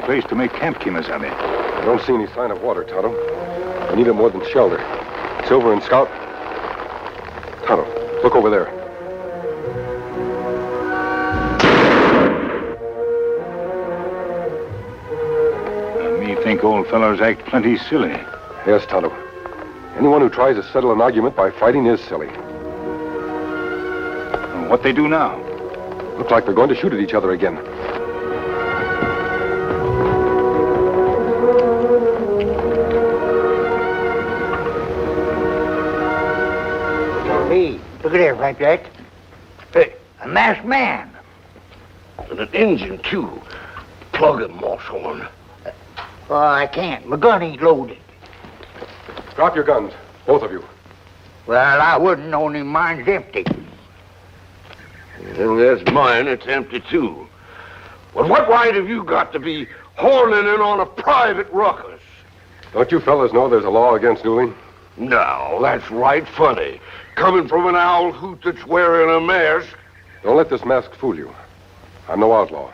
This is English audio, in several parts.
place to make camp, Kimasabi. I don't see any sign of water, Tonto. We need it more than shelter. Silver and Scout. Tonto, look over there. Me think old fellows act plenty silly. Yes, Tonto. Anyone who tries to settle an argument by fighting is silly. What they do now? Looks like they're going to shoot at each other again. Hey, look at there, Flapjack. Hey, a masked man. And an engine, too. Plug him, Moshorn. Oh, I can't. My gun ain't loaded. Drop your guns, both of you. Well, I wouldn't, only mine's empty. Well, there's mine. It's empty, too. But what right have you got to be horning in on a private ruckus? Don't you fellas know there's a law against dueling? No, that's right funny. Coming from an owl hoot that's wearing a mask. Don't let this mask fool you. I'm no outlaw.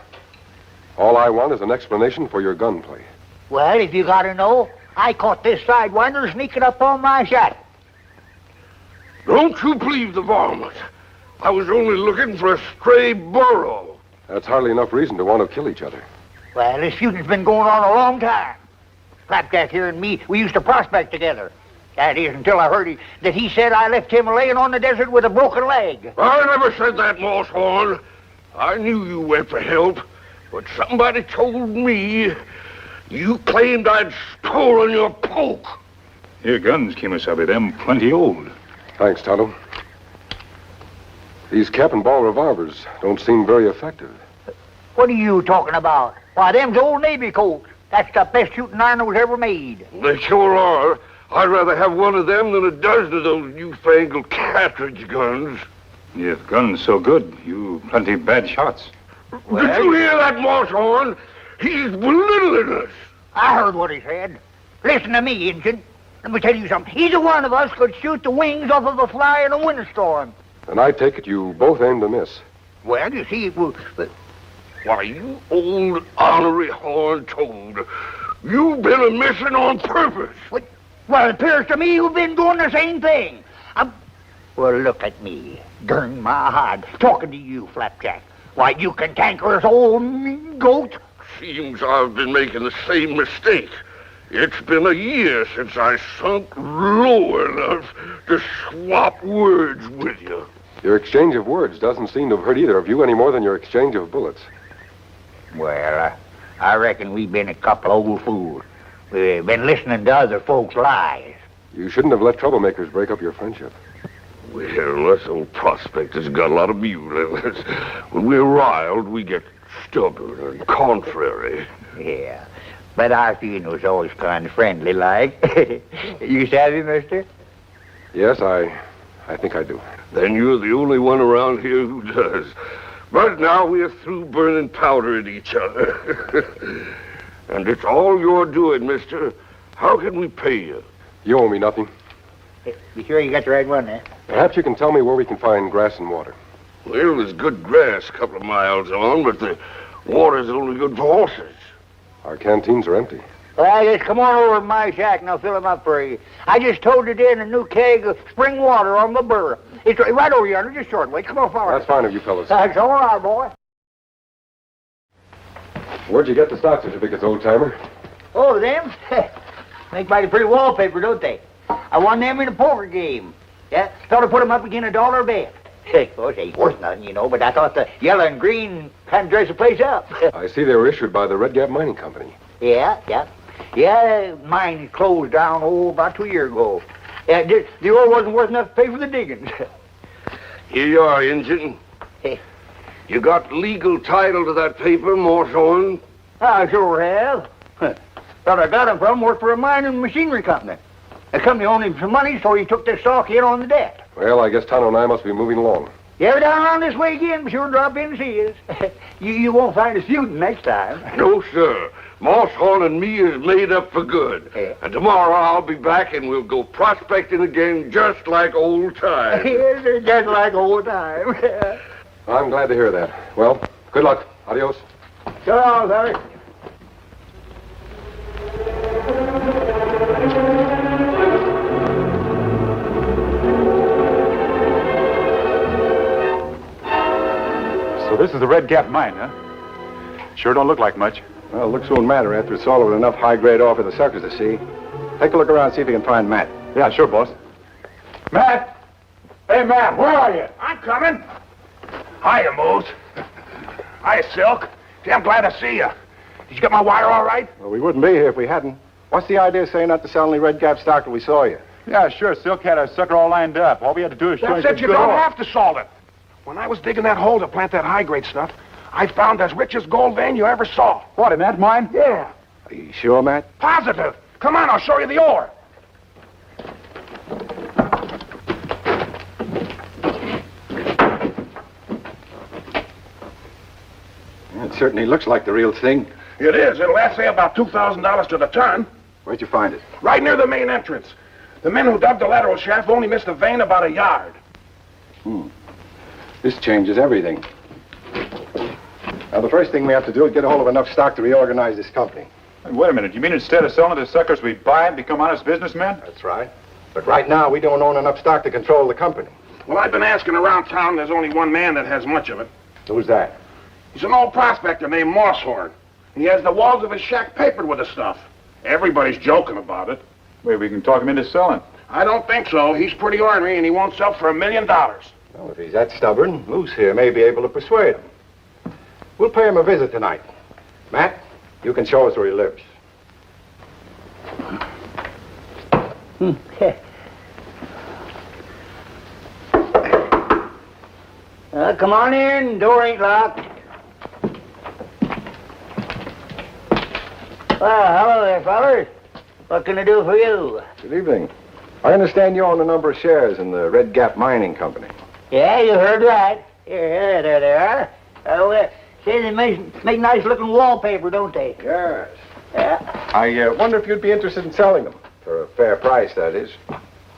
All I want is an explanation for your gunplay. Well, if you gotta know, I caught this sidewinder sneaking up on my shot. Don't you believe the varmint. I was only looking for a stray burro. That's hardly enough reason to want to kill each other. Well, this shooting's been going on a long time. Flapjack here and me, we used to prospect together. That is, until I heard that he said I left him laying on the desert with a broken leg. I never said that, Moshorn. I knew you went for help, but somebody told me you claimed I'd stolen your poke. Your guns, Kimasabi, them plenty old. Thanks, Tonto. These cap and ball revolvers don't seem very effective. What are you talking about? Why, them's old Navy Colts. That's the best shooting iron that was ever made. They sure are. I'd rather have one of them than a dozen of those newfangled cartridge guns. If guns so good, you plenty bad shots. Well, did you hear that, Moshorn? He's belittling us. I heard what he said. Listen to me, Injun. Let me tell you something. Either one of us could shoot the wings off of a fly in a windstorm. And I take it you both aim to miss. Well, you see, Why, you old ornery horn toad. You've been a-missing on purpose. Well, it appears to me you've been doing the same thing. Well, look at me. Darn my hide. Talking to you, Flapjack. Why, you cantankerous old goat. Seems I've been making the same mistake. It's been a year since I sunk low enough to swap words with you. Your exchange of words doesn't seem to have hurt either of you any more than your exchange of bullets. Well, I reckon we've been a couple old fools. We've been listening to other folks' lies. You shouldn't have let troublemakers break up your friendship. Well, us old prospectors got a lot of mule in us. When we're riled, we get stubborn and contrary. Yeah, but our funeral's always kind of friendly like. You savvy, mister? Yes, I think I do. Then you're the only one around here who does. But now we're through burning powder at each other. And it's all your doing, mister. How can we pay you? You owe me nothing. Be sure you got the right one there. Perhaps you can tell me where we can find grass and water. Well, there's good grass a couple of miles on, but the water's only good for horses. Our canteens are empty. Well, just come on over to my shack and I'll fill them up for you. I just toted in a new keg of spring water on the burr. It's right over yonder, just short way. Come on forward. That's fine of you fellas. That's all right, boy. Where'd you get the stock certificates, old-timer? Oh, them? Make mighty pretty wallpaper, don't they? I won them in a poker game. Yeah, thought I'd put them up against $1 bet. Of course, they ain't worth nothing, you know, but I thought the yellow and green kind of dress the place up. I see they were issued by the Red Gap Mining Company. Yeah. Yeah, mine closed down, about 2 years ago. Yeah, the oil wasn't worth enough to pay for the diggings. Here you are, Injun. Hey. You got legal title to that paper, Moshorn? I sure have. Thought I got him from worked for a mining machinery company. The company owed him some money, so he took this stock in on the debt. Well, I guess Tonto and I must be moving along. You ever down around this way again, be sure to drop in and see us. You won't find us feuding next time. No, sir. Moshorn and me is made up for good. Yeah. And tomorrow I'll be back and we'll go prospecting again just like old times. Yes, just like old time. I'm glad to hear that. Well, good luck. Adios. So long, fellas. this is the Red Gap mine, huh? Sure don't look like much. Well, looks won't matter after it's all with enough high-grade ore for the suckers to see. Take a look around, see if you can find Matt. Yeah, sure, boss. Matt! Hey, Matt, where are you? I'm coming. Hiya, Moose. Hiya, Silk. Gee, I'm glad to see you. Did you get my wire all right? Well, we wouldn't be here if we hadn't. What's the idea of saying not to sell any Red Gap stock till we saw you? Yeah, sure. Silk had our sucker all lined up. All we had to do is show That's it. You don't have to salt it. When I was digging that hole to plant that high-grade stuff, I found as rich as gold vein you ever saw. What, in that mine? Yeah. Are you sure, Matt? Positive. Come on, I'll show you the ore. It certainly looks like the real thing. It is. It'll add, say, about $2,000 to the ton. Where'd you find it? Right near the main entrance. The men who dug the lateral shaft only missed the vein about a yard. This changes everything. Now, the first thing we have to do is get a hold of enough stock to reorganize this company. Hey, wait a minute. You mean instead of selling the suckers, we buy and become honest businessmen? That's right. But right now, we don't own enough stock to control the company. Well, I've been asking around town. There's only one man that has much of it. Who's that? He's an old prospector named Moosehorn. He has the walls of his shack papered with the stuff. Everybody's joking about it. Maybe we can talk him into selling. I don't think so. He's pretty ornery, and he won't sell for $1 million. Well, if he's that stubborn, Moose here may be able to persuade him. We'll pay him a visit tonight. Matt, you can show us where he lives. Come on in. Door ain't locked. Well, hello there, fellas. What can I do for you? Good evening. I understand you own a number of shares in the Red Gap Mining Company. Yeah, you heard right. Here, there they are. Say they make nice-looking wallpaper, don't they? Yes. Yeah. I wonder if you'd be interested in selling them. For a fair price, that is.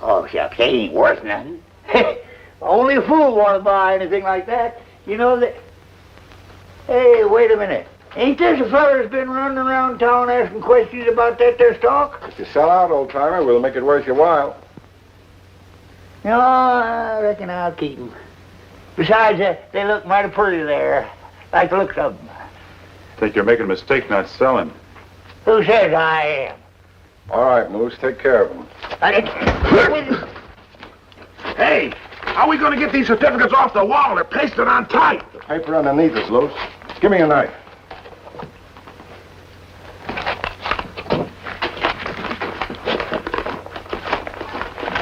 Oh, shucks, they ain't worth nothing. Only a fool want to buy anything like that. You know that... Hey, wait a minute. Ain't this a fella that's been running around town asking questions about that there stock? If you sell out, old-timer, we'll make it worth your while. No, I reckon I'll keep them. Besides, they look mighty pretty there. Like the looks of them. I think you're making a mistake not selling. Who says I am? All right, Moose, take care of them. Hey, how are we going to get these certificates off the wall? They're pasted on tight. The paper underneath is loose. Give me a knife.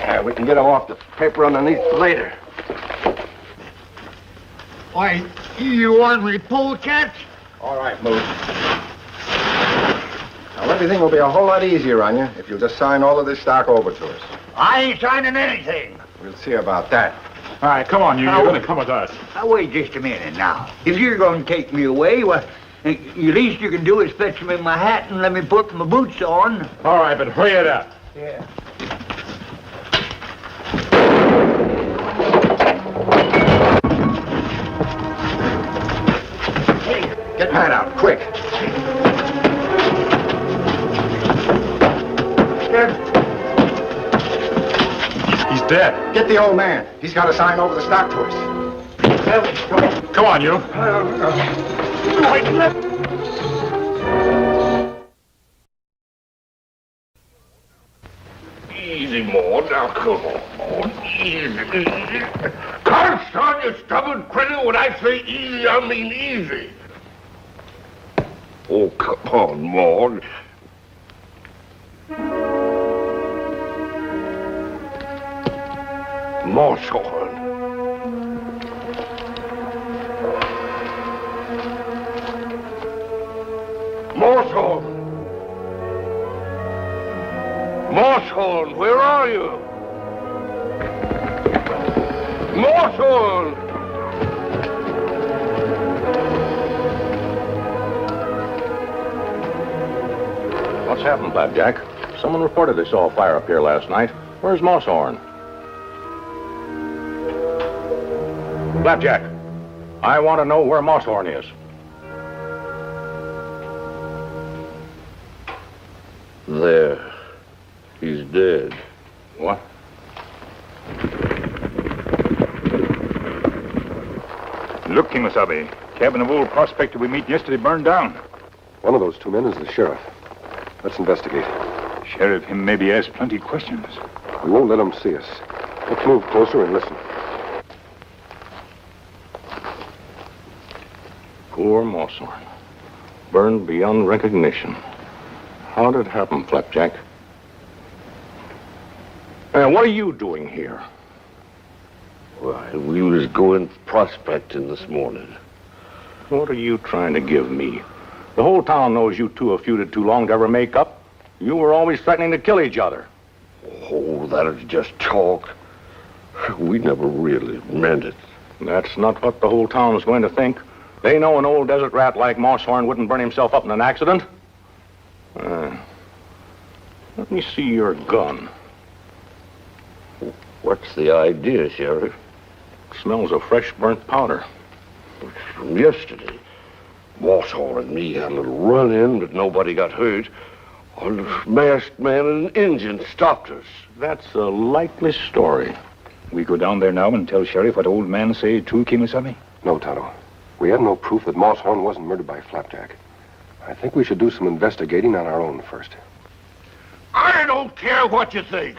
Yeah, we can get them off the paper underneath later. Why, you want me to pull, chaps? All right, Moose. Now, everything will be a whole lot easier on you if you'll just sign all of this stock over to us. I ain't signing anything. We'll see about that. All right, come on, you're going to come with us. Now, wait just a minute now. If you're going to take me away, well, the least you can do is fetch me my hat and let me put my boots on. All right, but hurry it up. Yeah. Get Pat out, quick. He's dead. Get the old man. He's got to sign over the stock to us. Come on, you. Easy, Maud. Now, come on, Maud. Easy. Curse on you stubborn critter. When I say easy, I mean easy. Oh, come on, Maud. Moosehorn. Moosehorn. Moosehorn, where are you? Moosehorn! What's happened, Flapjack? Someone reported they saw a fire up here last night. Where's Moosehorn? Flapjack, I want to know where Moosehorn is. There. He's dead. What? Look, King Wasabi. Cabin of old prospector we meet yesterday burned down. One of those two men is the sheriff. Let's investigate. Sheriff, him maybe ask plenty questions. We won't let him see us. Let's move closer and listen. Poor Moosehorn. Burned beyond recognition. How did it happen, Flapjack? What are you doing here? Why, we was going prospecting this morning. What are you trying to give me? The whole town knows you two have feuded too long to ever make up. You were always threatening to kill each other. Oh, that is just talk. We never really meant it. That's not what the whole town is going to think. They know an old desert rat like Moosehorn wouldn't burn himself up in an accident. Let me see your gun. What's the idea, Sheriff? Smells of fresh burnt powder. From yesterday. Moosehorn and me had a little run-in, but nobody got hurt. A masked man and an Indian stopped us. That's a likely story. We go down there now and tell Sheriff what old man say too, Kimasabi? No, Tonto. We have no proof that Moosehorn wasn't murdered by Flapjack. I think we should do some investigating on our own first. I don't care what you think.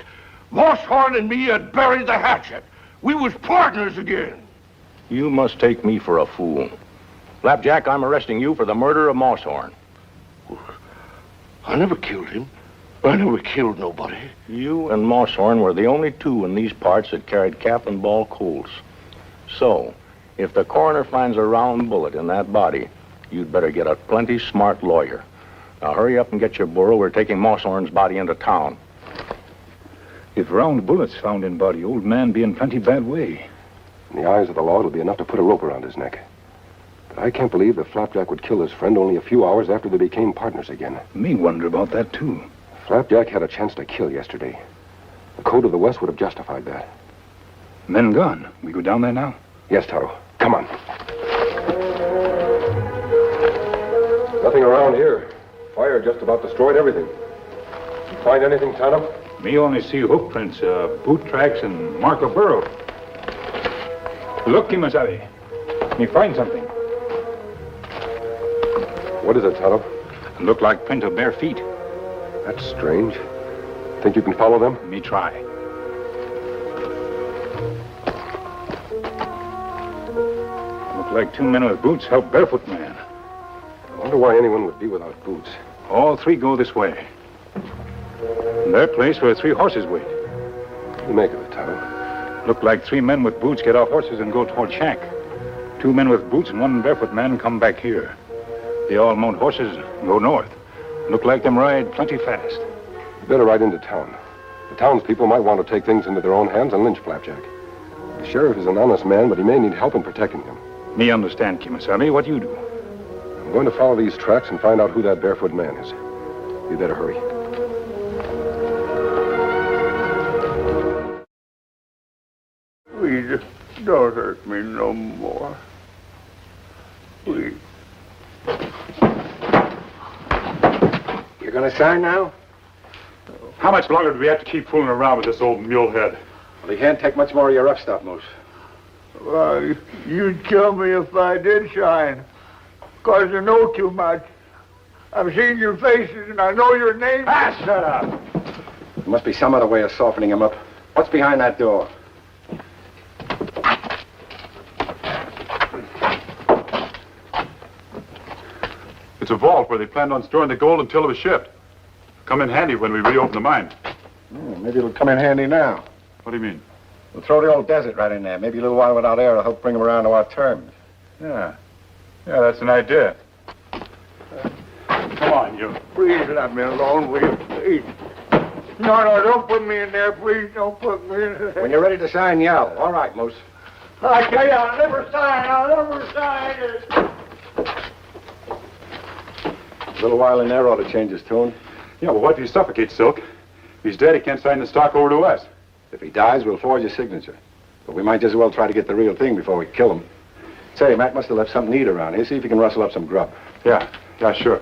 Moosehorn and me had buried the hatchet. We was partners again. You must take me for a fool. Flapjack, I'm arresting you for the murder of Moosehorn. I never killed him. I never killed nobody. You and Moosehorn were the only two in these parts that carried cap and ball Colts. So, if the coroner finds a round bullet in that body, you'd better get a plenty smart lawyer. Now hurry up and get your burro. We're taking Moosehorn's body into town. If round bullets found in body, old man be in plenty bad way. In the eyes of the law, it'll be enough to put a rope around his neck. But I can't believe that Flapjack would kill his friend only a few hours after they became partners again. Me wonder about that, too. Flapjack had a chance to kill yesterday. The code of the West would have justified that. Men gone. We go down there now? Yes, Tonto. Come on. Nothing around here. Fire just about destroyed everything. You find anything, Tonto? Me only see hoof prints, boot tracks, and mark of burrow. Look, Kimasabi. Me find something. What is it, Tonto? Look like print of bare feet. That's strange. Think you can follow them? Me try. Look like two men with boots help barefoot man. I wonder why anyone would be without boots. All three go this way. And their place where three horses wait. What do you make of it, Tonto? Look like three men with boots get off horses and go toward shack. Two men with boots and one barefoot man come back here. They all mount horses and go north. Look like them ride plenty fast. You better ride into town. The townspeople might want to take things into their own hands and lynch Flapjack. The sheriff is an honest man, but he may need help in protecting him. Me understand, Kimasabi. What you do? I'm going to follow these tracks and find out who that barefoot man is. You better hurry. Please, don't hurt me no more. Please. You're gonna sign now? How much longer do we have to keep fooling around with this old mule head? Well, he can't take much more of your rough stuff, Moose. Well, you'd kill me if I did sign. 'Cause you know too much. I've seen your faces and I know your names. Ah, shut up. There must be some other way of softening him up. What's behind that door? It's a vault where they planned on storing the gold until it was shipped. Come in handy when we reopen the mine. Maybe it'll come in handy now. What do you mean? We'll throw the old desert right in there. Maybe a little while without air will help bring him around to our terms. Yeah, that's an idea. Come on, you. Please let me alone, will you? Please. No, don't put me in there, please. Don't put me in there. When you're ready to sign, yell. All right, Moose. I tell you, I'll never sign it. A little while in there ought to change his tune. Yeah, well, what if he suffocates, Silk? If he's dead, he can't sign the stock over to us. If he dies, we'll forge his signature. But we might just as well try to get the real thing before we kill him. Say, Mac must have left something to eat around here. See if you can rustle up some grub. Yeah, sure.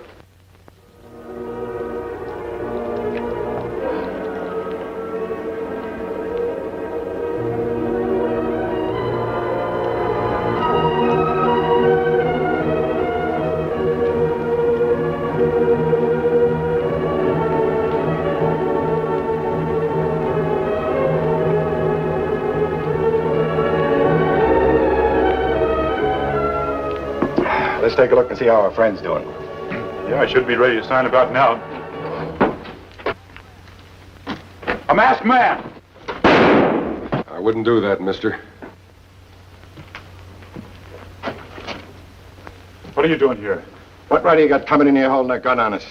take a look and see how our friend's doing. Yeah, I should be ready to sign about now. A masked man! I wouldn't do that, mister. What are you doing here? What right you got coming in here holding a gun on us?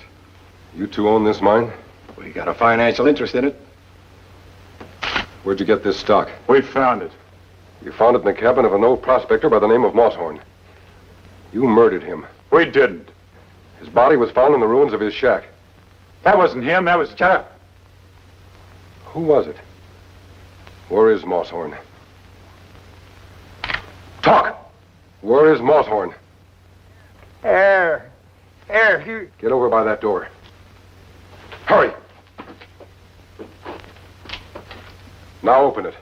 You two own this mine? We got a financial interest in it. Where'd you get this stock? We found it. You found it in the cabin of an old prospector by the name of Mosshorn. You murdered him. We didn't. His body was found in the ruins of his shack. That wasn't him. That was... Shut up. Who was it? Where is Mosshorn? Talk! Where is Mosshorn? Here, you... Get over by that door. Hurry! Now open it.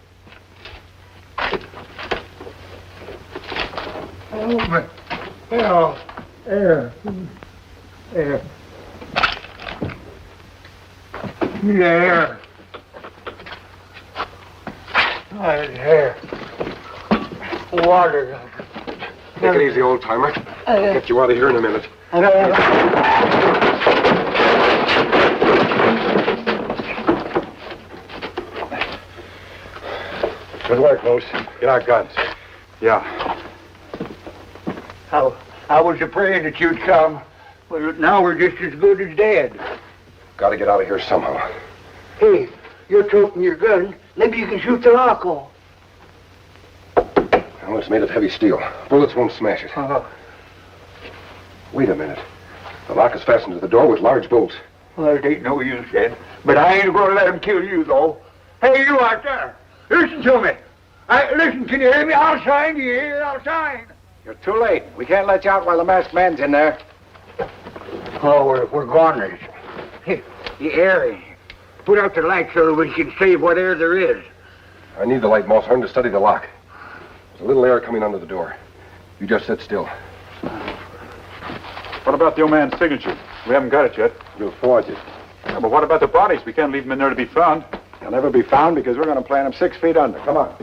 Open. Hell. There. There. There. There. Water. Take it easy, old timer. I'll get you out of here in a minute. Good work, Moose. Get our guns. Yeah. I was afraid that you'd come. Well, now we're just as good as dead. Gotta get out of here somehow. Hey, you're toting your gun. Maybe you can shoot the lock off. Well, it's made of heavy steel. Bullets won't smash it. Wait a minute. The lock is fastened to the door with large bolts. Well, it ain't no use then. But I ain't going to let him kill you, though. Hey, you out there. Listen to me. Listen, can you hear me? I'll sign. Do you hear? I'll sign. You're too late. We can't let you out while the masked man's in there. Oh, we're goners. Hey, the air. Put out the light so we can save what air there is. I need the light, Mosshorn, to study the lock. There's a little air coming under the door. You just sit still. What about the old man's signature? We haven't got it yet. You'll forge it. Yeah, but what about the bodies? We can't leave them in there to be found. They'll never be found because we're going to plant them 6 feet under. Come on.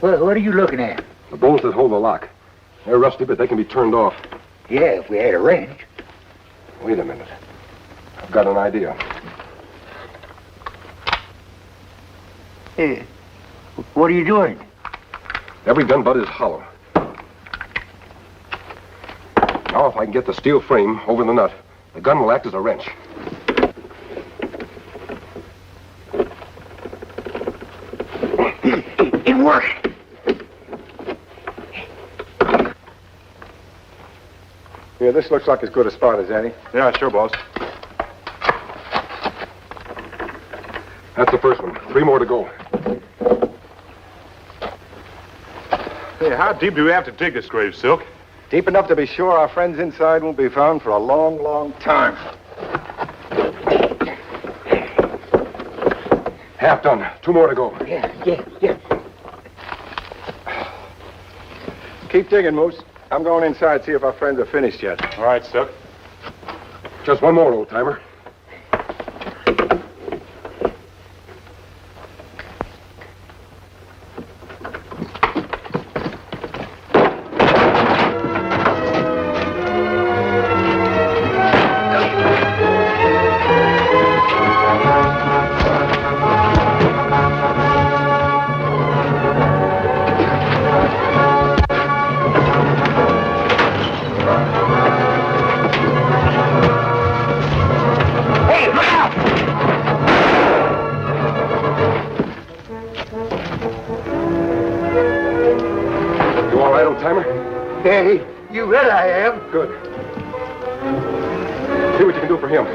What are you looking at? The bolts that hold the lock. They're rusty, but they can be turned off. Yeah, if we had a wrench. Wait a minute. I've got an idea. Hey, what are you doing? Every gun butt is hollow. Now, if I can get the steel frame over the nut, the gun will act as a wrench. It worked. Yeah, this looks like as good a spot as any. Yeah, sure, boss. That's the first one. 3 more to go. Hey, how deep do we have to dig this grave, Silk? Deep enough to be sure our friends inside won't be found for a long, long time. Half done. 2 more to go. Yeah. Keep digging, Moose. I'm going inside to see if our friends are finished yet. All right, Silk. Just 1 more, old timer. Hey, you bet I am. Good. See what you can do for him.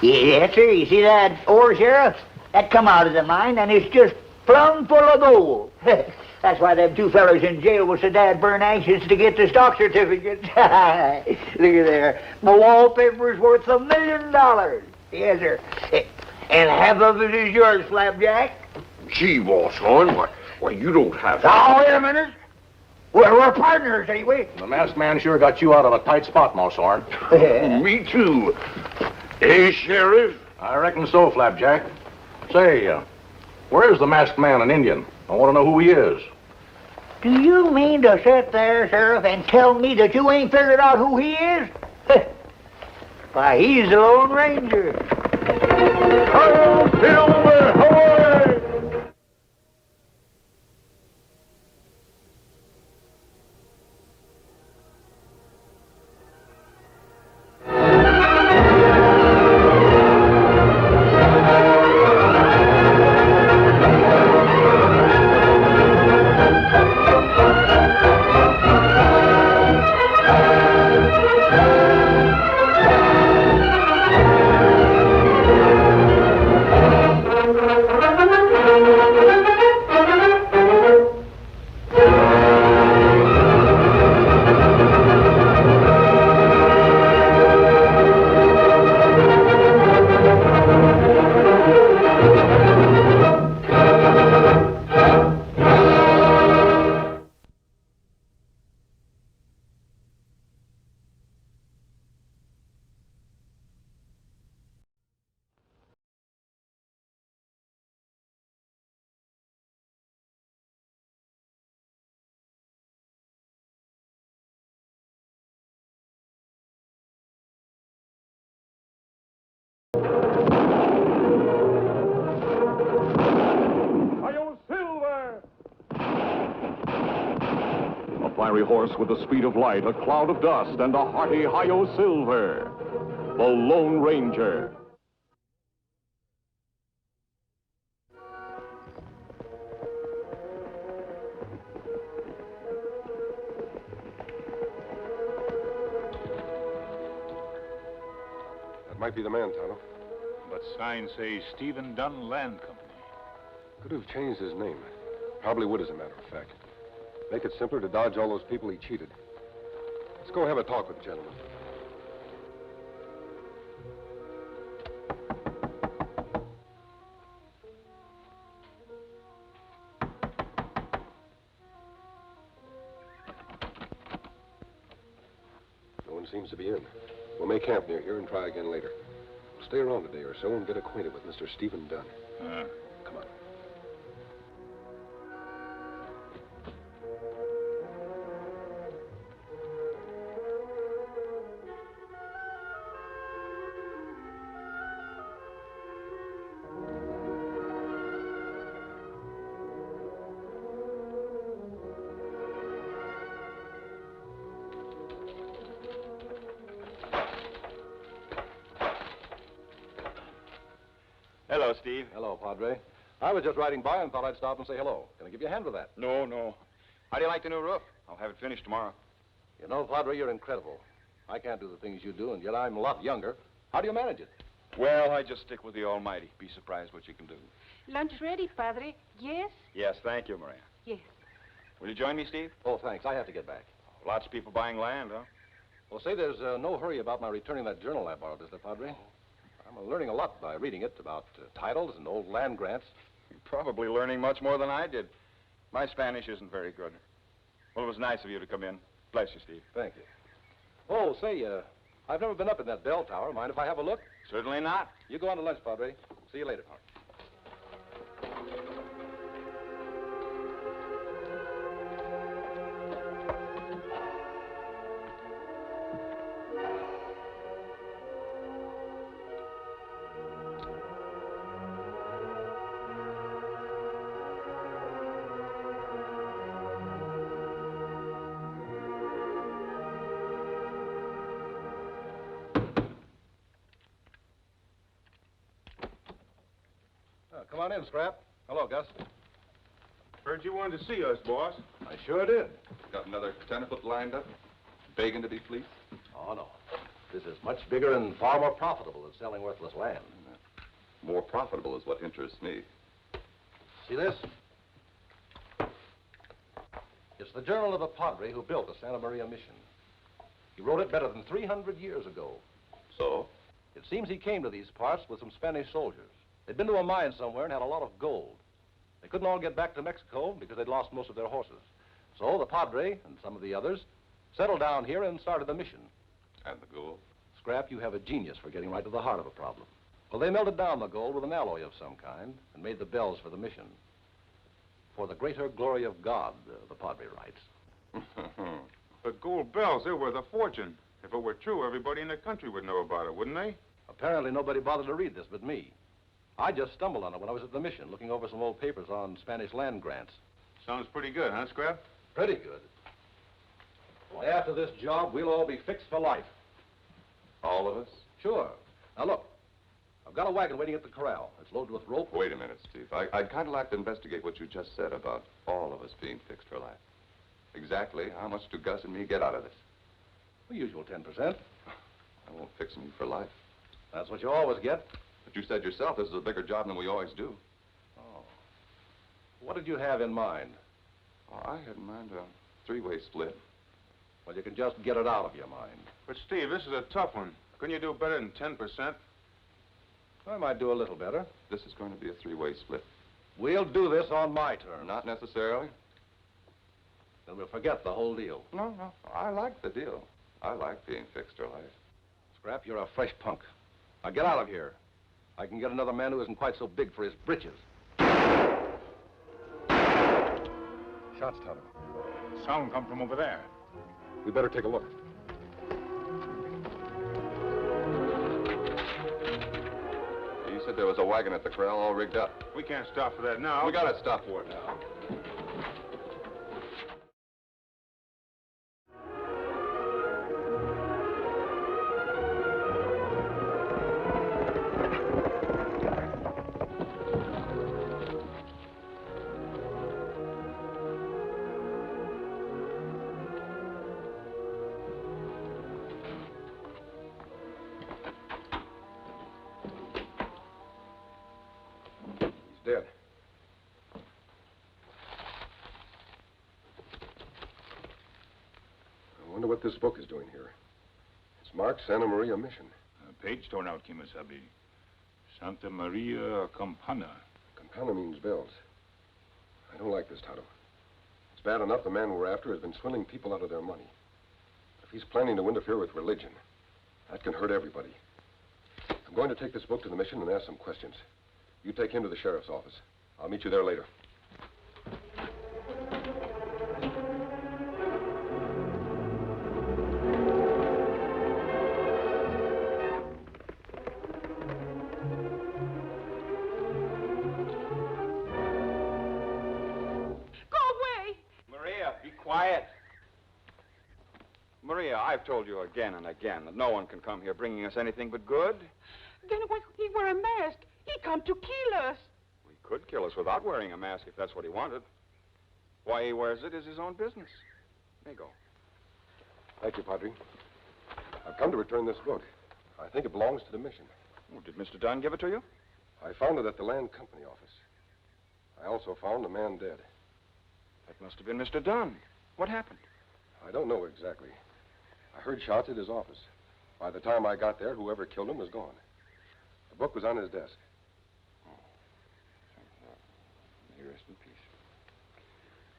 Yes, sir. You see that ore, Sheriff? That come out of the mine, and it's just plumb full of gold. That's why them two fellas in jail was so dad-burn anxious to get the stock certificate. Look at there. My wallpaper's worth $1 million. Yes, sir. And half of it is yours, Flapjack. Gee, boss, son, why, you don't have to. Oh, wait a minute. We're partners, ain't we? The masked man sure got you out of a tight spot, Moshorn. Me too. Eh, Sheriff? I reckon so, Flapjack. Say, where's the masked man an Indian? I want to know who he is. Do you mean to sit there, Sheriff, and tell me that you ain't figured out who he is? Why, he's the Lone Ranger. Hail, Silver, away! Fiery horse with the speed of light, a cloud of dust, and a hearty Hi-Yo Silver, the Lone Ranger. That might be the man, Tonto. But signs say Stephen Dunn Land Company. Could have changed his name. Probably would, as a matter of fact. Make it simpler to dodge all those people he cheated. Let's go have a talk with the gentleman. No one seems to be in. We'll make camp near here and try again later. We'll stay around a day or so and get acquainted with Mr. Stephen Dunn. Come on. Hello, Steve. Hello, Padre. I was just riding by and thought I'd stop and say hello. Can I give you a hand with that? No. How do you like the new roof? I'll have it finished tomorrow. You know, Padre, you're incredible. I can't do the things you do, and yet I'm a lot younger. How do you manage it? Well, I just stick with the Almighty. Be surprised what you can do. Lunch ready, Padre? Yes? Yes, thank you, Maria. Yes. Will you join me, Steve? Oh, thanks. I have to get back. Lots of people buying land, huh? Well, say, there's no hurry about my returning that journal I borrowed, is there, Padre? I'm learning a lot by reading it about titles and old land grants. You're probably learning much more than I did. My Spanish isn't very good. Well, it was nice of you to come in. Bless you, Steve. Thank you. Oh, say, I've never been up in that bell tower. Mind if I have a look? Certainly not. You go on to lunch, Padre. See you later. Come on in, Scrap. Hello, Gus. Heard you wanted to see us, boss. I sure did. Got another tenderfoot lined up, begging to be fleeced? Oh, no. This is much bigger and far more profitable than selling worthless land. More profitable is what interests me. See this? It's the journal of a padre who built the Santa Maria mission. He wrote it better than 300 years ago. So? It seems he came to these parts with some Spanish soldiers. They'd been to a mine somewhere and had a lot of gold. They couldn't all get back to Mexico because they'd lost most of their horses. So the padre and some of the others settled down here and started the mission. And the gold? Scrap, you have a genius for getting right to the heart of a problem. Well, they melted down the gold with an alloy of some kind and made the bells for the mission. For the greater glory of God, the padre writes. The gold bells, they're worth a fortune. If it were true, everybody in the country would know about it, wouldn't they? Apparently nobody bothered to read this but me. I just stumbled on it when I was at the mission, looking over some old papers on Spanish land grants. Sounds pretty good, huh, Scrap? Pretty good. Well, after this job, we'll all be fixed for life. All of us? Sure. Now, look. I've got a wagon waiting at the corral. It's loaded with rope. Wait a minute, Steve. I'd kind of like to investigate what you just said about all of us being fixed for life. Exactly how much do Gus and me get out of this? The usual 10%. I won't fix me for life. That's what you always get. But you said yourself this is a bigger job than we always do. Oh. What did you have in mind? Oh, I had in mind a three-way split. Well, you can just get it out of your mind. But, Steve, this is a tough one. Couldn't you do better than 10%? I might do a little better. This is going to be a three-way split. We'll do this on my terms. Not necessarily. Then we'll forget the whole deal. No. I like the deal. I like being fixed for life. Scrap, you're a fresh punk. Now get out of here. I can get another man who isn't quite so big for his britches. Shots, Tonto. Sound come from over there. We better take a look. You said there was a wagon at the corral all rigged up. We can't stop for that now. We gotta stop for it now. Dead. I wonder what this book is doing here. It's marked Santa Maria Mission. A page torn out, Kimasabi. Santa Maria Campana. Campana means bells. I don't like this, Tonto. It's bad enough the man we're after has been swindling people out of their money. If he's planning to interfere with religion, that can hurt everybody. I'm going to take this book to the mission and ask some questions. You take him to the sheriff's office. I'll meet you there later. Go away! Maria, be quiet. Maria, I've told you again and again that no one can come here bringing us anything but good. Then when he wear a mask, he come to kill us. He could kill us without wearing a mask if that's what he wanted. Why he wears it is his own business. There you go. Thank you, Padre. I've come to return this book. I think it belongs to the mission. Oh, did Mr. Dunn give it to you? I found it at the land company office. I also found a man dead. That must have been Mr. Dunn. What happened? I don't know exactly. I heard shots at his office. By the time I got there, whoever killed him was gone. The book was on his desk. May he rest in peace.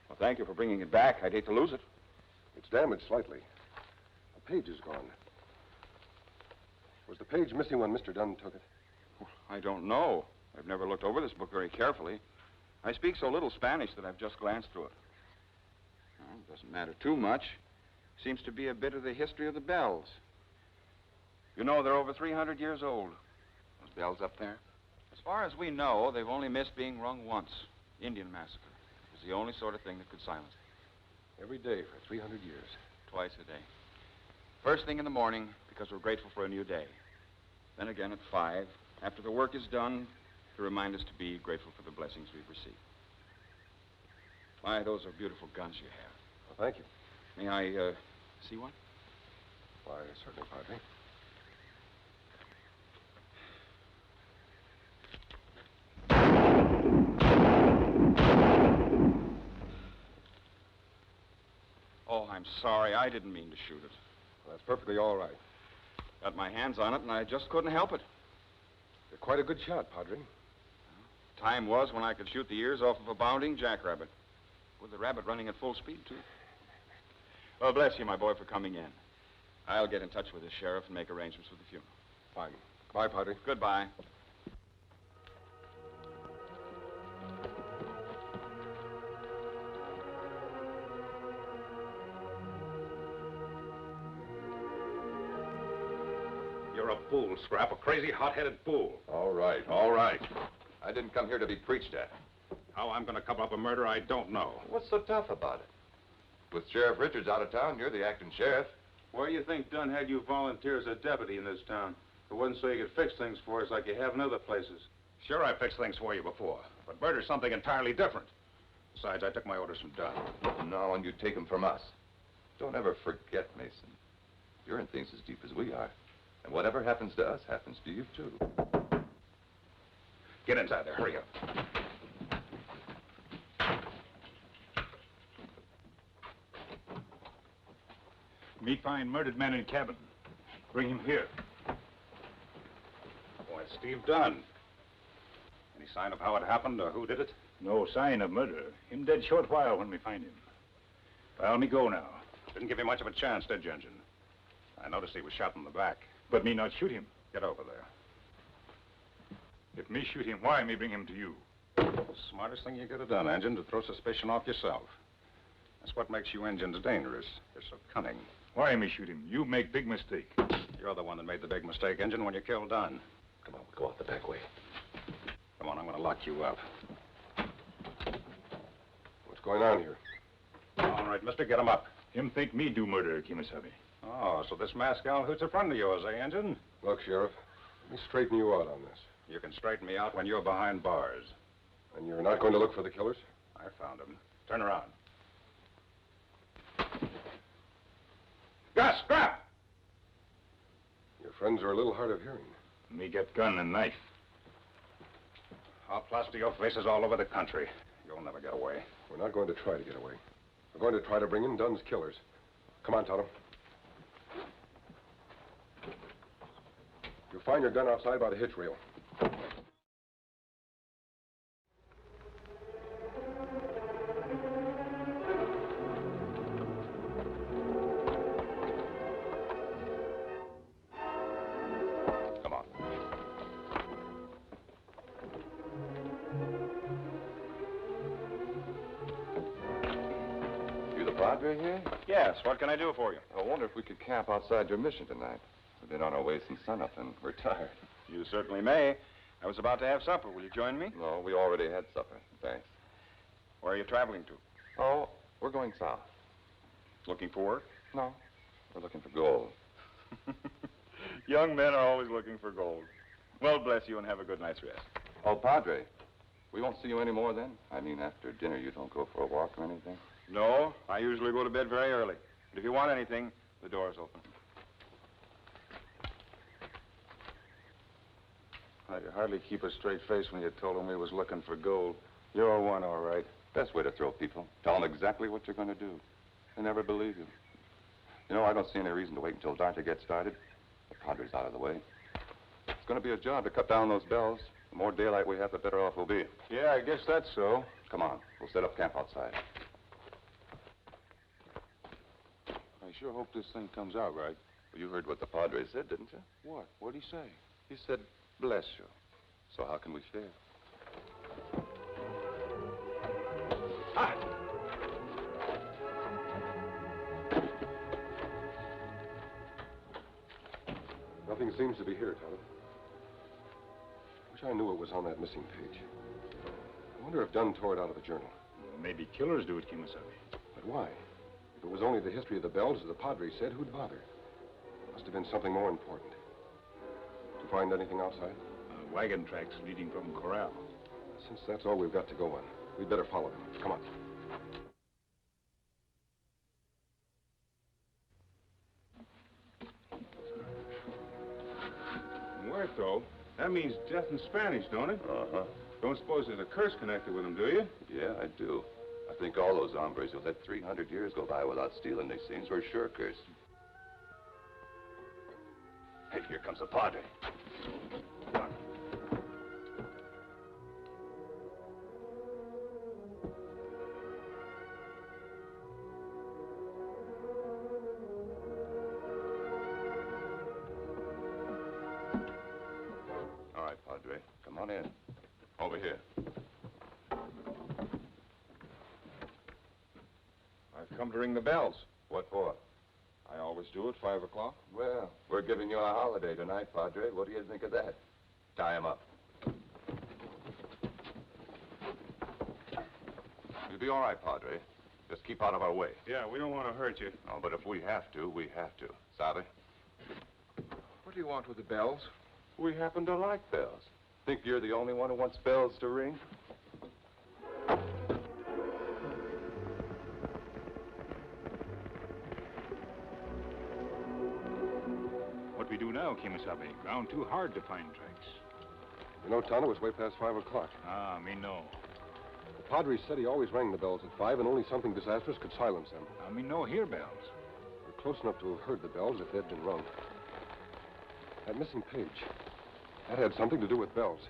Well, thank you for bringing it back. I'd hate to lose it. It's damaged slightly. A page is gone. Was the page missing when Mr. Dunn took it? I don't know. I've never looked over this book very carefully. I speak so little Spanish that I've just glanced through it. Well, it doesn't matter too much. Seems to be a bit of the history of the bells. You know, they're over 300 years old. Those bells up there. As far as we know, they've only missed being rung once. Indian massacre. It was the only sort of thing that could silence it. Every day for 300 years. Twice a day. First thing in the morning, because we're grateful for a new day. Then again at 5, after the work is done, to remind us to be grateful for the blessings we've received. Why, those are beautiful guns you have. Well, thank you. May I, see one? Why, certainly, Padre. Oh, I'm sorry. I didn't mean to shoot it. Well, that's perfectly all right. Got my hands on it, and I just couldn't help it. You're quite a good shot, Padre. Time was when I could shoot the ears off of a bounding jackrabbit. With the rabbit running at full speed, too. Well, bless you, my boy, for coming in. I'll get in touch with the sheriff and make arrangements for the funeral. Fine. Bye, Padre. Goodbye. You're a fool, Scrap, a crazy, hot-headed fool. All right, all right. I didn't come here to be preached at. How I'm going to cover up a murder, I don't know. What's so tough about it? With Sheriff Richards out of town, you're the acting sheriff. Why do you think Dunn had you volunteer as a deputy in this town? It wasn't so you could fix things for us like you have in other places. Sure, I fixed things for you before, but murder's something entirely different. Besides, I took my orders from Dunn. No, and you take them from us. Don't ever forget, Mason. You're in things as deep as we are. And whatever happens to us happens to you, too. Get inside there, hurry up. Me find murdered man in cabin. Bring him here. Boy, it's Steve Dunn. Any sign of how it happened or who did it? No sign of murder. Him dead short while when we find him. Well, me go now. Didn't give you much of a chance, did you, Injun? I noticed he was shot in the back. But me not shoot him. Get over there. If me shoot him, why me bring him to you? Smartest thing you could have done, Injun, to throw suspicion off yourself. That's what makes you Injuns dangerous. You're so cunning. Why me shoot him? You make big mistake. You're the one that made the big mistake, Injun, when you killed Dunn. Come on, we'll go out the back way. Come on, I'm going to lock you up. What's going on here? All right, mister, get him up. Him think me do murder, Kimasabi. Oh, so this masked hoot's a friend of yours, eh, Injun? Look, Sheriff, let me straighten you out on this. You can straighten me out when you're behind bars. And you're not going to look for the killers? I found them. Turn around. Gus, Scrap! Your friends are a little hard of hearing. Me get gun and knife. I'll plaster your faces all over the country. You'll never get away. We're not going to try to get away. We're going to try to bring in Dunn's killers. Come on, Tonto. You'll find your gun outside by the hitch rail. Come on. You the Padre here? Yes, what can I do for you? I wonder if we could camp outside your mission tonight. We've been on our way since sunup, and we're tired. You certainly may. I was about to have supper. Will you join me? No, we already had supper. Thanks. Where are you traveling to? Oh, we're going south. Looking for work? No, we're looking for gold. Young men are always looking for gold. Well, bless you and have a good night's rest. Oh, Padre, we won't see you any more then? I mean, after dinner, you don't go for a walk or anything? No, I usually go to bed very early. But if you want anything, the door's open. I could hardly keep a straight face when you told him we was looking for gold. You're one, all right. Best way to throw people. Tell them exactly what you're going to do. They never believe you. You know, I don't see any reason to wait until dark to get started. The Padre's out of the way. It's going to be a job to cut down those bells. The more daylight we have, the better off we'll be. Yeah, I guess that's so. Come on, we'll set up camp outside. I sure hope this thing comes out right. Well, you heard what the Padre said, didn't you? What? What'd he say? He said, bless you. So how can we fail? Hi. Nothing seems to be here, Tonto. Wish I knew what was on that missing page. I wonder if Dunn tore it out of the journal. Maybe killers do it, Kimasabi. But why? If it was only the history of the bells, as the Padre said, who'd bother? Must have been something more important. Did you find anything outside? Wagon tracks leading from corral. Since that's all we've got to go on, we'd better follow them. Come on. Muerto? That means death in Spanish, don't it? Uh-huh. Don't suppose there's a curse connected with him, do you? Yeah, I do. I think all those hombres who let 300 years go by without stealing these things were shirkers. Hey, here comes the padre. All right, Padre, come on in. Over here. I've come to ring the bells. What for? I always do at 5 o'clock. Well, we're giving you a holiday tonight, Padre. What do you think of that? Tie him up. You'll be all right, Padre. Just keep out of our way. Yeah, we don't want to hurt you. No, but if we have to, we have to. Sabe? What do you want with the bells? We happen to like bells. Think you're the only one who wants bells to ring? What we do now, Kimasabe? Ground too hard to find tracks. You know, Tonto, it's way past 5 o'clock. Ah, me know. The Padre said he always rang the bells at 5 and only something disastrous could silence them. Me no hear bells. We're close enough to have heard the bells if they'd been rung. That missing page, that had something to do with bells.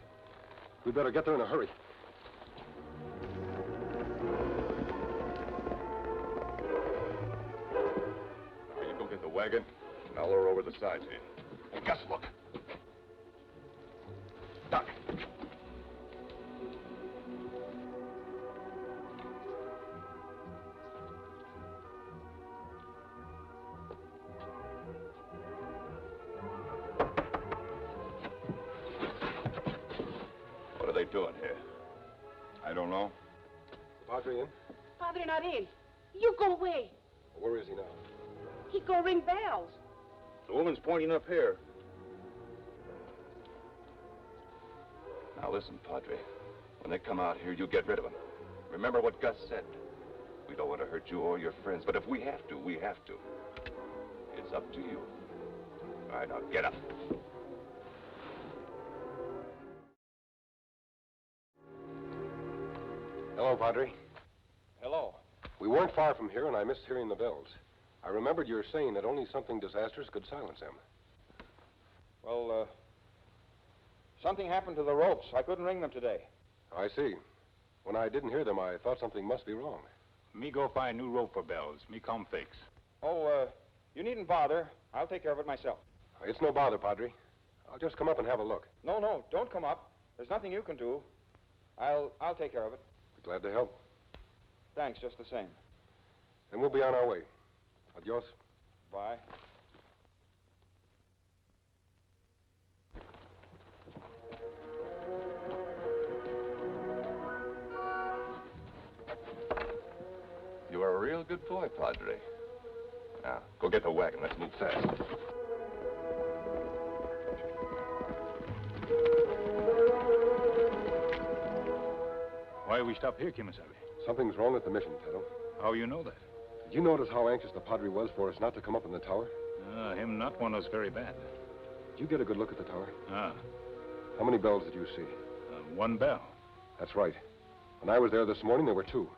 We'd better get there in a hurry. You go get the wagon, and I'll lower over the sides here. Hey, Gus, look. Duck. What are they doing here? I don't know. The Padre in? Padre not in. You go away. Where is he now? He go ring bells. The woman's pointing up here. Now listen, Padre. When they come out here, you get rid of them. Remember what Gus said. We don't want to hurt you or your friends, but if we have to, we have to. It's up to you. All right, now get up. Hello, Padre. Hello. We weren't far from here, and I missed hearing the bells. I remembered your saying that only something disastrous could silence them. Well, something happened to the ropes. I couldn't ring them today. I see. When I didn't hear them, I thought something must be wrong. Me go find new rope for bells. Me come fix. Oh, you needn't bother. I'll take care of it myself. It's no bother, Padre. I'll just come up and have a look. No, don't come up. There's nothing you can do. I'll take care of it. Be glad to help. Thanks, just the same. Then we'll be on our way. Adios. Bye. You are a real good boy, Padre. Now, go get the wagon. Let's move fast. Why we stop here, Kimasabe? Something's wrong at the mission, Tonto. How you know that? Did you notice how anxious the Padre was for us not to come up in the tower? Him not want us very bad. Did you get a good look at the tower? Ah. How many bells did you see? One bell. That's right. When I was there this morning, there were 2.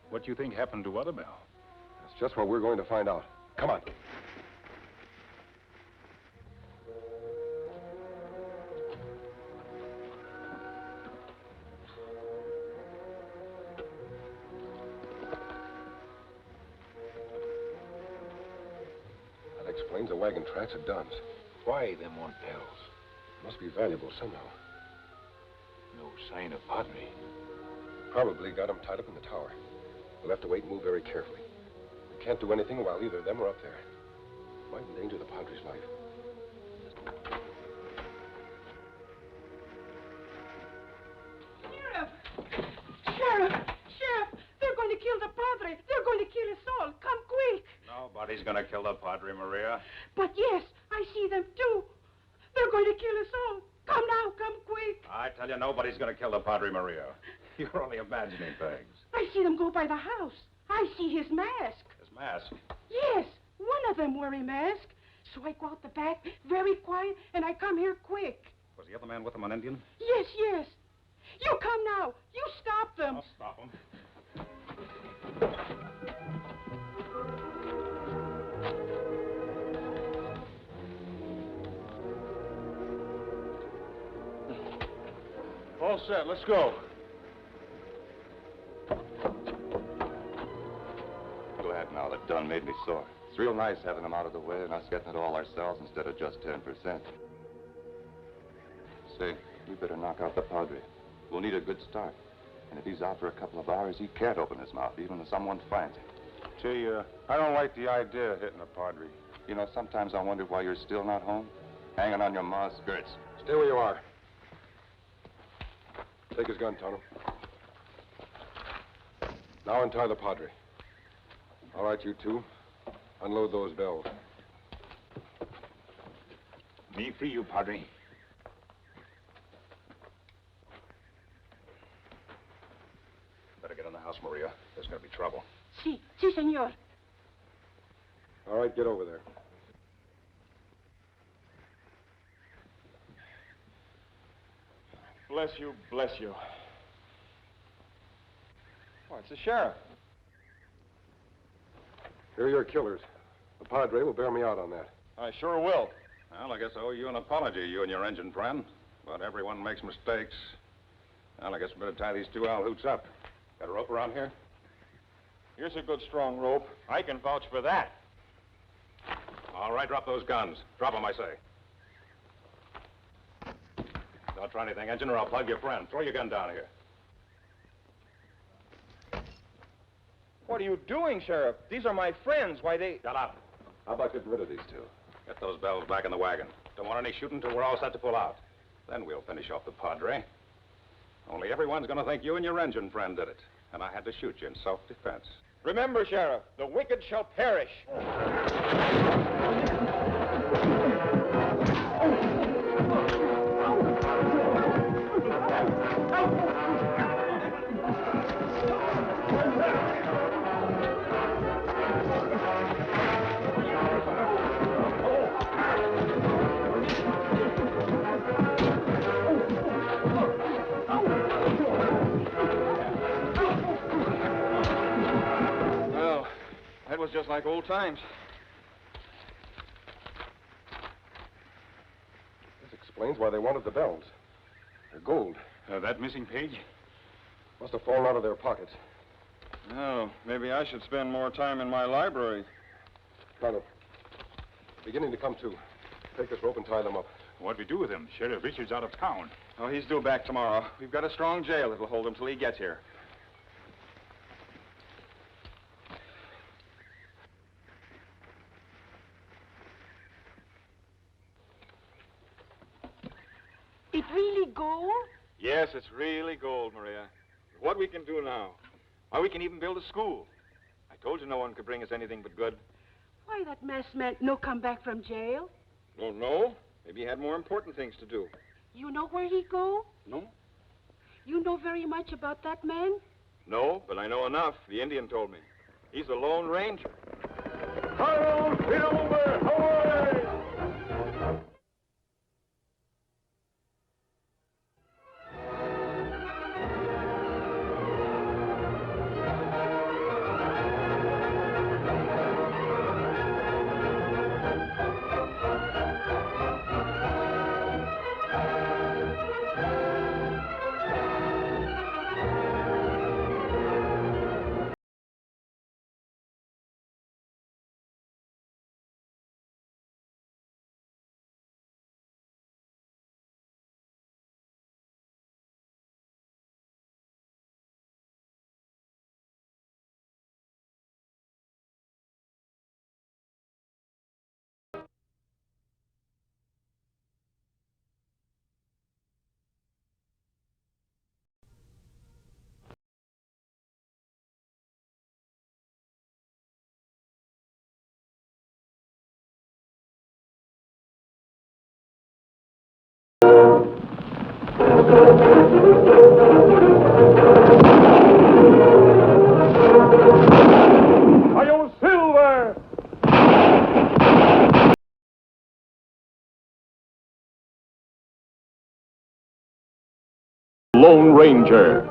What do you think happened to other bell? That's just what we're going to find out. Come on. That explains the wagon tracks at Dunn's. Why them want bells? Must be valuable somehow. No sign of Padre. Probably got him tied up in the tower. We'll have to wait and move very carefully. We can't do anything while either of them are up there. Might endanger the Padre's life. Sheriff, they're going to kill the Padre. They're going to kill us all. Come quick. Nobody's gonna kill the Padre, Maria. But yes, I see them too. They're going to kill us all. Come now, come quick. I tell you, nobody's gonna kill the Padre, Maria. You're only imagining things. I see them go by the house. I see his mask. His mask? Yes, one of them wear a mask. So I go out the back, very quiet, and I come here quick. Was the other man with him an Indian? Yes. You come now. You stop them. I'll stop him. All set. Let's go. Glad now that Dunn made me sore. It's real nice having him out of the way and us getting it all ourselves instead of just 10%. Say, we better knock out the Padre. We'll need a good start. And if he's out for a couple of hours, he can't open his mouth, even if someone finds him. Gee, I don't like the idea of hitting a Padre. You know, sometimes I wonder why you're still not home, hanging on your ma's skirts. Stay where you are. Take his gun, Tonto. Now untie the Padre. All right, you two. Unload those bells. Me free you, Padre. Better get in the house, Maria. There's going to be trouble. Si, senor. All right, get over there. Bless you, bless you. Oh, it's the sheriff. Here are your killers. The Padre will bear me out on that. I sure will. Well, I guess I owe you an apology, you and your engine friend. But everyone makes mistakes. Well, I guess we better tie these two owl hoots up. Got a rope around here? Here's a good strong rope. I can vouch for that. All right, drop those guns. Drop them, I say. Don't try anything, engine, or I'll plug your friend. Throw your gun down here. What are you doing, Sheriff? These are my friends. Why, they... Shut up. How about getting rid of these two? Get those bells back in the wagon. Don't want any shooting until we're all set to pull out. Then we'll finish off the Padre. Only everyone's going to think you and your engine friend did it. And I had to shoot you in self-defense. Remember, Sheriff, the wicked shall perish. Well, that was just like old times. This explains why they wanted the bells. They're gold. That missing page? Must have fallen out of their pockets. Oh, maybe I should spend more time in my library. Tonto, beginning to come to. Take this rope and tie them up. What'd we do with him? Sheriff Richard's out of town. Oh, he's due back tomorrow. We've got a strong jail that'll hold him till he gets here. It really gold? Yes, it's really gold, Maria. What we can do now? Why, we can even build a school. I told you no one could bring us anything but good. Why, that masked man no come back from jail? Don't know. Maybe he had more important things to do. You know where he go? No? You know very much about that man? No, but I know enough. The Indian told me. He's the Lone Ranger. Harold Silver, away! Hayo Silver! Lone Ranger.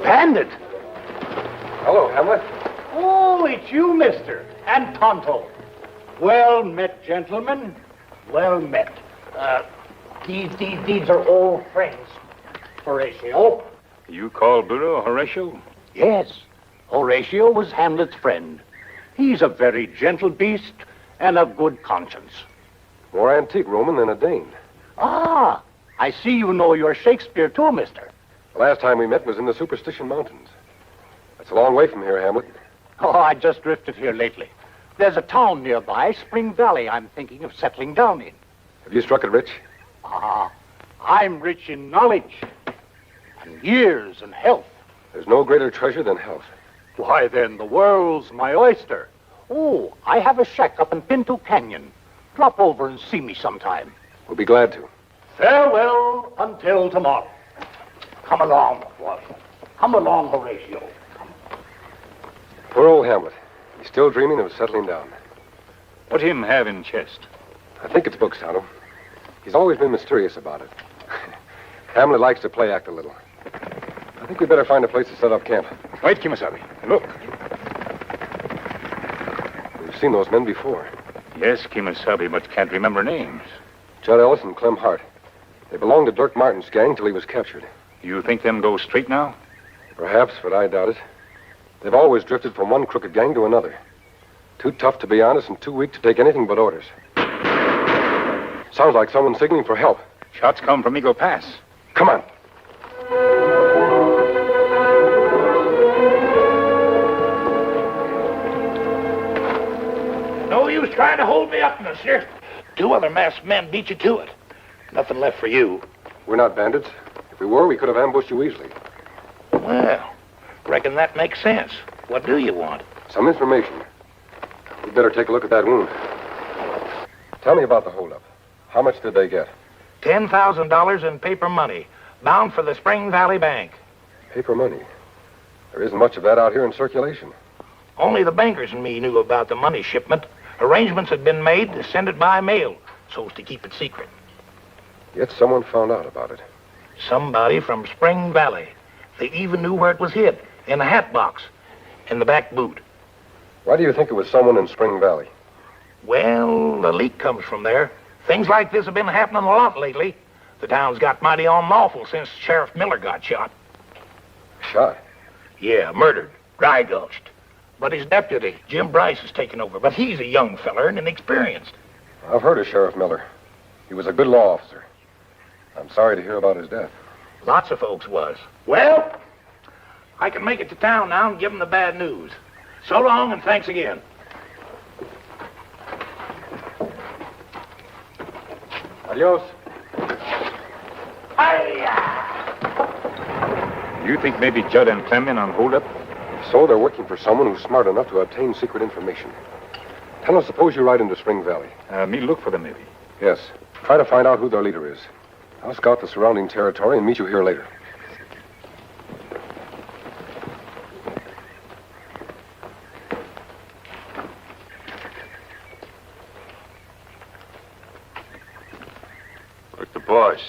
Bandit! Hello, Hamlet. Oh, it's you, mister. And Tonto. Well met, gentlemen. Well met. These are old friends. Horatio. You call Burro Horatio? Yes. Horatio was Hamlet's friend. He's a very gentle beast and of good conscience. More antique Roman than a Dane. Ah, I see you know your Shakespeare too, mister. The last time we met was in the Superstition Mountains. That's a long way from here, Hamlet. Oh, I just drifted here lately. There's a town nearby, Spring Valley, I'm thinking of settling down in. Have you struck it rich? Ah, I'm rich in knowledge and years and health. There's no greater treasure than health. Why, then, the world's my oyster. Oh, I have a shack up in Pinto Canyon. Drop over and see me sometime. We'll be glad to. Farewell until tomorrow. Come along, boy. Come along, Horatio. Poor old Hamlet. He's still dreaming of settling down. What him have in chest? I think it's books, Tonto. He's always been mysterious about it. Hamlet likes to play act a little. I think we'd better find a place to set up camp. Wait, Kimasabi. Look. We've seen those men before. Yes, Kimasabi, but can't remember names. Judd Ellis and Clem Hart. They belonged to Dirk Martin's gang till he was captured. You think them go straight now? Perhaps, but I doubt it. They've always drifted from one crooked gang to another. Too tough to be honest and too weak to take anything but orders. Sounds like someone signaling for help. Shots come from Eagle Pass. Come on. No use trying to hold me up, mister. 2 other masked men beat you to it. Nothing left for you. We're not bandits. If we were, we could have ambushed you easily. Well, reckon that makes sense. What do you want? Some information. We'd better take a look at that wound. Tell me about the holdup. How much did they get? $10,000 in paper money, bound for the Spring Valley Bank. Paper money. There isn't much of that out here in circulation. Only the bankers and me knew about the money shipment. Arrangements had been made to send it by mail, so as to keep it secret. Yet someone found out about it. Somebody from Spring Valley. They even knew where it was hid, in a hat box, in the back boot. Why do you think it was someone in Spring Valley? Well, the leak comes from there. Things like this have been happening a lot lately. The town's got mighty unlawful since Sheriff Miller got shot. Shot? Yeah, murdered, dry gulched. But his deputy, Jim Bryce, has taken over. But he's a young feller and inexperienced. I've heard of Sheriff Miller. He was a good law officer. I'm sorry to hear about his death. Lots of folks was. Well, I can make it to town now and give them the bad news. So long and thanks again. Adios. You think maybe Judd and Clem in on holdup? So they're working for someone who's smart enough to obtain secret information. Tell us, suppose you ride into Spring Valley. Me look for them, maybe. Yes. Try to find out who their leader is. I'll scout the surrounding territory and meet you here later. Where's the boss?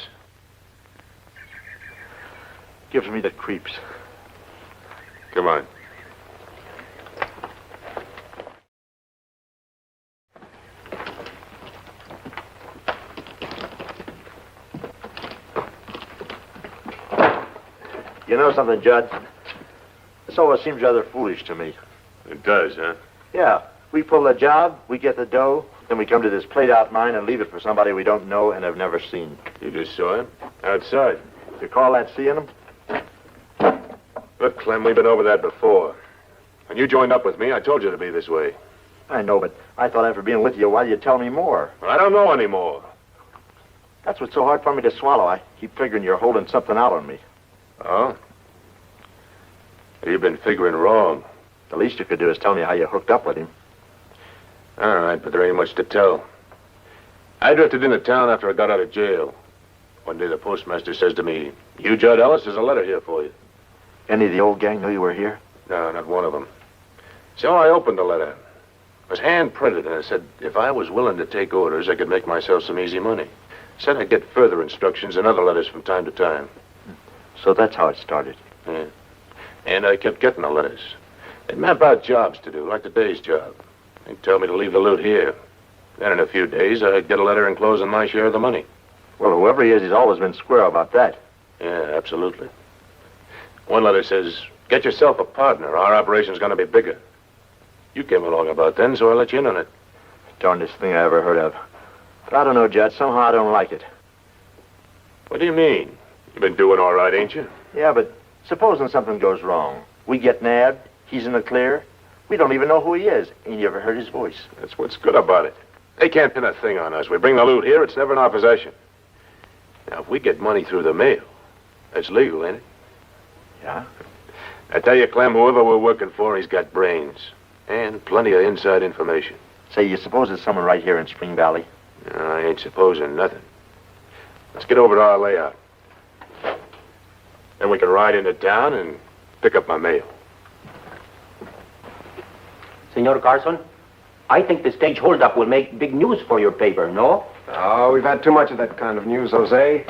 Gives me the creeps. Come on. You know something, Judd? This always seems rather foolish to me. It does, huh? Yeah. We pull the job, we get the dough, then we come to this played-out mine and leave it for somebody we don't know and have never seen. You just saw him? Outside. You call that seeing him? Look, Clem, we've been over that before. When you joined up with me, I told you to be this way. I know, but I thought after being with you a while, you'd tell me more. Well, I don't know anymore. That's what's so hard for me to swallow. I keep figuring you're holding something out on me. Oh? You've been figuring wrong. The least you could do is tell me how you hooked up with him. All right, but there ain't much to tell. I drifted into town after I got out of jail. One day the postmaster says to me, "You, Judd Ellis, there's a letter here for you." Any of the old gang knew you were here? No, not one of them. So I opened the letter. It was hand-printed, and it said if I was willing to take orders, I could make myself some easy money. Said I'd get further instructions and other letters from time to time. So that's how it started. Yeah. And I kept getting the letters. They'd map out jobs to do, like today's job. They'd tell me to leave the loot here. Then in a few days, I'd get a letter enclosing my share of the money. Well, whoever he is, he's always been square about that. Yeah, absolutely. One letter says, get yourself a partner. Our operation's going to be bigger. You came along about then, so I let you in on it. Darndest thing I ever heard of. But I don't know, Judge. Somehow I don't like it. What do you mean? You've been doing all right, ain't you? Yeah, but supposing something goes wrong. We get nabbed. He's in the clear. We don't even know who he is. Ain't you ever heard his voice? That's what's good about it. They can't pin a thing on us. We bring the loot here, it's never in our possession. Now, if we get money through the mail, that's legal, ain't it? Yeah. I tell you, Clem, whoever we're working for, he's got brains. And plenty of inside information. Say, you suppose there's someone right here in Spring Valley? No, I ain't supposing nothing. Let's get over to our layout. Then we can ride into town and pick up my mail. Senor Carson, I think the stage holdup will make big news for your paper, no? Oh, we've had too much of that kind of news, Jose.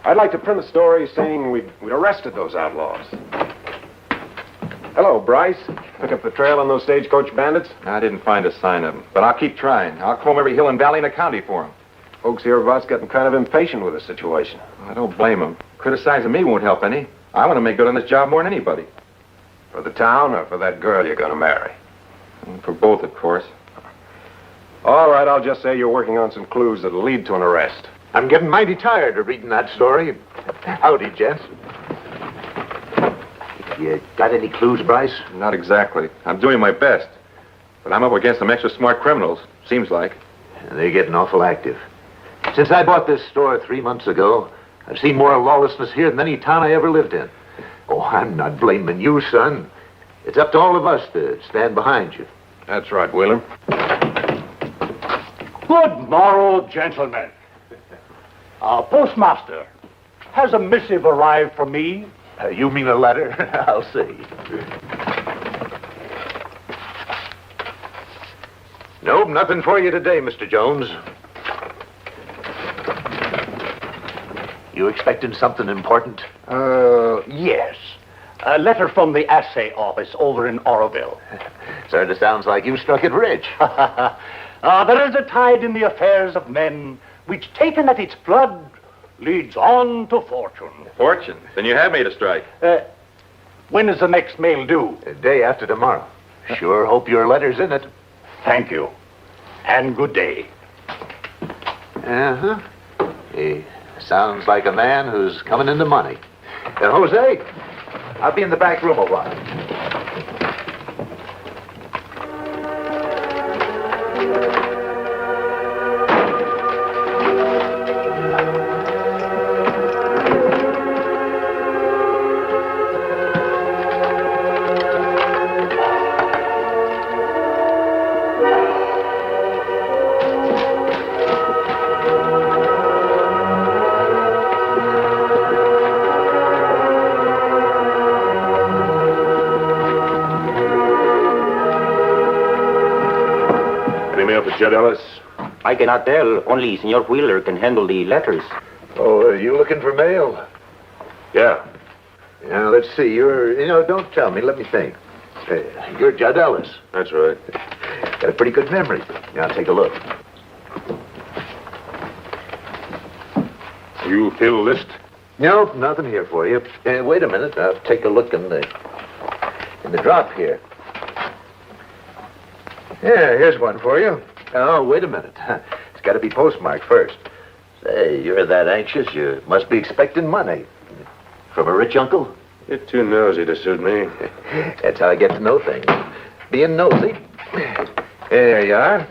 I'd like to print a story saying we'd arrested those outlaws. Hello, Bryce. Pick up the trail on those stagecoach bandits? I didn't find a sign of them, but I'll keep trying. I'll comb every hill and valley in the county for them. Folks hereabouts getting kind of impatient with the situation. I don't blame them. Criticizing me won't help any. I want to make good on this job more than anybody. For the town or for that girl you're going to marry? For both, of course. All right, I'll just say you're working on some clues that'll lead to an arrest. I'm getting mighty tired of reading that story. Howdy, gents. You got any clues, Bryce? Not exactly. I'm doing my best. But I'm up against some extra smart criminals, seems like. They're getting awful active. Since I bought this store 3 months ago, I've seen more lawlessness here than any town I ever lived in. Oh, I'm not blaming you, son. It's up to all of us to stand behind you. That's right, Wheeler. Good morrow, gentlemen. Postmaster, has a missive arrived for me? You mean a letter? I'll see. Nope, nothing for you today, Mr. Jones. You expecting something important? Yes. A letter from the assay office over in Oroville. Sort of sounds like you struck it rich. There is a tide in the affairs of men which, taken at its flood, leads on to fortune. Fortune? Then you have made a strike. When is the next mail due? The day after tomorrow. Sure hope your letter's in it. Thank you. And good day. Uh-huh. He sounds like a man who's coming into money. Jose, I'll be in the back room a while. Jed Ellis? I cannot tell. Only Senor Wheeler can handle the letters. Oh, are you looking for mail? Yeah. Now, let's see. Don't tell me. Let me think. You're Judd Ellis. That's right. Got a pretty good memory. Now, take a look. You fill a list? Nope, nothing here for you. Wait a minute. I'll take a look in the drop here. Yeah, here's one for you. Oh, wait a minute. It's got to be postmarked first. Say, you're that anxious, you must be expecting money. From a rich uncle? You're too nosy to suit me. That's how I get to know things. Being nosy. There you are.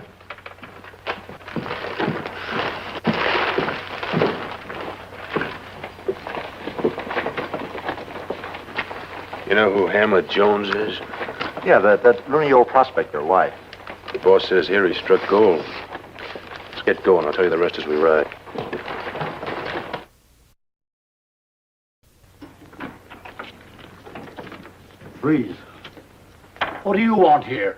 You know who Hamlet Jones is? Yeah, that loony old prospector. Why? The boss says here he struck gold. Let's get going. I'll tell you the rest as we ride. Freeze. What do you want here?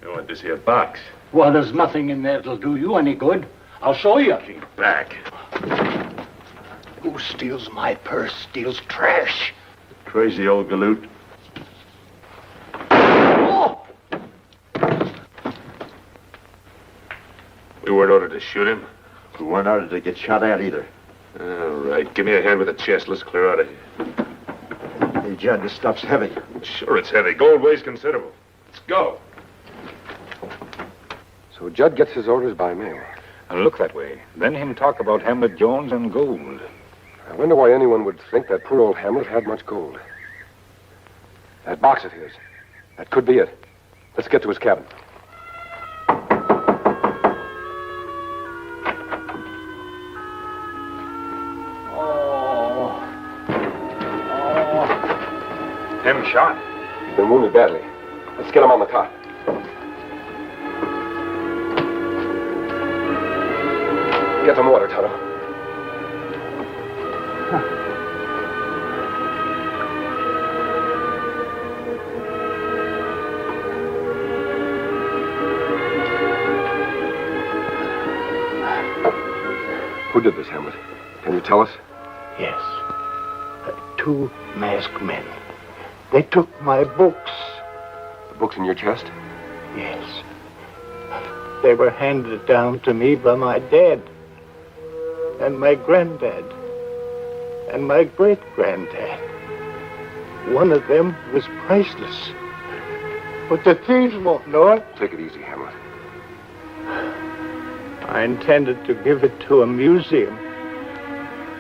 I want this here box. Well, there's nothing in there that'll do you any good. I'll show you. Keep back. Who steals my purse steals trash. Crazy old galoot. Oh! We weren't ordered to shoot him. We weren't ordered to get shot at either. All right, give me a hand with the chest. Let's clear out of here. Hey, Judd, this stuff's heavy. Sure, it's heavy. Gold weighs considerable. Let's go. So Judd gets his orders by mail. And look that way. Then him talk about Hamlet Jones and gold. I wonder why anyone would think that poor old Hamlet had much gold. That box of his. That could be it. Let's get to his cabin. Him shot. He's been wounded badly. Let's get him on the cot. Get some water, Tonto. Who did this, Hamlet? Can you tell us? Yes. 2 masked men. They took my books. The books in your chest? Yes. They were handed down to me by my dad. And my granddad. And my great-granddad. One of them was priceless. But the thieves won't know it. Take it easy, Hamlet. I intended to give it to a museum.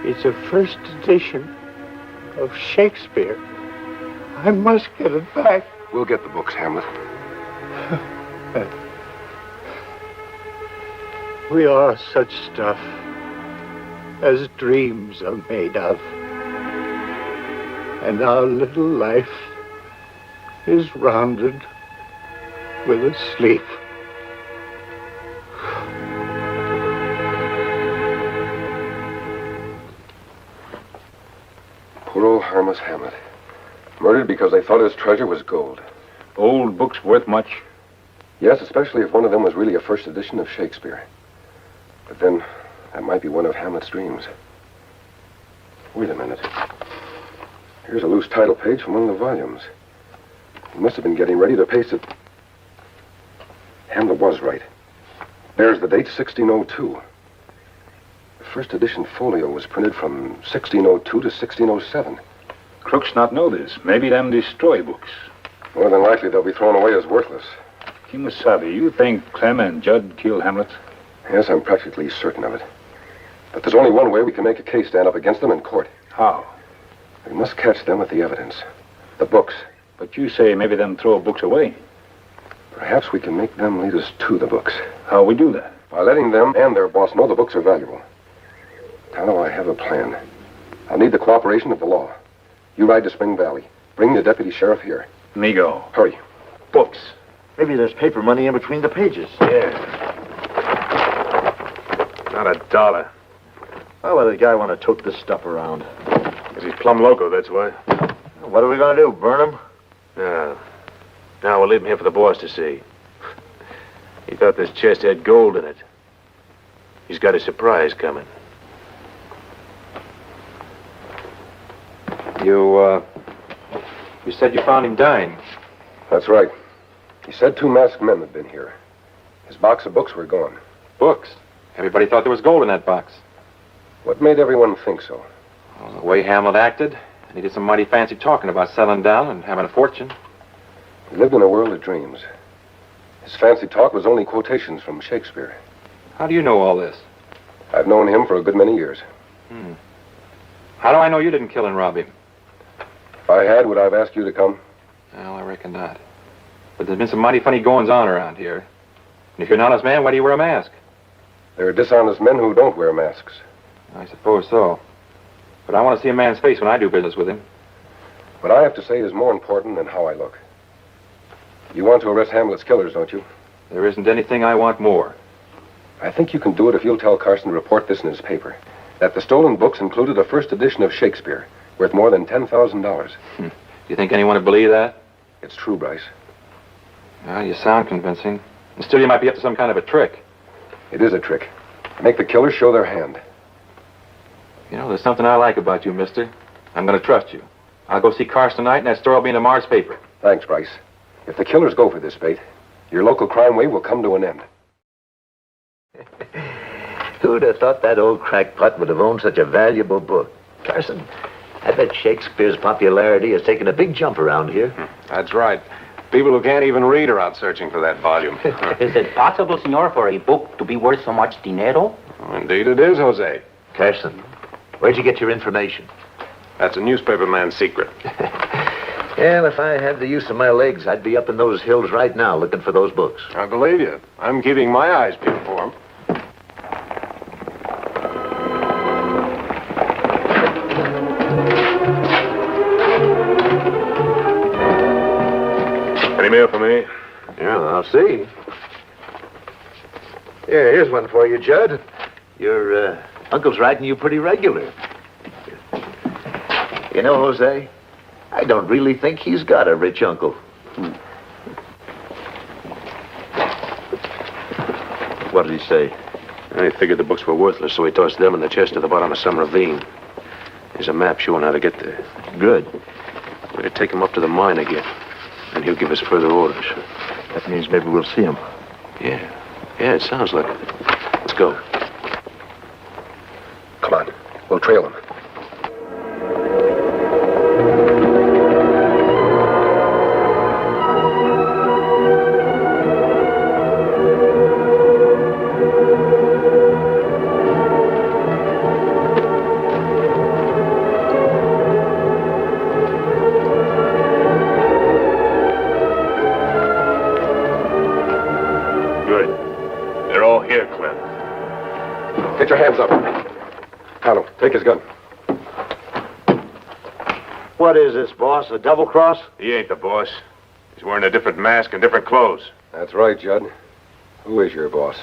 It's a first edition of Shakespeare. I must get it back. We'll get the books, Hamlet. We are such stuff as dreams are made of. And our little life is rounded with a sleep. Poor old harmless Hamlet. Murdered because they thought his treasure was gold. Old books worth much? Yes, especially if one of them was really a first edition of Shakespeare. But then, that might be one of Hamlet's dreams. Wait a minute. Here's a loose title page from one of the volumes. He must have been getting ready to paste it. Hamlet was right. There's the date, 1602. The first edition folio was printed from 1602 to 1607. Crooks not know this. Maybe them destroy books. More than likely, they'll be thrown away as worthless. Kimasabi, you think Clem and Judd killed Hamlet? Yes, I'm practically certain of it. But there's only one way we can make a case stand up against them in court. How? We must catch them with the evidence. The books. But you say maybe them throw books away. Perhaps we can make them lead us to the books. How we do that? By letting them and their boss know the books are valuable. Tonto, I have a plan. I'll need the cooperation of the law. You ride to Spring Valley. Bring the deputy sheriff here. Me go. Hurry. Books. Maybe there's paper money in between the pages. Yeah. Not a dollar. Why would the guy want to tote this stuff around? Because he's plumb loco, that's why. What are we going to do, burn him? No. Now we'll leave him here for the boss to see. He thought this chest had gold in it. He's got a surprise coming. You said you found him dying. That's right. He said 2 masked men had been here. His box of books were gone. Books? Everybody thought there was gold in that box. What made everyone think so? Well, the way Hamlet acted, and he did some mighty fancy talking about settling down and having a fortune. He lived in a world of dreams. His fancy talk was only quotations from Shakespeare. How do you know all this? I've known him for a good many years. How do I know you didn't kill and rob him? If I had, would I have asked you to come? Well, I reckon not. But there's been some mighty funny goings-on around here. And if you're an honest man, why do you wear a mask? There are dishonest men who don't wear masks. I suppose so. But I want to see a man's face when I do business with him. What I have to say is more important than how I look. You want to arrest Hamlet's killers, don't you? There isn't anything I want more. I think you can do it if you'll tell Carson to report this in his paper. That the stolen books included a first edition of Shakespeare, worth more than $10,000. Do you think anyone would believe that? It's true, Bryce. Well, you sound convincing. And still, you might be up to some kind of a trick. It is a trick. Make the killers show their hand. You know, there's something I like about you, mister. I'm going to trust you. I'll go see Carson tonight, and that story will be in tomorrow's paper. Thanks, Bryce. If the killers go for this bait, your local crime wave will come to an end. Who'd have thought that old crackpot would have owned such a valuable book? Carson, I bet Shakespeare's popularity has taken a big jump around here. That's right. People who can't even read are out searching for that volume. Is it possible, senor, for a book to be worth so much dinero? Indeed it is, Jose. Carson, where'd you get your information? That's a newspaper man's secret. Well, if I had the use of my legs, I'd be up in those hills right now looking for those books. I believe you. I'm keeping my eyes peeled for them. Any mail for me? Yeah, I'll see. Here, here's one for you, Judd. Your uncle's writing you pretty regular. You know, Jose, I don't really think he's got a rich uncle. What did he say? I figured the books were worthless, so he tossed them in the chest at the bottom of some ravine. There's a map showing how to get there. Good. We're to take him up to the mine again, and he'll give us further orders. That means maybe we'll see him. Yeah, it sounds like it. Let's go. Come on. We'll trail him. Get your hands up. Tonto, take his gun. What is this, boss? A double cross? He ain't the boss. He's wearing a different mask and different clothes. That's right, Judd. Who is your boss?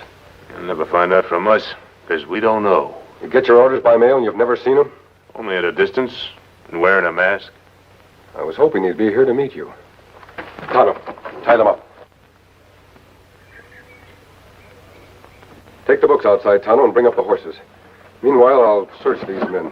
You'll never find out from us, because we don't know. You get your orders by mail and you've never seen him? Only at a distance, and wearing a mask. I was hoping he'd be here to meet you. Tonto, tie them up. Take the books outside, Tonto, and bring up the horses. Meanwhile, I'll search these men.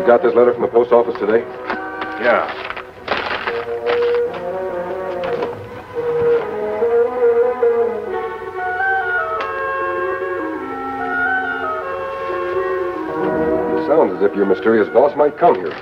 Got this letter from the post office today? Yeah. Sounds as if your mysterious boss might come here.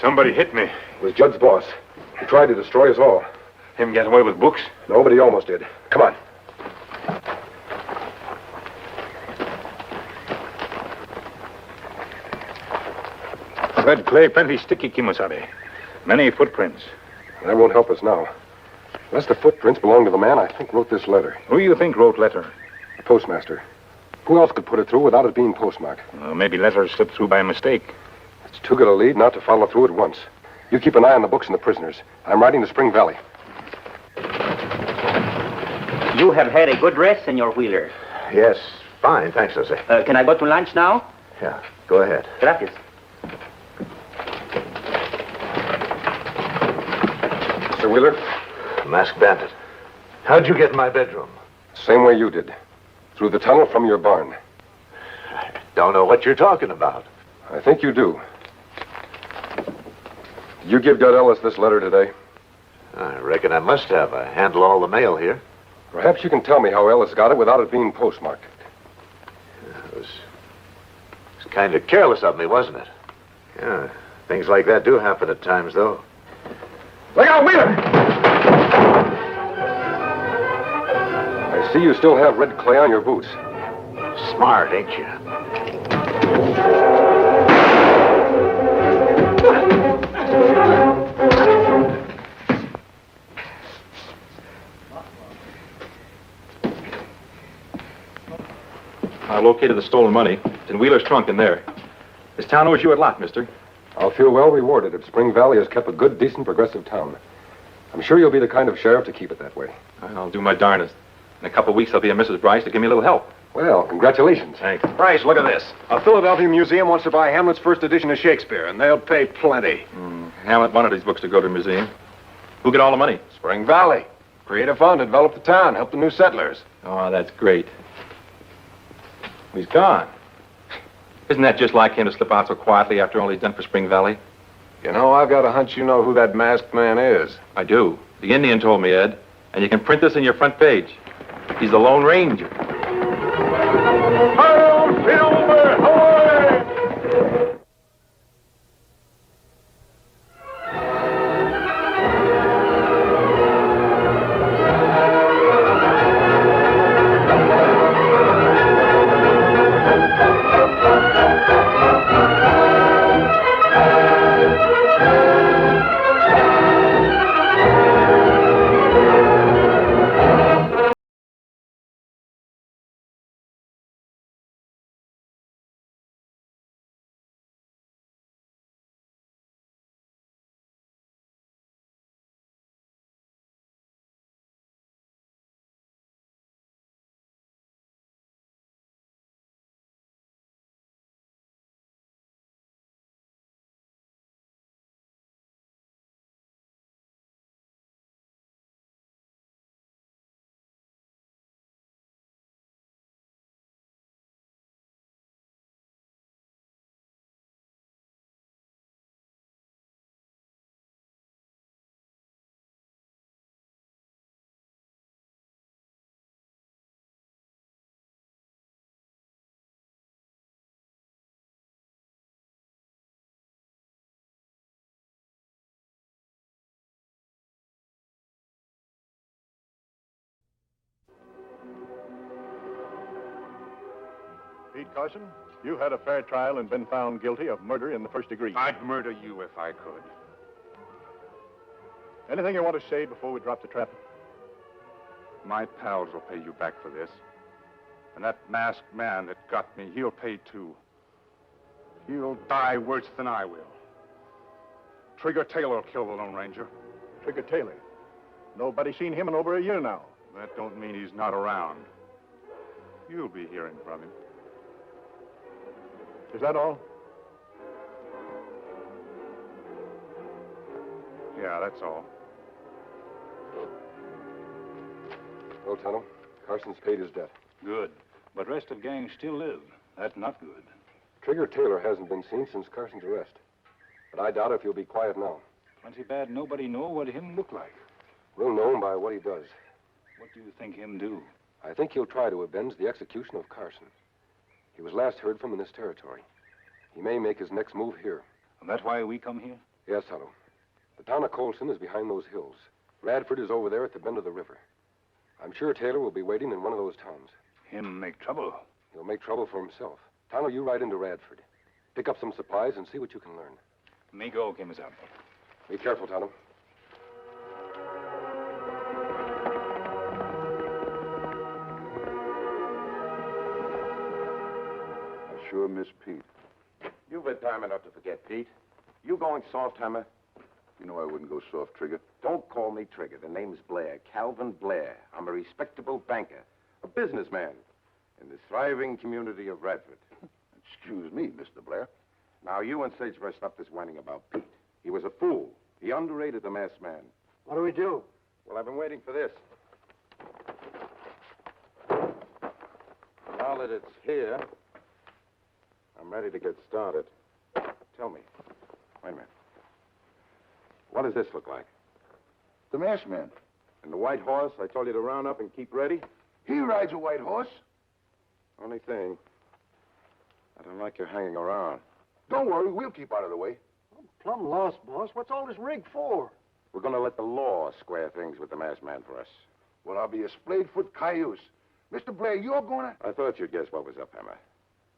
Somebody hit me. It was Judd's boss. He tried to destroy us all. Him get away with books? No, but he almost did. Come on. Red clay, plenty sticky, Kimosabe. Many footprints. That won't help us now. Unless the footprints belong to the man I think wrote this letter. Who you think wrote letter? The postmaster. Who else could put it through without it being postmarked? Maybe letters slipped through by mistake. It's too good a lead not to follow through at once. You keep an eye on the books and the prisoners. I'm riding to Spring Valley. You have had a good rest, Senor Wheeler. Yes, fine. Thanks, Jose. Can I go to lunch now? Yeah, go ahead. Gracias. Mr. Wheeler? Masked bandit. How'd you get in my bedroom? Same way you did. Through the tunnel from your barn. I don't know what you're talking about. I think you do. Did you give Dud Ellis this letter today? I reckon I must have. I handle all the mail here. Perhaps you can tell me how Ellis got it without it being postmarked. It was kind of careless of me, wasn't it? Yeah, things like that do happen at times, though. Look out, Wheeler! I see you still have red clay on your boots. Smart, ain't you? I located the stolen money. It's in Wheeler's trunk in there. This town owes you a lot, mister. I'll feel well rewarded if Spring Valley has kept a good, decent, progressive town. I'm sure you'll be the kind of sheriff to keep it that way. I'll do my darnest. In a couple of weeks, I'll be at Mrs. Bryce to give me a little help. Well, congratulations. Thanks. Bryce, look at this. A Philadelphia museum wants to buy Hamlet's first edition of Shakespeare, and they'll pay plenty. Hamlet wanted his books to go to the museum. Who'll get all the money? Spring Valley. Create a fund to develop the town, help the new settlers. Oh, that's great. He's gone. Isn't that just like him to slip out so quietly after all he's done for Spring Valley? You know, I've got a hunch you know who that masked man is. I do. The Indian told me, Ed. And you can print this in your front page. He's the Lone Ranger. Pete Carson, you had a fair trial and been found guilty of murder in the first degree. I'd murder you if I could. Anything you want to say before we drop the trap? My pals will pay you back for this. And that masked man that got me, he'll pay too. He'll die worse than I will. Trigger Taylor will kill the Lone Ranger. Trigger Taylor? Nobody's seen him in over a year now. That don't mean he's not around. You'll be hearing from him. Is that all? Yeah, that's all. Well, Tonto, Carson's paid his debt. Good. But rest of gang still live. That's not good. Trigger Taylor hasn't been seen since Carson's arrest. But I doubt if he'll be quiet now. Plenty bad nobody know what him look like. We'll know him by what he does. What do you think him do? I think he'll try to avenge the execution of Carson. He was last heard from in this territory. He may make his next move here. And that's why we come here? Yes, Tonto. The town of Colson is behind those hills. Radford is over there at the bend of the river. I'm sure Taylor will be waiting in one of those towns. Him make trouble? He'll make trouble for himself. Tonto, you ride into Radford. Pick up some supplies and see what you can learn. Me go, Kimasabi. Be careful, Tonto. I sure miss Pete. You've had time enough to forget, Pete. You going soft, Hammer? You know I wouldn't go soft, Trigger. Don't call me Trigger. The name's Blair, Calvin Blair. I'm a respectable banker, a businessman in the thriving community of Radford. Excuse me, Mr. Blair. Now, you and Sagebrush stop this whining about Pete. He was a fool. He underrated the masked man. What do we do? Well, I've been waiting for this. Now that it's here, I'm ready to get started. Tell me. Wait a minute. What does this look like? The masked man. And the white horse I told you to round up and keep ready? He rides a white horse. Only thing, I don't like your hanging around. Don't worry, we'll keep out of the way. I'm plumb lost, boss. What's all this rig for? We're going to let the law square things with the masked man for us. Well, I'll be a splayed-foot cayuse. Mr. Blair, you're gonna... I thought you'd guess what was up, Hammer.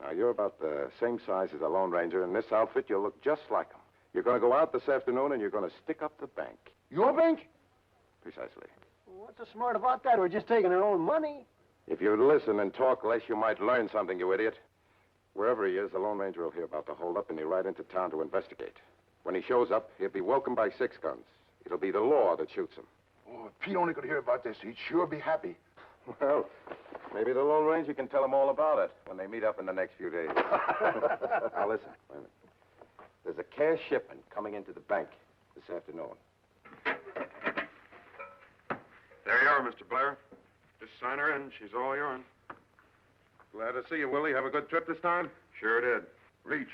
Now, you're about the same size as the Lone Ranger. In this outfit, you'll look just like him. You're going to go out this afternoon, and you're going to stick up the bank. Your bank? Precisely. What's so smart about that? We're just taking our own money. If you'd listen and talk less, you might learn something, you idiot. Wherever he is, the Lone Ranger will hear about the holdup, and he'll ride into town to investigate. When he shows up, he'll be welcomed by 6 guns. It'll be the law that shoots him. Oh, if Pete only could hear about this, he'd sure be happy. Well, maybe the Lone Ranger can tell him all about it when they meet up in the next few days. Now, listen. Wait a minute. There's a cash shipment coming into the bank this afternoon. There you are, Mr. Blair. Just sign her in. She's all yours. Glad to see you, Willie. Have a good trip this time? Sure did. Reach.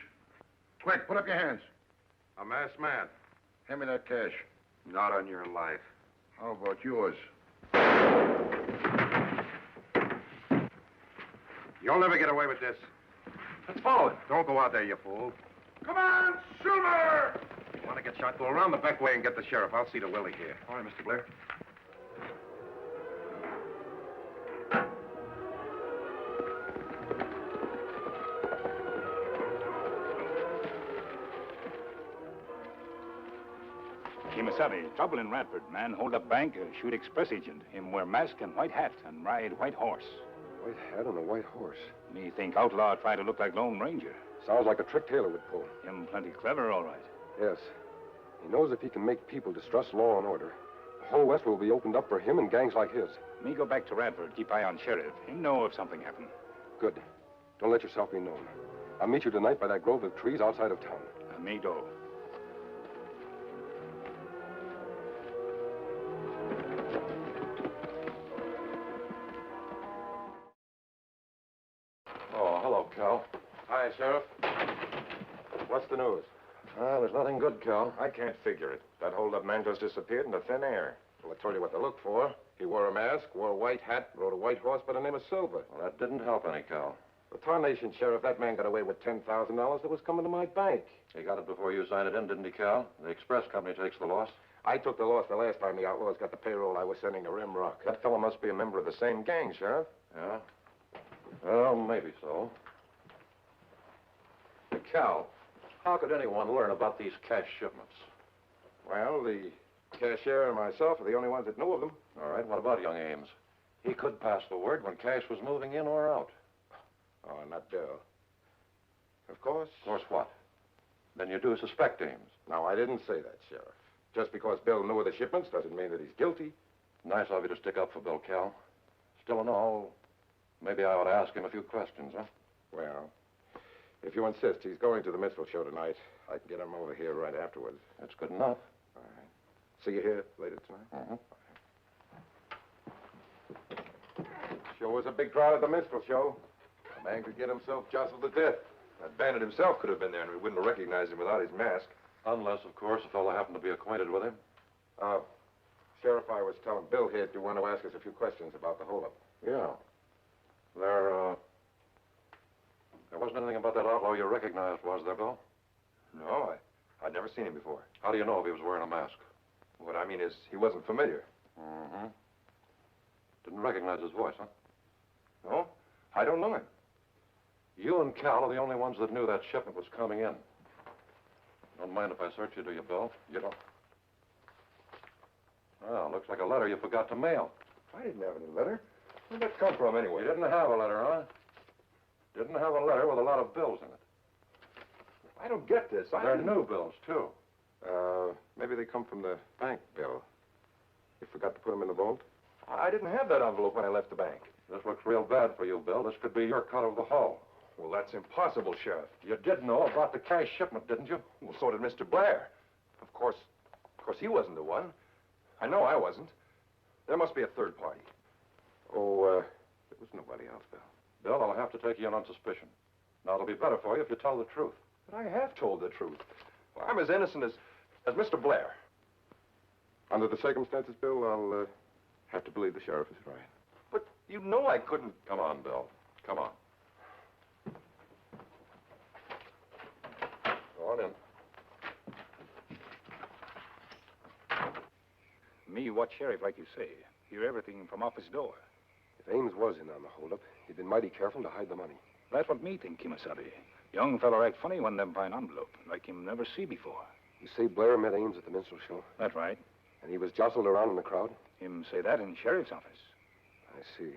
Quick, put up your hands. A masked man. Hand me that cash. Not on your life. How about yours? You'll never get away with this. Let's follow it. Don't go out there, you fool. Come on, Silver! You want to get shot? Go around the back way and get the sheriff. I'll see to Willie here. All right, Mr. Blair. Kimasabi, trouble in Radford. Man hold up bank, shoot express agent. Him wear mask and white hat and ride white horse. White hat and a white horse. Me think outlaw try to look like Lone Ranger. Sounds like a trick Taylor would pull. Him plenty clever, all right. Yes. He knows if he can make people distrust law and order, the whole West will be opened up for him and gangs like his. Me go back to Radford, keep eye on sheriff. Him know if something happen. Good. Don't let yourself be known. I'll meet you tonight by that grove of trees outside of town. Me do. Oh, hello, Cal. Hi, Sheriff. What's the news? There's nothing good, Cal. I can't figure it. That holdup man just disappeared into thin air. Well, I told you what to look for. He wore a mask, wore a white hat, rode a white horse by the name of Silver. Well, that didn't help any, Cal. The tarnation, Sheriff, that man got away with $10,000 that was coming to my bank. He got it before you signed it in, didn't he, Cal? The express company takes the loss. I took the loss the last time the outlaws got the payroll I was sending to Rim Rock. That fellow must be a member of the same gang, Sheriff. Yeah? Well, maybe so. Hey, Cal, how could anyone learn about these cash shipments? Well, the cashier and myself are the only ones that knew of them. All right, what about young Ames? He could pass the word when cash was moving in or out. Oh, not Bill. Of course. Of course what? Then you do suspect Ames. No, I didn't say that, Sheriff. Just because Bill knew of the shipments doesn't mean that he's guilty. Nice of you to stick up for Bill, Cal. Still in all, maybe I ought to ask him a few questions, huh? Well, if you insist, he's going to the minstrel show tonight. I can get him over here right afterwards. That's good enough. All right. See you here later tonight? Mm-hmm. Sure was a big crowd at the minstrel show. A man could get himself jostled to death. That bandit himself could have been there, and we wouldn't have recognized him without his mask. Unless, of course, a fellow happened to be acquainted with him. Sheriff, I was telling Bill here, do you want to ask us a few questions about the holdup? Yeah. There wasn't anything about that outlaw you recognized, was there, Bill? No, I'd never seen him before. How do you know if he was wearing a mask? What I mean is, he wasn't familiar. Mm-hmm. Didn't recognize his voice, huh? No, I don't know him. You and Cal are the only ones that knew that shipment was coming in. Don't mind if I search you, do you, Bill? You don't. Well, looks like a letter you forgot to mail. I didn't have any letter. Where'd that come from, anyway? You didn't have a letter, huh? Didn't have a letter with a lot of bills in it. I don't get this. They're new bills, too. Maybe they come from the bank, Bill. You forgot to put them in the vault? I didn't have that envelope when I left the bank. This looks real bad for you, Bill. This could be your cut of the haul. Well, that's impossible, Sheriff. You did know about the cash shipment, didn't you? Well, so did Mr. Blair. Of course, he wasn't the one. I know I wasn't. There must be a third party. Oh, there was nobody else, Bill. Bill, I'll have to take you in on suspicion. Now, it'll be better for you if you tell the truth. But I have told the truth. Well, I'm as innocent as Mr. Blair. Under the circumstances, Bill, I'll have to believe the sheriff is right. But you know I couldn't. Come on, Bill. Come on. Go on in. Me watch sheriff, like you say. Hear everything from off his door. If Ames was in on the holdup, he'd been mighty careful to hide the money. That's what me think, Kimasabi. Young feller act funny when them find envelope, like him never see before. You say Blair met Ames at the minstrel show? That's right. And he was jostled around in the crowd? Him say that in sheriff's office. I see.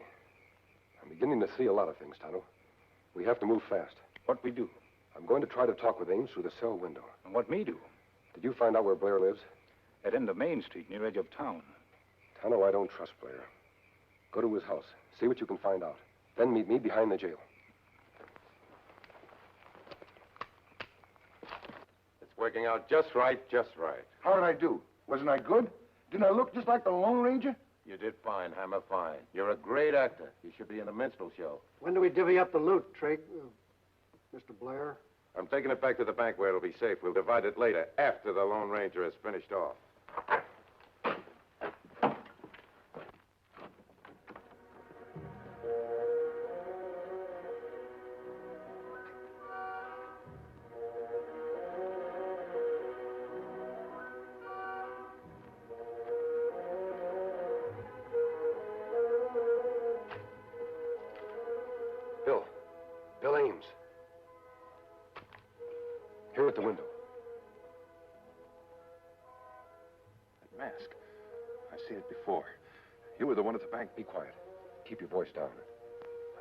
I'm beginning to see a lot of things, Tonto. We have to move fast. What we do? I'm going to try to talk with Ames through the cell window. And what me do? Did you find out where Blair lives? At end of Main Street, near edge of town. Tonto, I don't trust Blair. Go to his house. See what you can find out. Then meet me behind the jail. It's working out just right, just right. How did I do? Wasn't I good? Didn't I look just like the Lone Ranger? You did fine, Hammer, fine. You're a great actor. You should be in a minstrel show. When do we divvy up the loot, Trake? Mr. Blair? I'm taking it back to the bank where it'll be safe. We'll divide it later, after the Lone Ranger is finished off. Bill Ames. Here at the window. That mask. I've seen it before. You were the one at the bank. Be quiet. Keep your voice down.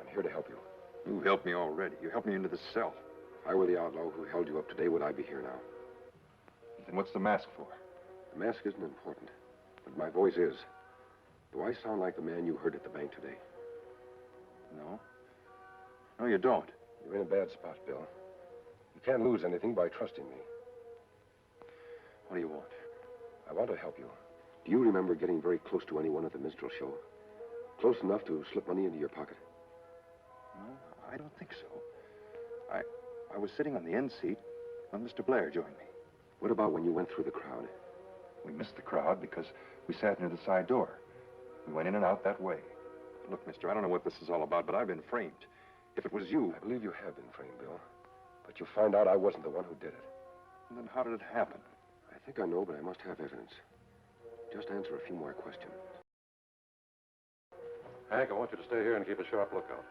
I'm here to help you. You helped me already. You helped me into the cell. If I were the outlaw who held you up today, would I be here now? Then what's the mask for? The mask isn't important, but my voice is. Do I sound like the man you heard at the bank today? No. No, you don't. You're in a bad spot, Bill. You can't lose anything by trusting me. What do you want? I want to help you. Do you remember getting very close to anyone at the minstrel show? Close enough to slip money into your pocket? No, I don't think so. I was sitting on the end seat when Mr. Blair joined me. What about when you went through the crowd? We missed the crowd because we sat near the side door. We went in and out that way. Look, mister, I don't know what this is all about, but I've been framed. If it was you... I believe you have been framed, Bill. But you'll find out I wasn't the one who did it. And then how did it happen? I think I know, but I must have evidence. Just answer a few more questions. Hank, I want you to stay here and keep a sharp lookout.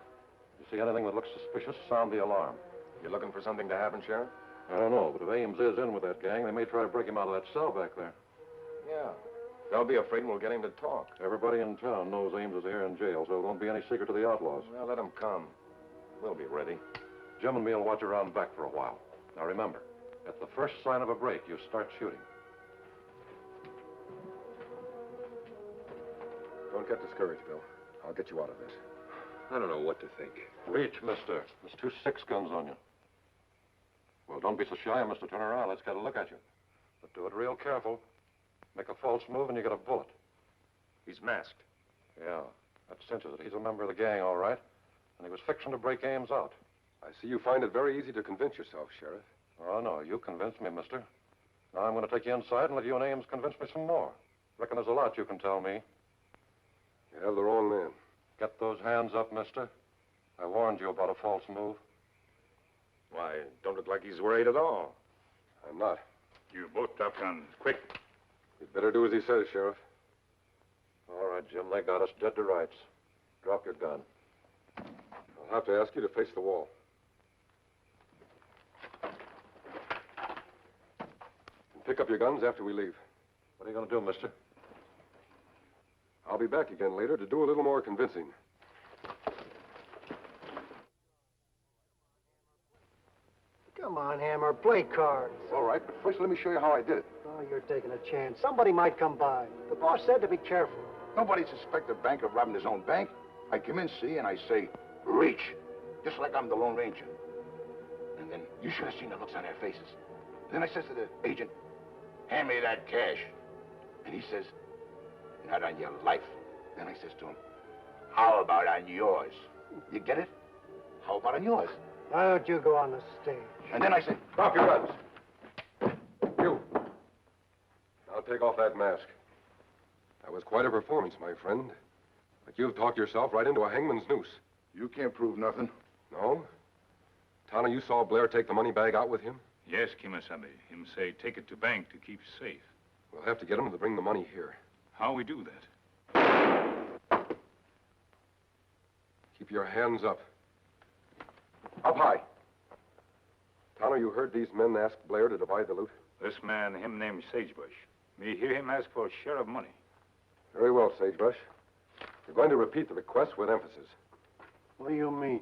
If you see anything that looks suspicious, sound the alarm. You looking for something to happen, Sheriff? I don't know, but if Ames is in with that gang, they may try to break him out of that cell back there. Yeah. They'll be afraid we'll get him to talk. Everybody in town knows Ames is here in jail, so it won't be any secret to the outlaws. Well, let them come. We'll be ready. Jim and me will watch around back for a while. Now remember, at the first sign of a break, you start shooting. Don't get discouraged, Bill. I'll get you out of this. I don't know what to think. Reach, mister. There's 2 6-guns on you. Well, don't be so shy, mister. Turn around. Let's get a look at you. But do it real careful. Make a false move and you get a bullet. He's masked. Yeah, that cinches it. He's a member of the gang, all right. And he was fixing to break Ames out. I see you find it very easy to convince yourself, Sheriff. Oh, no, you convinced me, mister. Now I'm going to take you inside and let you and Ames convince me some more. Reckon there's a lot you can tell me. You have the wrong man. Get those hands up, mister. I warned you about a false move. Why, don't look like he's worried at all. I'm not. You both drop guns, quick. You'd better do as he says, Sheriff. All right, Jim, they got us dead to rights. Drop your gun. I'll have to ask you to face the wall. And pick up your guns after we leave. What are you going to do, mister? I'll be back again later to do a little more convincing. Come on, Hammer, play cards. All right, but first let me show you how I did it. Oh, you're taking a chance. Somebody might come by. The boss said to be careful. Nobody suspects a banker of robbing his own bank. I come in, see, and I say, reach, just like I'm the Lone Ranger. And then you should have seen the looks on their faces. Then I says to the agent, hand me that cash. And he says, not on your life. Then I says to him, how about on yours? You get it? How about on yours? Why don't you go on the stage? And then I said, Drop your guns. You. Now take off that mask. That was quite a performance, my friend. But you've talked yourself right into a hangman's noose. You can't prove nothing. No? Tonto, you saw Blair take the money bag out with him? Yes, Kimasabi. Him say take it to bank to keep safe. We'll have to get him to bring the money here. How we do that? Keep your hands up. Up high. Tonto, you heard these men ask Blair to divide the loot? This man, him named Sagebrush. Me hear him ask for a share of money. Very well, Sagebrush. You're going to repeat the request with emphasis. What do you mean?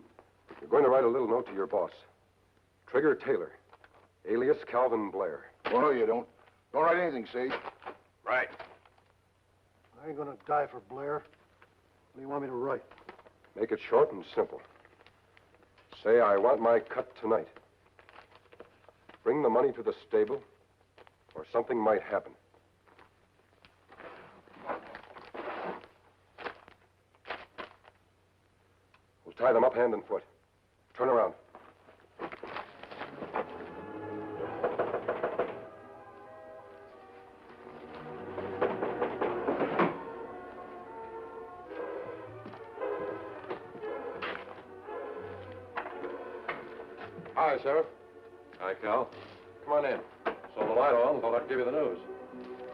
You're going to write a little note to your boss, Trigger Taylor, alias Calvin Blair. Oh, no, you don't. Don't write anything, Sage. Right. I ain't gonna die for Blair. What do you want me to write? Make it short and simple. Say, I want my cut tonight. Bring the money to the stable, or something might happen. We'll tie them up hand and foot. Turn around. Hi, Sheriff. Hi, Cal. Come on in. Saw the light on, thought I'd give you the news.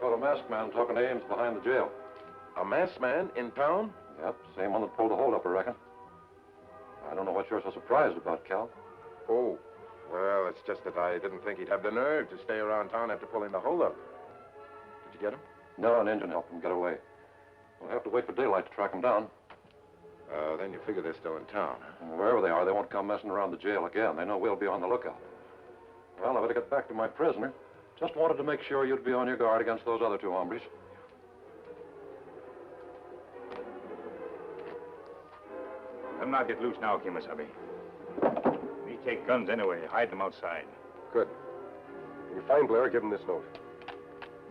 Caught a masked man talking to Ames behind the jail. A masked man in town? Yep, same one that pulled the holdup, I reckon. I don't know what you're so surprised about, Cal. Oh, well, it's just that I didn't think he'd have the nerve to stay around town after pulling the holdup. Did you get him? No, an engine helped him get away. We'll have to wait for daylight to track him down. Then you figure they're still in town, huh? And wherever they are, they won't come messing around the jail again. They know we'll be on the lookout. Well, I better get back to my prisoner. Just wanted to make sure you'd be on your guard against those other two hombres. Them not get loose now, Kimasabi. We take guns anyway. Hide them outside. Good. When you find Blair, give him this note.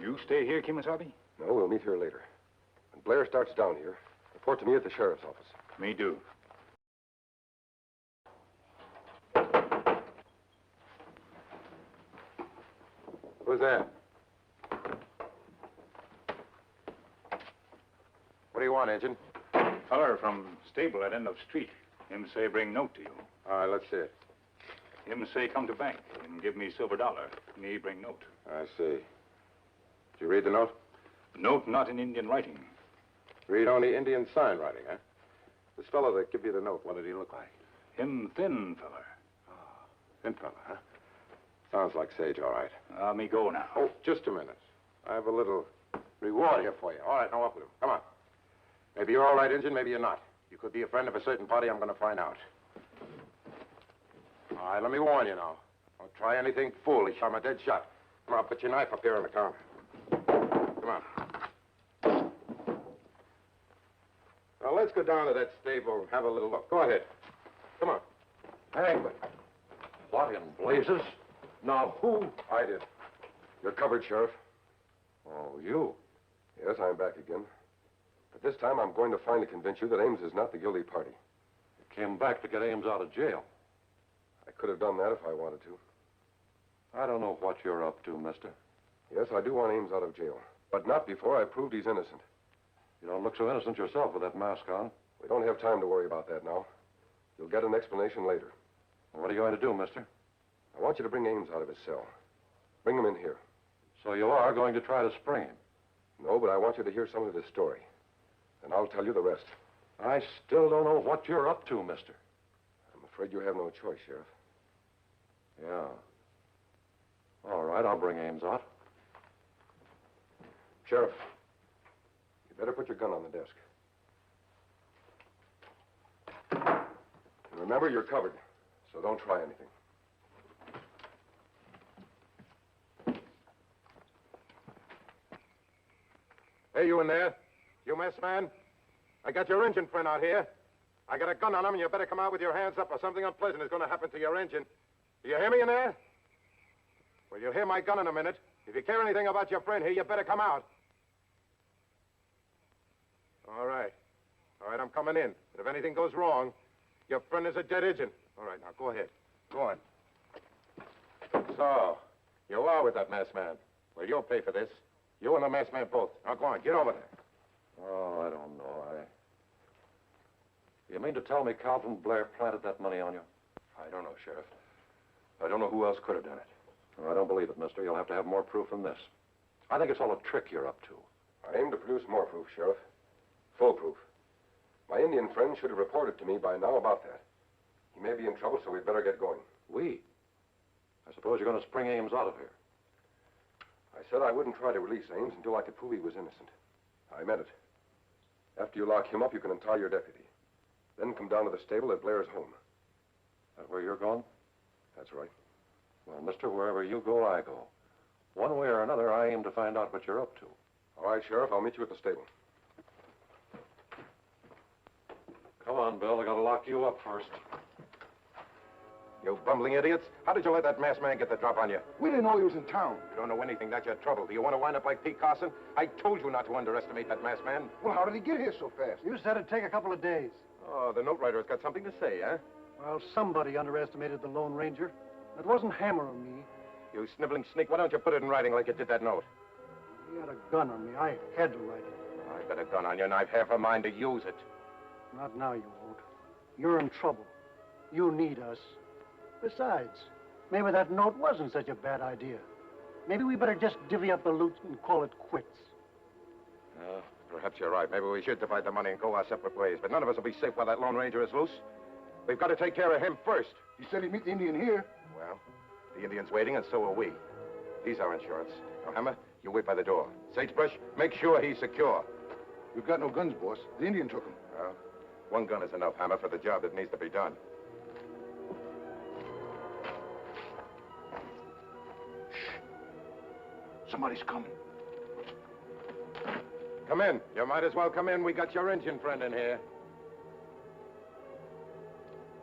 You stay here, Kimasabi? No, we'll meet here later. When Blair starts down here, report to me at the sheriff's office. Me do. Who's that? What do you want, Agent? Feller from stable at end of street. Him say bring note to you. All right, let's see it. Him say come to bank and give me $silver. Me bring note. I see. Did you read the note? Note not in Indian writing. Read only Indian sign writing, huh? This fellow that give you the note, what did he look like? Him thin feller. Thin fella, huh? Sounds like Sage, all right. Me go now. Oh, just a minute. I have a little reward here for you. All right, now up with him. Come on. Maybe you're all right, Injun, maybe you're not. You could be a friend of a certain party, I'm going to find out. All right, let me warn you now. Don't try anything foolish. I'm a dead shot. Come on, put your knife up here on the counter. Come on. Now, let's go down to that stable and have a little look. Go ahead. Come on. Hangman. What in blazes? Now, who? I did. You're covered, Sheriff. Oh, you? Yes, I'm back again. But this time I'm going to finally convince you that Ames is not the guilty party. You came back to get Ames out of jail. I could have done that if I wanted to. I don't know what you're up to, mister. Yes, I do want Ames out of jail. But not before I proved he's innocent. You don't look so innocent yourself with that mask on. We don't have time to worry about that now. You'll get an explanation later. What are you going to do, mister? I want you to bring Ames out of his cell. Bring him in here. So you are going to try to spring him? No, but I want you to hear some of his story. And I'll tell you the rest. I still don't know what you're up to, mister. I'm afraid you have no choice, Sheriff. Yeah. All right, I'll bring Ames out. Sheriff, you better put your gun on the desk. And remember, you're covered, so don't try anything. Hey, you in there? You mess man? I got your engine friend out here. I got a gun on him, and you better come out with your hands up or something unpleasant is going to happen to your engine. Do you hear me in there? Well, you'll hear my gun in a minute. If you care anything about your friend here, you better come out. All right. All right, I'm coming in. But if anything goes wrong, your friend is a dead engine. All right, now, go ahead. Go on. So, you are with that masked man. Well, you'll pay for this. You and the masked man both. Now, go on, get over there. Oh, I don't know. You mean to tell me Calvin Blair planted that money on you? I don't know, Sheriff. I don't know who else could have done it. Well, I don't believe it, mister. You'll have to have more proof than this. I think it's all a trick you're up to. I aim to produce more proof, Sheriff. Full proof. My Indian friend should have reported to me by now about that. He may be in trouble, so we'd better get going. We? I suppose you're going to spring Ames out of here. I said I wouldn't try to release Ames until I could prove he was innocent. I meant it. After you lock him up, you can untie your deputy. Then come down to the stable at Blair's home. That where you're going? That's right. Well, mister, wherever you go, I go. One way or another, I aim to find out what you're up to. All right, Sheriff, I'll meet you at the stable. Come on, Bill. I gotta lock you up first. You bumbling idiots. How did you let that masked man get the drop on you? We didn't know he was in town. You don't know anything. That's your trouble. Do you want to wind up like Pete Carson? I told you not to underestimate that masked man. Well, how did he get here so fast? You said it'd take a couple of days. Oh, the note writer's got something to say, huh? Well, somebody underestimated the Lone Ranger. It wasn't Hammer or me. You sniveling sneak, why don't you put it in writing like you did that note? He had a gun on me. I had to write it. I've got a gun on you, and I've half a mind to use it. Not now, you won't. You're in trouble. You need us. Besides, maybe that note wasn't such a bad idea. Maybe we better just divvy up the loot and call it quits. Perhaps you're right. Maybe we should divide the money and go our separate ways. But none of us will be safe while that Lone Ranger is loose. We've got to take care of him first. He said he'd meet the Indian here. Well, the Indian's waiting, and so are we. He's our insurance. Now, Hammer, you wait by the door. Sagebrush, make sure he's secure. We've got no guns, boss. The Indian took them. Well, one gun is enough, Hammer, for the job that needs to be done. Somebody's coming. Come in. You might as well come in. We got your engine friend in here.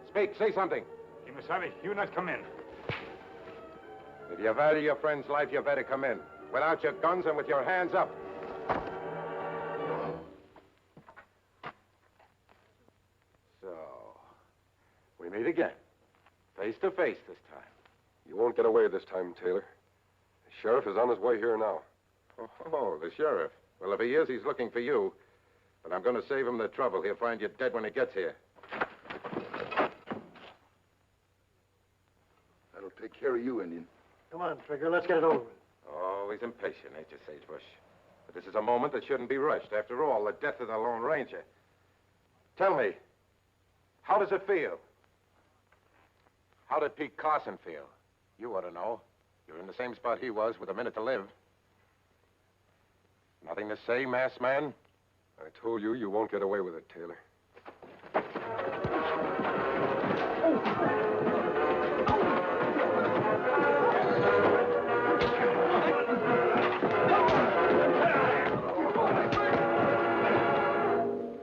Speak. Say something. Kimasabi, you not come in. If you value your friend's life, you better come in. Without your guns and with your hands up. So, we meet again. Face to face this time. You won't get away this time, Taylor. The sheriff is on his way here now. Oh, the sheriff. Well, if he is, he's looking for you. But I'm going to save him the trouble. He'll find you dead when he gets here. That'll take care of you, Indian. Come on, Trigger. Let's get it over with. Oh, he's impatient, ain't you, Sagebrush? But this is a moment that shouldn't be rushed. After all, the death of the Lone Ranger. Tell me, how does it feel? How did Pete Carson feel? You ought to know. You're in the same spot he was with a minute to live. Nothing to say, masked man? I told you, you won't get away with it, Taylor.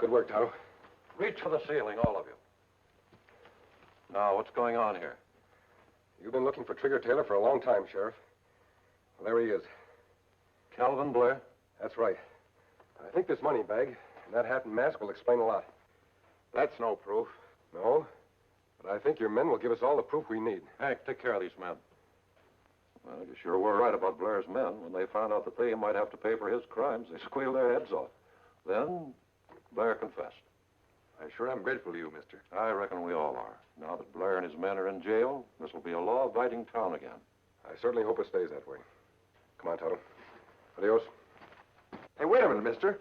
Good work, Tonto. Reach for the ceiling, all of you. Now, what's going on here? You've been looking for Trigger Taylor for a long time, Sheriff. Well, there he is. Calvin Blair? That's right. I think this money bag and that hat and mask will explain a lot. That's no proof. No, but I think your men will give us all the proof we need. Hank, take care of these men. Well, you sure were right about Blair's men. When they found out that they might have to pay for his crimes, they squealed their heads off. Then, Blair confessed. I sure am grateful to you, mister. I reckon we all are. Now that Blair and his men are in jail, this will be a law-abiding town again. I certainly hope it stays that way. Come on, Tonto. Adios. Hey, wait a minute, mister.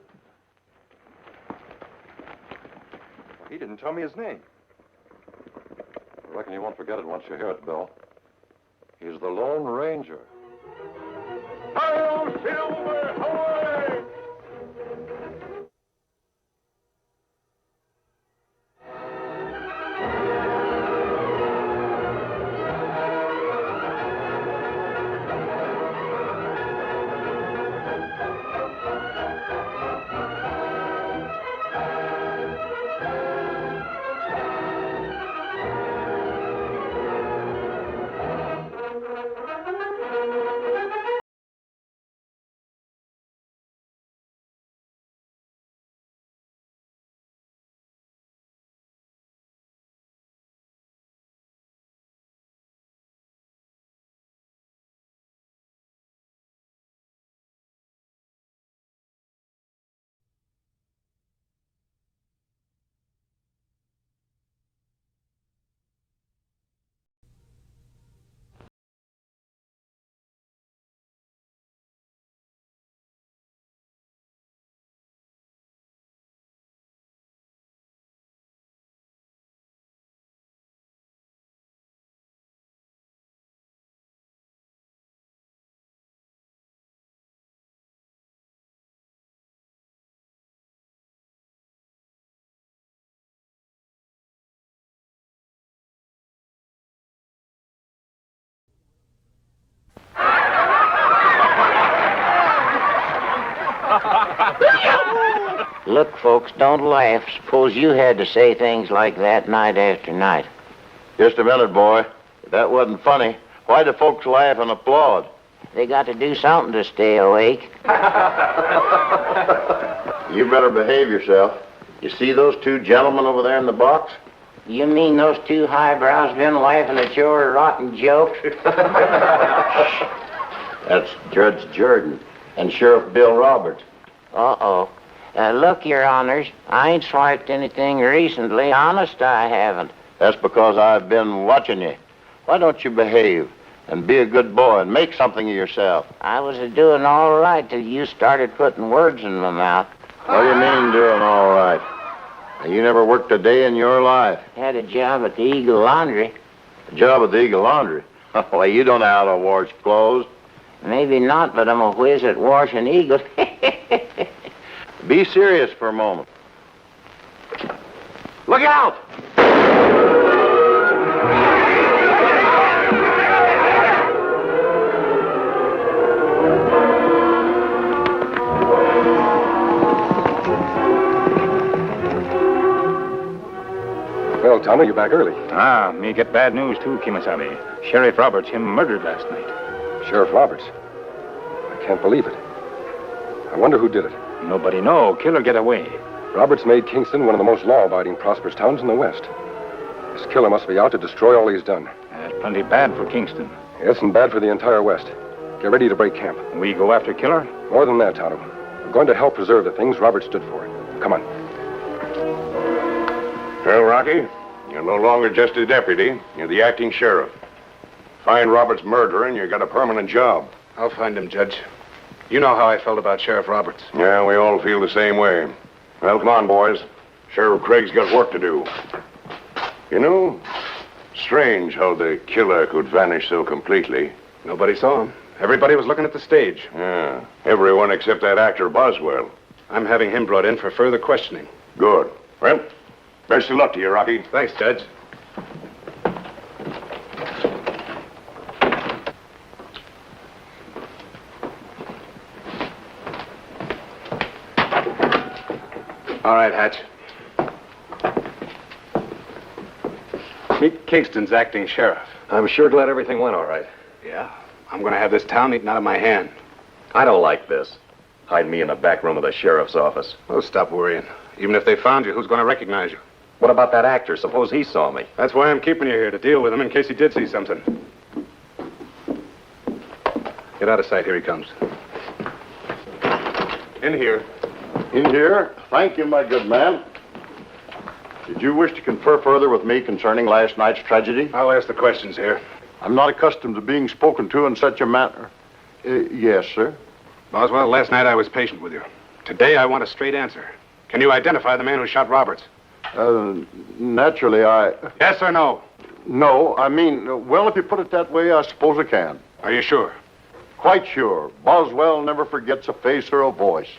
He didn't tell me his name. I reckon you won't forget it once you hear it, Bill. He's the Lone Ranger. Hi-yo, Silver! Away! Look, folks, don't laugh. Suppose you had to say things like that night after night. Just a minute, boy. If that wasn't funny, why do folks laugh and applaud? They got to do something to stay awake. You better behave yourself. You see those two gentlemen over there in the box? You mean those two highbrows been laughing at your rotten joke? That's Judge Jordan and Sheriff Bill Roberts. Uh-oh. Look, Your Honors, I ain't swiped anything recently. Honest, I haven't. That's because I've been watching you. Why don't you behave and be a good boy and make something of yourself? I was doing all right till you started putting words in my mouth. What do you mean doing all right? You never worked a day in your life. Had a job at the Eagle Laundry. A job at the Eagle Laundry? Well, you don't know how to wash clothes. Maybe not, but I'm a whiz at washing eagles. Be serious for a moment. Look out! Well, Tonto, you're back early. Ah, me get bad news, too, Kimasabi. Sheriff Roberts, him murdered last night. Sheriff Roberts? I can't believe it. I wonder who did it. Nobody know. Killer get away. Roberts made Kingston one of the most law-abiding, prosperous towns in the West. This killer must be out to destroy all he's done. That's plenty bad for Kingston. Yes, and bad for the entire West. Get ready to break camp. We go after Killer? More than that, Tonto. We're going to help preserve the things Roberts stood for. Come on. Well, Rocky, you're no longer just a deputy. You're the acting sheriff. Find Roberts' murderer and you got a permanent job. I'll find him, Judge. You know how I felt about Sheriff Roberts. Yeah, we all feel the same way. Well, come on, boys. Sheriff Craig's got work to do. You know, strange how the killer could vanish so completely. Nobody saw him. Everybody was looking at the stage. Yeah, everyone except that actor Boswell. I'm having him brought in for further questioning. Good. Well, best of luck to you, Rocky. Thanks, Judge. All right, Hatch. Meet Kingston's acting sheriff. I'm sure glad everything went all right. Yeah, I'm going to have this town eaten out of my hand. I don't like this. Hide me in the back room of the sheriff's office. Oh, stop worrying. Even if they found you, who's going to recognize you? What about that actor? Suppose he saw me. That's why I'm keeping you here, to deal with him in case he did see something. Get out of sight. Here he comes. In here. In here? Thank you, my good man. Did you wish to confer further with me concerning last night's tragedy? I'll ask the questions here. I'm not accustomed to being spoken to in such a manner. Yes, sir. Boswell, last night I was patient with you. Today I want a straight answer. Can you identify the man who shot Roberts? Naturally, I... Yes or no? No, I mean, well, if you put it that way, I suppose I can. Are you sure? Quite sure. Boswell never forgets a face or a voice.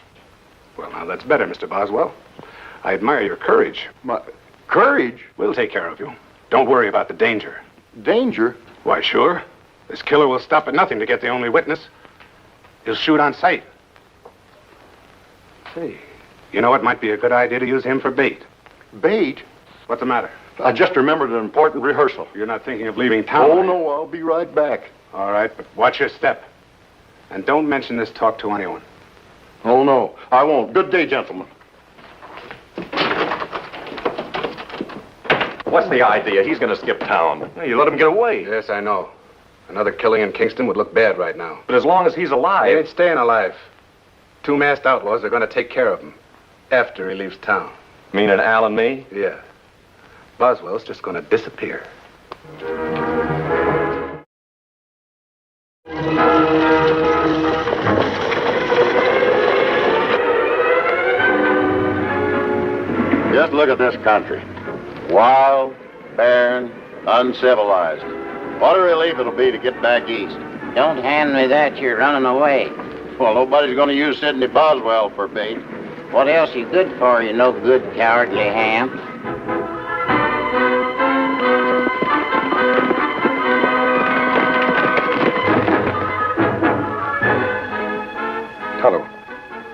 Well, now, that's better, Mr. Boswell. I admire your courage. My courage? We'll take care of you. Don't worry about the danger. Danger? Why, sure. This killer will stop at nothing to get the only witness. He'll shoot on sight. Say, you know, it might be a good idea to use him for bait. Bait? What's the matter? I just remembered an important rehearsal. You're not thinking of leaving town? Oh, no, I'll be right back. All right, but watch your step. And don't mention this talk to anyone. Oh, no, I won't. Good day, gentlemen. What's the idea? He's going to skip town. You let him get away. Yes, I know. Another killing in Kingston would look bad right now. But as long as he's alive... He ain't staying alive. Two masked outlaws are going to take care of him after he leaves town. Meaning Al and me? Yeah. Boswell's just going to disappear. Just look at this country. Wild, barren, uncivilized. What a relief it'll be to get back east. Don't hand me that. You're running away. Well, nobody's going to use Sidney Boswell for bait. What else you good for, you no good cowardly ham? Tonto,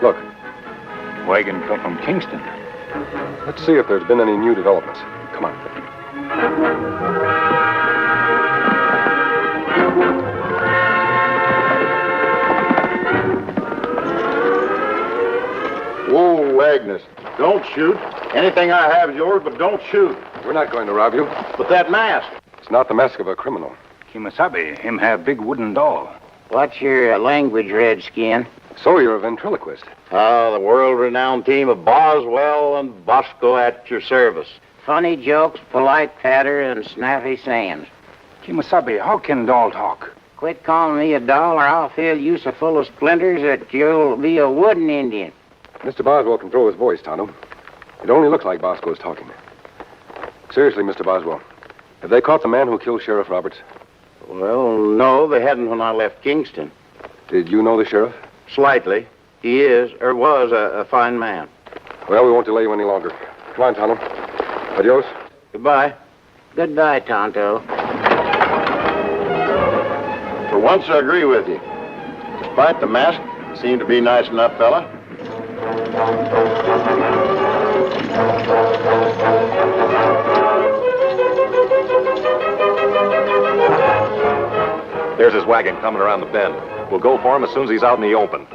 look. wagon come from Kingston. Let's see if there's been any new developments. Come on. Whoa, Agnes. Don't shoot. Anything I have is yours, but don't shoot. We're not going to rob you. But that mask. It's not the mask of a criminal. Kimasabi, him have big wooden doll. What's your language, Redskin? So you're a ventriloquist. Ah, the world-renowned team of Boswell and Bosco at your service. Funny jokes, polite patter, and snappy sayings. Kimasabi, how can doll talk? Quit calling me a doll or I'll fill you so full of splinters that you'll be a wooden Indian. Mr. Boswell can throw his voice, Tonto. It only looks like Bosco's talking. Seriously, Mr. Boswell, have they caught the man who killed Sheriff Roberts? Well, no, they hadn't when I left Kingston. Did you know the sheriff? Slightly. He is, or was, a fine man. Well, we won't delay you any longer. Come on, Tonto. Adios. Goodbye. Goodbye, Tonto. For once, I agree with you. Despite the mask, you seem to be nice enough, fella. There's his wagon coming around the bend. We'll go for him as soon as he's out in the open.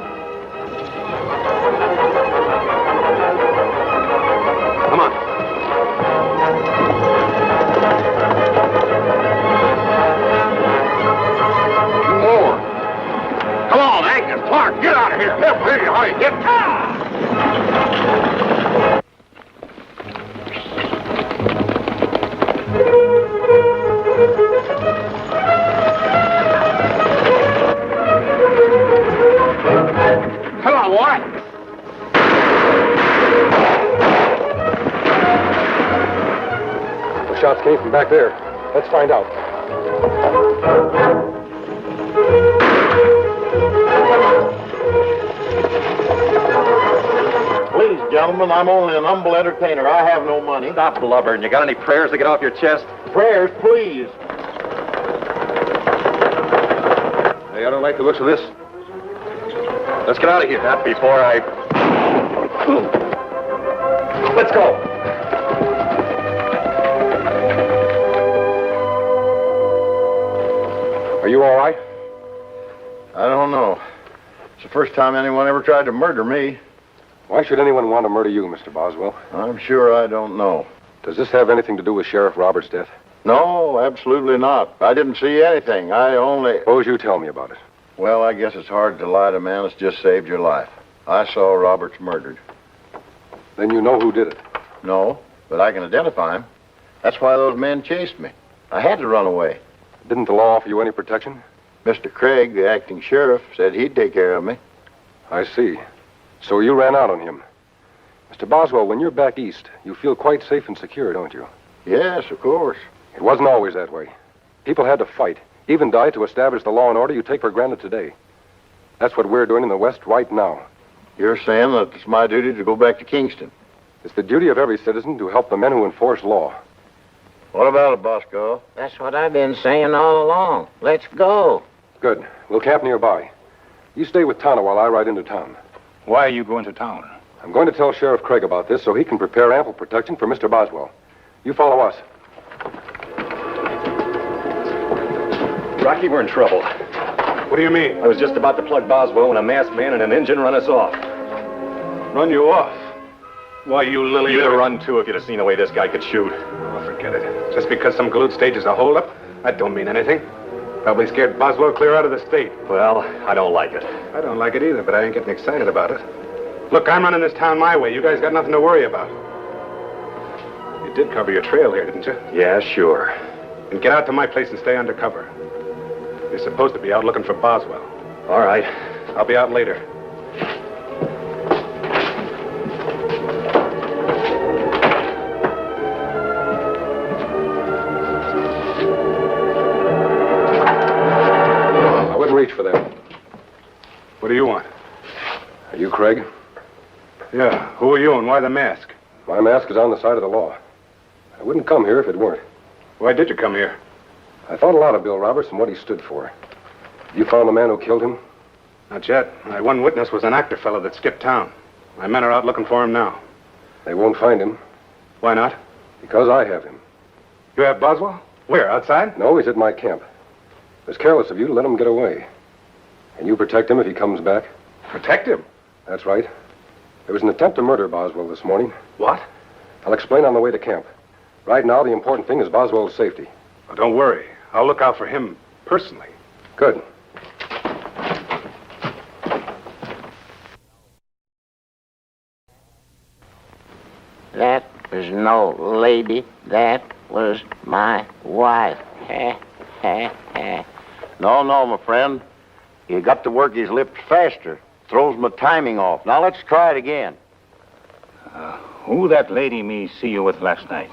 Come on. More. Come on, Agnes, Clark, get out of here. Hurry, get. Come on, boy. The shots came from back there. Let's find out. Please, gentlemen, I'm only an humble entertainer. I have no money. Stop blubbering. You got any prayers to get off your chest? Prayers, please. Hey, I don't like the looks of this. Let's get out of here. Not before I... Let's go. Are you all right? I don't know. It's the first time anyone ever tried to murder me. Why should anyone want to murder you, Mr. Boswell? I'm sure I don't know. Does this have anything to do with Sheriff Roberts' death? No, absolutely not. I didn't see anything. I only... Suppose you tell me about it. Well, I guess it's hard to lie to a man that's just saved your life. I saw Roberts murdered. Then you know who did it? No, but I can identify him. That's why those men chased me. I had to run away. Didn't the law offer you any protection? Mr. Craig, the acting sheriff, said he'd take care of me. I see. So you ran out on him. Mr. Boswell, when you're back east, you feel quite safe and secure, don't you? Yes, of course. It wasn't always that way. People had to fight, even die to establish the law and order you take for granted today. That's what we're doing in the West right now. You're saying that it's my duty to go back to Kingston? It's the duty of every citizen to help the men who enforce law. What about it, Bosco? That's what I've been saying all along. Let's go. Good. We'll camp nearby. You stay with Tonto while I ride into town. Why are you going to town? I'm going to tell Sheriff Craig about this so he can prepare ample protection for Mr. Boswell. You follow us. Rocky, we're in trouble. What do you mean? I was just about to plug Boswell when a masked man and an engine run us off. Run you off? Why, you lily... You'd have run, too, if you'd have seen the way this guy could shoot. Oh, forget it. Just because some galoot stages a holdup, that don't mean anything. Probably scared Boswell clear out of the state. Well, I don't like it. I don't like it either, but I ain't getting excited about it. Look, I'm running this town my way. You guys got nothing to worry about. You did cover your trail here, didn't you? Yeah, sure. And get out to my place and stay undercover. You're supposed to be out looking for Boswell. All right. I'll be out later. I wouldn't reach for that. What do you want? Are you Craig? Yeah. Who are you and why the mask? My mask is on the side of the law. I wouldn't come here if it weren't. Why did you come here? I thought a lot of Bill Roberts and what he stood for. You found the man who killed him? Not yet. My one witness was an actor fellow that skipped town. My men are out looking for him now. They won't find him. Why not? Because I have him. You have Boswell? Where, outside? No, he's at my camp. It was careless of you to let him get away. Can you protect him if he comes back? Protect him? That's right. There was an attempt to murder Boswell this morning. What? I'll explain on the way to camp. Right now, the important thing is Boswell's safety. Well, don't worry. I'll look out for him personally. Good. That was no lady. That was my wife. No, my friend. You got to work his lips faster. Throws my timing off. Now let's try it again. Who that lady me see you with last night?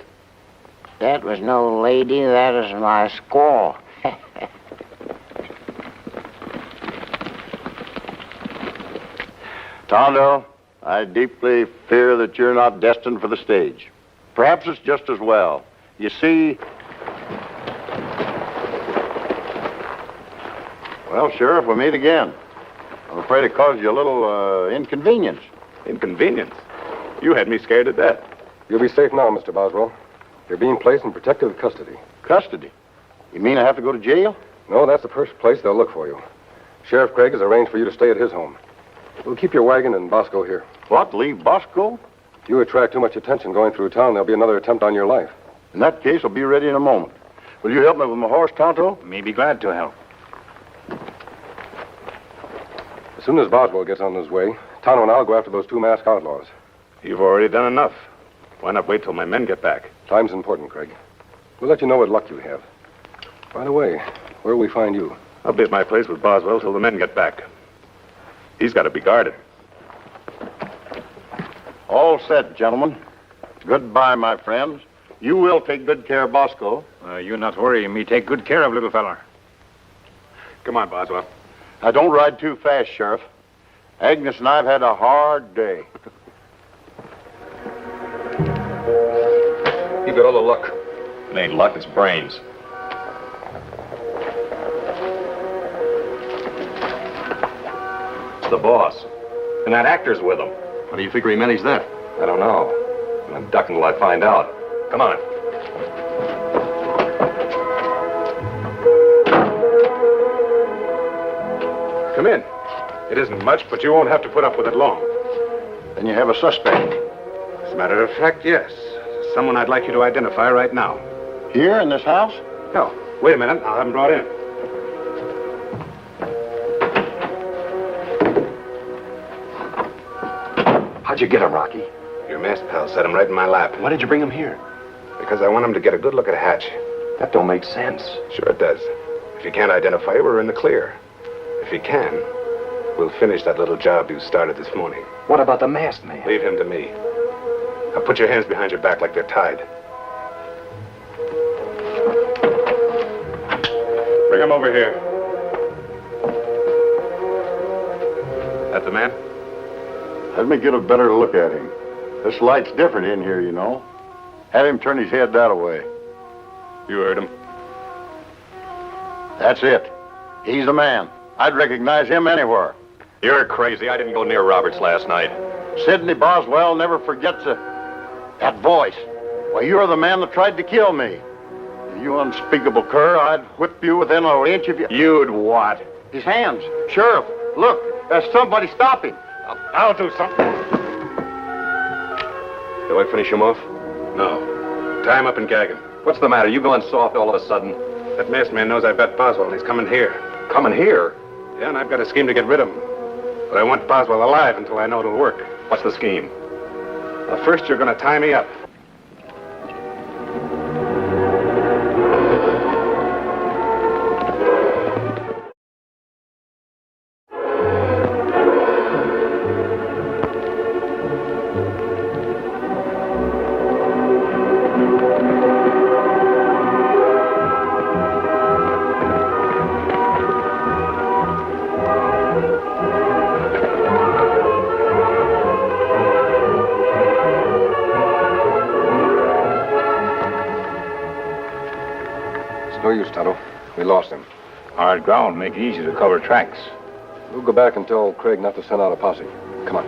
That was no lady. That is my squaw. Tonto, I deeply fear that you're not destined for the stage. Perhaps it's just as well. You see... Well, Sheriff, we meet again. I'm afraid it caused you a little inconvenience. Inconvenience? You had me scared to death. You'll be safe now, Mr. Boswell. You're being placed in protective custody. Custody? You mean I have to go to jail? No, that's the first place they'll look for you. Sheriff Craig has arranged for you to stay at his home. We'll keep your wagon and Bosco here. What, leave Bosco? If you attract too much attention going through town, there'll be another attempt on your life. In that case, I'll be ready in a moment. Will you help me with my horse, Tonto? Me be glad to help. As soon as Boswell gets on his way, Tonto and I'll go after those two masked outlaws. You've already done enough. Why not wait till my men get back? Time's important, Craig. We'll let you know what luck you have. By the way, where will we find you? I'll be at my place with Boswell till the men get back. He's got to be guarded. All set, gentlemen. Goodbye, my friends. You will take good care of Bosco. You not worry. Me take good care of little feller. Come on, Boswell. Now, don't ride too fast, Sheriff. Agnes and I have had a hard day. You got all the luck. It ain't luck, it's brains. It's the boss. And that actor's with him. How do you figure he managed that? I don't know. I'm ducking till I find out. Come on. Come in. It isn't much, but you won't have to put up with it long. Then you have a suspect. As a matter of fact, yes. Someone I'd like you to identify right now. Here in this house? No. Wait a minute. I'll have him brought in. How'd you get him, Rocky? Your masked pal set him right in my lap. Why did you bring him here? Because I want him to get a good look at Hatch. That don't make sense. Sure it does. If he can't identify you, we're in the clear. If he can, we'll finish that little job you started this morning. What about the masked man? Leave him to me. Now put your hands behind your back like they're tied. Bring him over here. That the man? Let me get a better look at him. This light's different in here, you know. Have him turn his head that way. You heard him. That's it. He's the man. I'd recognize him anywhere. You're crazy. I didn't go near Roberts last night. Sidney Boswell never forgets that voice. Why, you're the man that tried to kill me. You unspeakable cur, I'd whip you within an inch of you. You'd what? His hands. Sheriff, look. Somebody stop him. I'll do something. Do I finish him off? No. Tie him up and gag him. What's the matter? You going soft all of a sudden? That masked man knows I bet Boswell and he's coming here. Coming here? Yeah, and I've got a scheme to get rid of him. But I want Boswell alive until I know it'll work. What's the scheme? Well, first you're going to tie me up. No use, Tonto. We lost him. Hard ground make it easy to cover tracks. We'll go back and tell Craig not to send out a posse. Come on.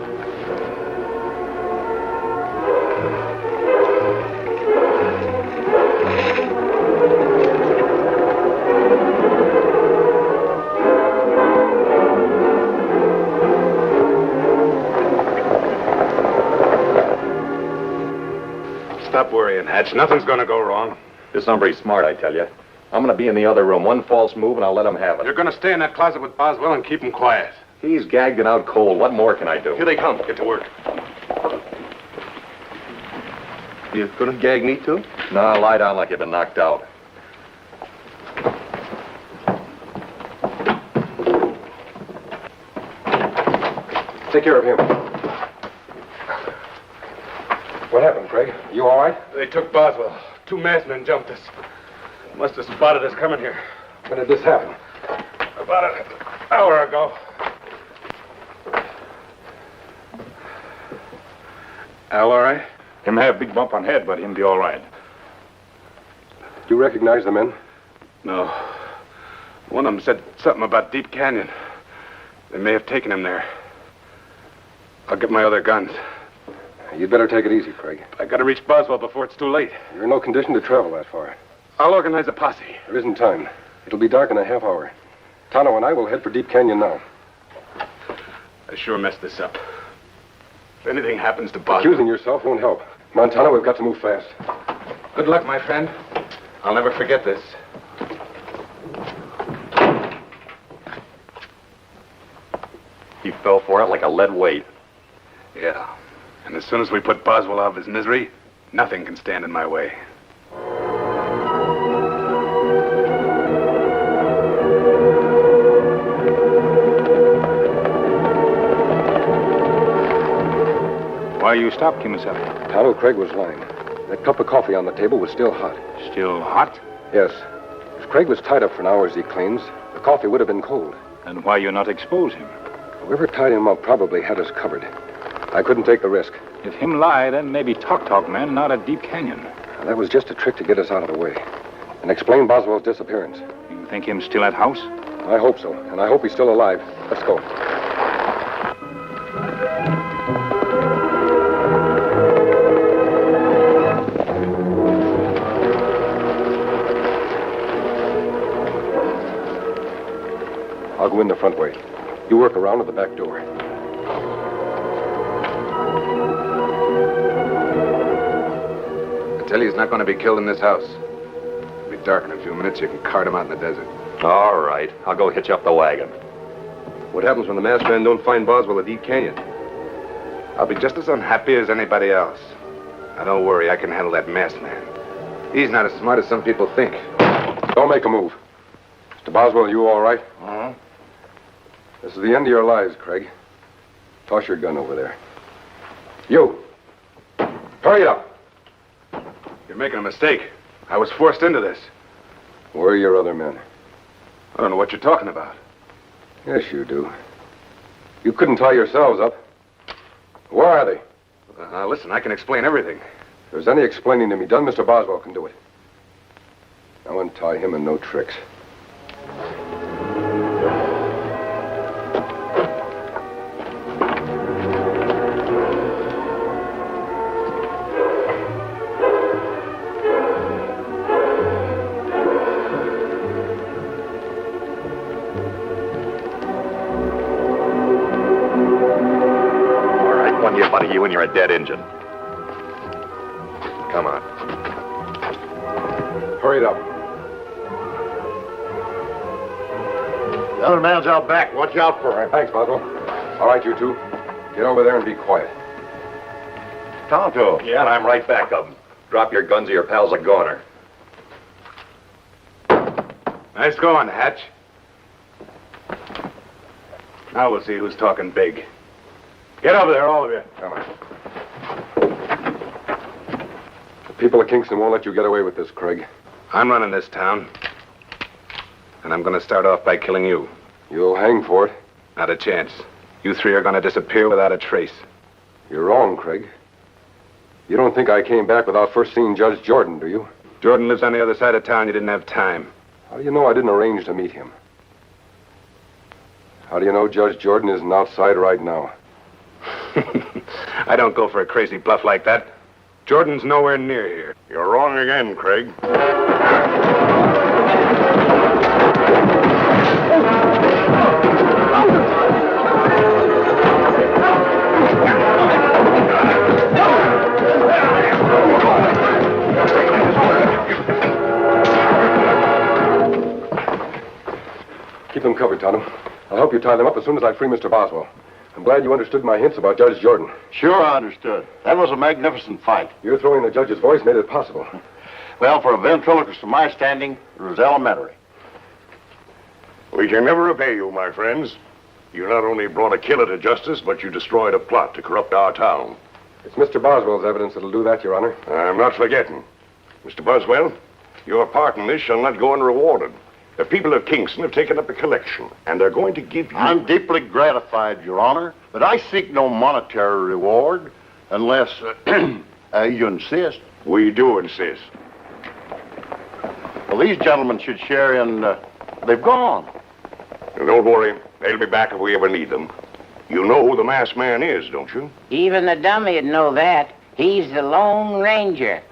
Stop worrying, Hatch. Nothing's gonna go wrong. This hombre's smart, I tell you. I'm gonna be in the other room. One false move and I'll let him have it. You're gonna stay in that closet with Boswell and keep him quiet. He's gagged and out cold. What more can I do? Here they come. Get to work. You gonna gag me, too? No, lie down like you've been knocked out. Take care of him. What happened, Craig? You all right? They took Boswell. 2 masked men jumped us. Must have spotted us coming here. When did this happen? About an hour ago. Al, all right? Him have a big bump on head, but him be all right. Do you recognize the men? No. One of them said something about Deep Canyon. They may have taken him there. I'll get my other guns. You'd better take it easy, Craig. I gotta reach Boswell before it's too late. You're in no condition to travel that far. I'll organize a posse. There isn't time. It'll be dark in a half hour. Tonto and I will head for Deep Canyon now. I sure messed this up. If anything happens to Boswell... Accusing yourself won't help. Montana, we've got to move fast. Good luck, my friend. I'll never forget this. He fell for it like a lead weight. Yeah. And as soon as we put Boswell out of his misery, nothing can stand in my way. Why you stopped, Kimasabi? Tonto, Craig was lying. That cup of coffee on the table was still hot. Still hot? Yes. If Craig was tied up for an hour, as he claims, the coffee would have been cold. And why you not expose him? Whoever tied him up probably had us covered. I couldn't take the risk. If him lie, then maybe Talk man, not at Deep Canyon. That was just a trick to get us out of the way. And explain Boswell's disappearance. You think him still at house? I hope so. And I hope he's still alive. Let's go. I'll go in the front way. You work around to the back door. I tell you, he's not going to be killed in this house. It'll be dark in a few minutes. You can cart him out in the desert. All right. I'll go hitch up the wagon. What happens when the masked men don't find Boswell at Deep Canyon? I'll be just as unhappy as anybody else. Now, don't worry. I can handle that masked man. He's not as smart as some people think. Don't make a move. Mr. Boswell, you all right? Uh-huh. This is the end of your lives, Craig. Toss your gun over there. You! Hurry it up! You're making a mistake. I was forced into this. Where are your other men? I don't know what you're talking about. Yes, you do. You couldn't tie yourselves up. Where are they? Listen, I can explain everything. If there's any explaining to be done, Mr. Boswell can do it. Now untie him and no tricks. You and you're a dead engine. Come on. Hurry it up. The other man's out back. Watch out for him. Thanks, Boswell. All right, you two. Get over there and be quiet. Tonto. Yeah, and I'm right back of him. Drop your guns or your pal's a goner. Nice going, Hatch. Now we'll see who's talking big. Get over there, all of you. Come on. The people of Kingston won't let you get away with this, Craig. I'm running this town. And I'm going to start off by killing you. You'll hang for it. Not a chance. You 3 are going to disappear without a trace. You're wrong, Craig. You don't think I came back without first seeing Judge Jordan, do you? Jordan lives on the other side of town. You didn't have time. How do you know I didn't arrange to meet him? How do you know Judge Jordan isn't outside right now? I don't go for a crazy bluff like that. Jordan's nowhere near here. You're wrong again, Craig. Tonto. I'll help you tie them up as soon as I free Mr. Boswell. I'm glad you understood my hints about Judge Jordan. Sure, I understood. That was a magnificent fight. Your throwing the judge's voice made it possible. Well, for a ventriloquist of my standing, it was elementary. We can never repay you, my friends. You not only brought a killer to justice, but you destroyed a plot to corrupt our town. It's Mr. Boswell's evidence that'll do that, Your Honor. I'm not forgetting. Mr. Boswell, your part in this shall not go unrewarded. The people of Kingston have taken up a collection, and they're going to give you... I'm deeply gratified, Your Honor, but I seek no monetary reward unless you insist. We do insist. Well, these gentlemen should share in... they've gone. Don't worry. They'll be back if we ever need them. You know who the masked man is, don't you? Even the dummy'd know that. He's the Lone Ranger.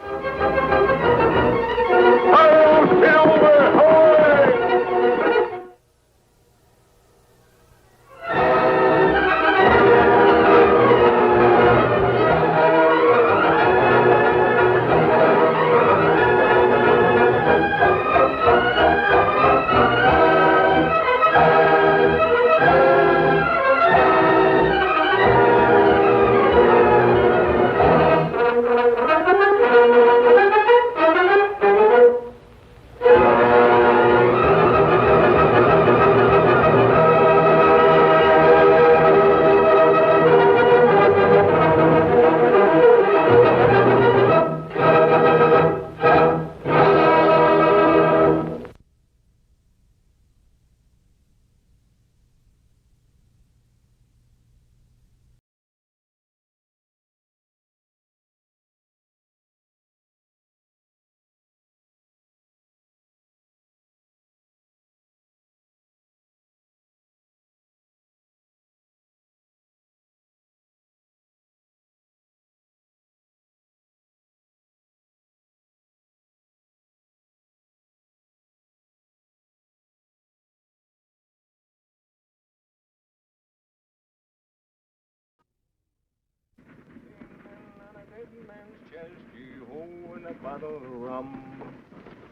Bottle of rum.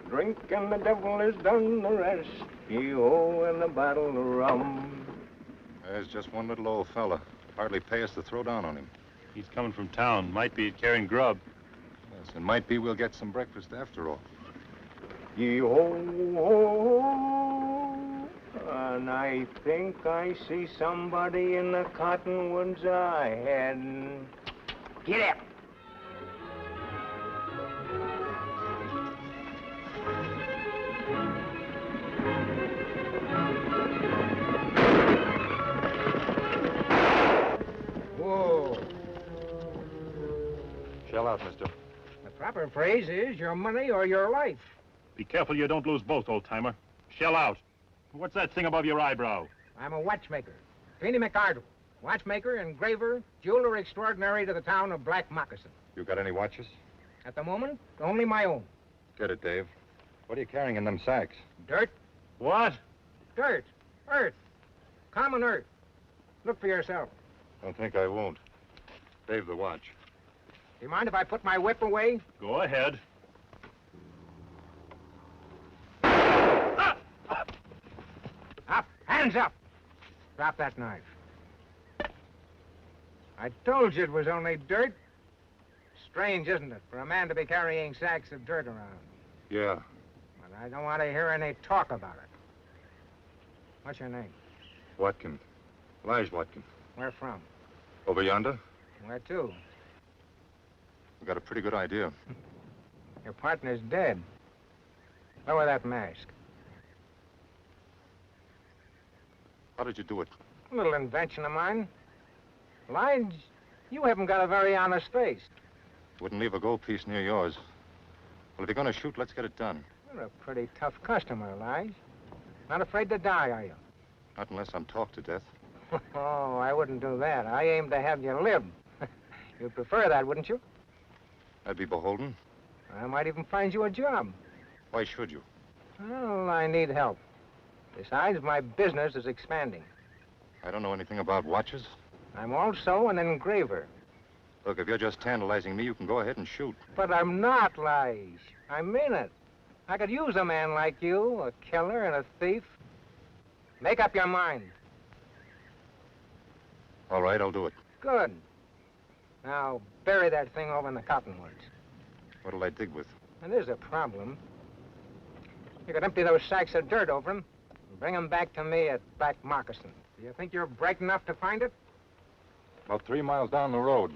Drink and the devil has done the rest. Yeo, and a bottle of rum. There's just one little old fella. Hardly pay us to throw down on him. He's coming from town. Might be carrying grub. Yes, and might be we'll get some breakfast after all. Yeo, and I think I see somebody in the cottonwoods ahead. Get up. Shell out, mister. The proper phrase is your money or your life. Be careful you don't lose both, old-timer. Shell out. What's that thing above your eyebrow? I'm a watchmaker. Feeney McArdle. Watchmaker, engraver, jeweler extraordinary to the town of Black Moccasin. You got any watches? At the moment, only my own. Get it, Dave. What are you carrying in them sacks? Dirt. What? Dirt. Earth. Common earth. Look for yourself. Don't think I won't. Dave, the watch. Do you mind if I put my whip away? Go ahead. Up. Hands up. Drop that knife. I told you it was only dirt. Strange, isn't it, for a man to be carrying sacks of dirt around? Yeah. But I don't want to hear any talk about it. What's your name? Watkin. Lige Watkin. Where from? Over yonder? Where to? We got a pretty good idea. Your partner's dead. Lower that mask. How did you do it? A little invention of mine. Lige, you haven't got a very honest face. Wouldn't leave a gold piece near yours. Well, if you're going to shoot, let's get it done. You're a pretty tough customer, Lige. Not afraid to die, are you? Not unless I'm talked to death. Oh, I wouldn't do that. I aim to have you live. You'd prefer that, wouldn't you? I'd be beholden. I might even find you a job. Why should you? Well, I need help. Besides, my business is expanding. I don't know anything about watches. I'm also an engraver. Look, if you're just tantalizing me, you can go ahead and shoot. But I'm not, Lige. I mean it. I could use a man like you, a killer and a thief. Make up your mind. All right, I'll do it. Good. Now, bury that thing over in the cottonwoods. What'll I dig with? And there's a problem. You could empty those sacks of dirt over them and bring them back to me at Black Moccasin. Do you think you're bright enough to find it? About 3 miles down the road.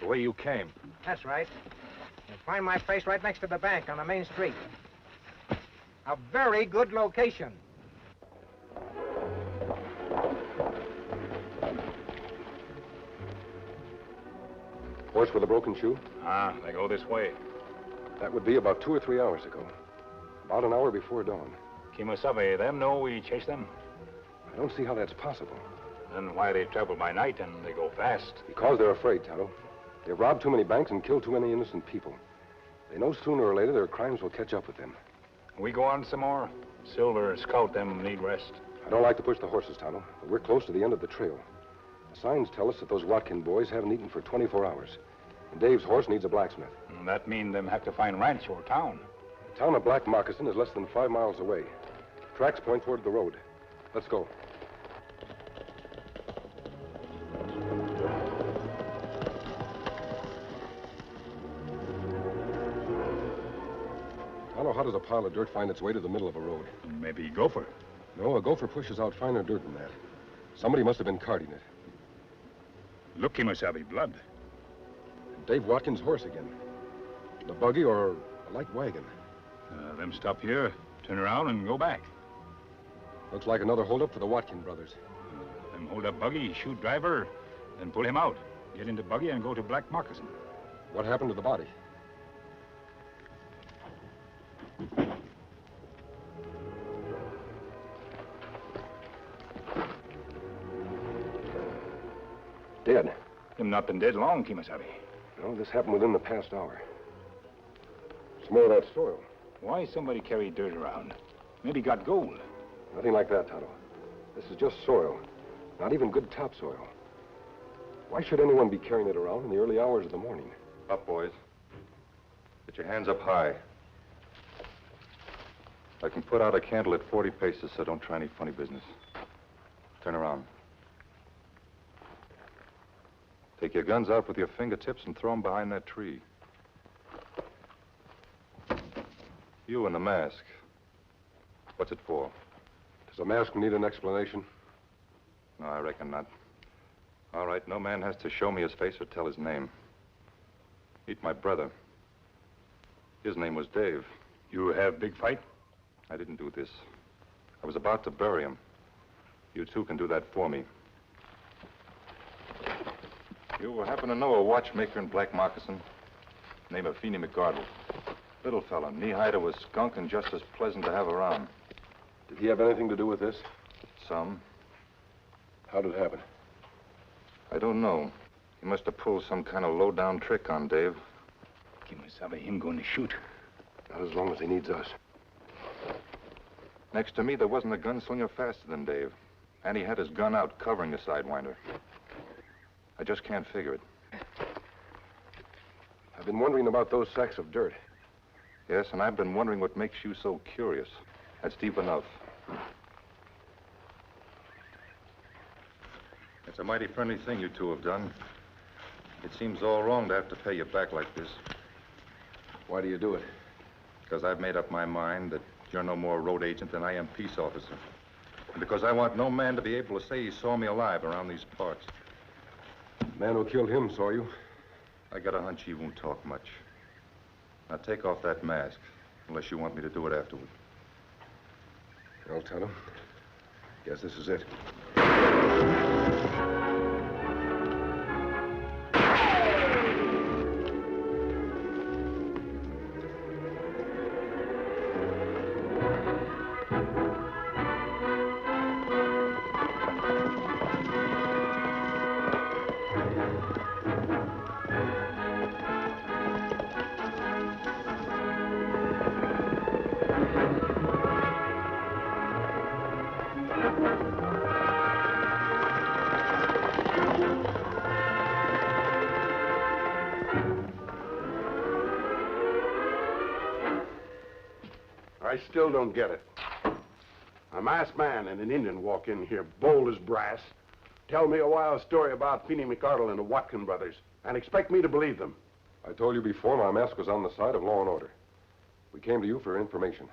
The way you came. That's right. You'll find my place right next to the bank on the main street. A very good location. Horse with a broken shoe? Ah, they go this way. That would be about 2 or 3 hours ago. About an hour before dawn. Kimosabe, them know we chase them? I don't see how that's possible. Then why they travel by night and they go fast? Because they're afraid, Tonto. They've robbed too many banks and killed too many innocent people. They know sooner or later their crimes will catch up with them. We go on some more? Silver, Scout, them need rest. I don't like to push the horses, Tonto, but we're close to the end of the trail. The signs tell us that those Watkin boys haven't eaten for 24 hours. And Dave's horse needs a blacksmith. And that mean them have to find ranch or town. The town of Black Moccasin is less than 5 miles away. Tracks point toward the road. Let's go. Tonto, how does a pile of dirt find its way to the middle of a road? Maybe gopher. No, a gopher pushes out finer dirt than that. Somebody must have been carting it. Look, Kimosabe, blood. Dave Watkins' horse again. The buggy or a light wagon. Them stop here, turn around, and go back. Looks like another holdup for the Watkin brothers. Them hold up buggy, shoot driver, then pull him out. Get into buggy and go to Black Moccasin. What happened to the body? Dead. Him not been dead long, Kimosabe. No, this happened within the past hour. Smell that soil. Why somebody carry dirt around? Maybe got gold. Nothing like that, Tonto. This is just soil. Not even good topsoil. Why should anyone be carrying it around in the early hours of the morning? Up, boys. Get your hands up high. I can put out a candle at 40 paces, so don't try any funny business. Turn around. Take your guns out with your fingertips and throw them behind that tree. You in the mask. What's it for? Does a mask need an explanation? No, I reckon not. All right, no man has to show me his face or tell his name. Meet my brother. His name was Dave. You have big fight? I didn't do this. I was about to bury him. You two can do that for me. You happen to know a watchmaker in Black Moccasin? Name of Feeney McGardle. Little fella, knee-high to a skunk and just as pleasant to have around. Did he have anything to do with this? Some. How did it happen? I don't know. He must have pulled some kind of low-down trick on Dave. Kimosabe, him going to shoot. Not as long as he needs us. Next to me, there wasn't a gunslinger faster than Dave. And he had his gun out, covering the sidewinder. I just can't figure it. I've been wondering about those sacks of dirt. Yes, and I've been wondering what makes you so curious. That's deep enough. It's a mighty friendly thing you two have done. It seems all wrong to have to pay you back like this. Why do you do it? Because I've made up my mind that you're no more road agent than I am peace officer. And because I want no man to be able to say he saw me alive around these parts. The man who killed him saw you? I got a hunch he won't talk much. Now take off that mask, unless you want me to do it afterward. Well, Tonto, guess this is it. I still don't get it. A masked man and an Indian walk in here, bold as brass, tell me a wild story about Feeney McArdle and the Watkin brothers, and expect me to believe them. I told you before my mask was on the side of law and order. We came to you for information.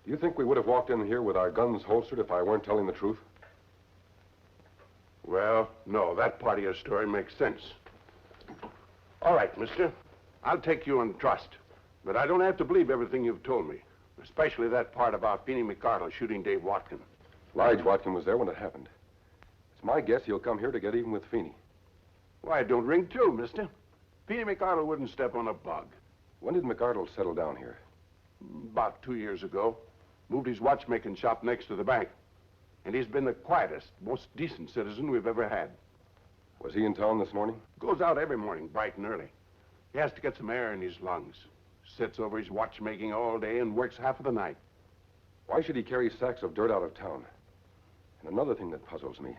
Do you think we would have walked in here with our guns holstered if I weren't telling the truth? Well, no, that part of your story makes sense. All right, mister. I'll take you on trust. But I don't have to believe everything you've told me, especially that part about Feeney McArdle shooting Dave Watkin. Lige Watkin was there when it happened. It's my guess he'll come here to get even with Feeney. Why, don't ring true, mister. Feeney McArdle wouldn't step on a bug. When did McArdle settle down here? About 2 years ago. Moved his watchmaking shop next to the bank. And he's been the quietest, most decent citizen we've ever had. Was he in town this morning? Goes out every morning, bright and early. He has to get some air in his lungs. Sits over his watchmaking all day and works half of the night. Why should he carry sacks of dirt out of town? And another thing that puzzles me.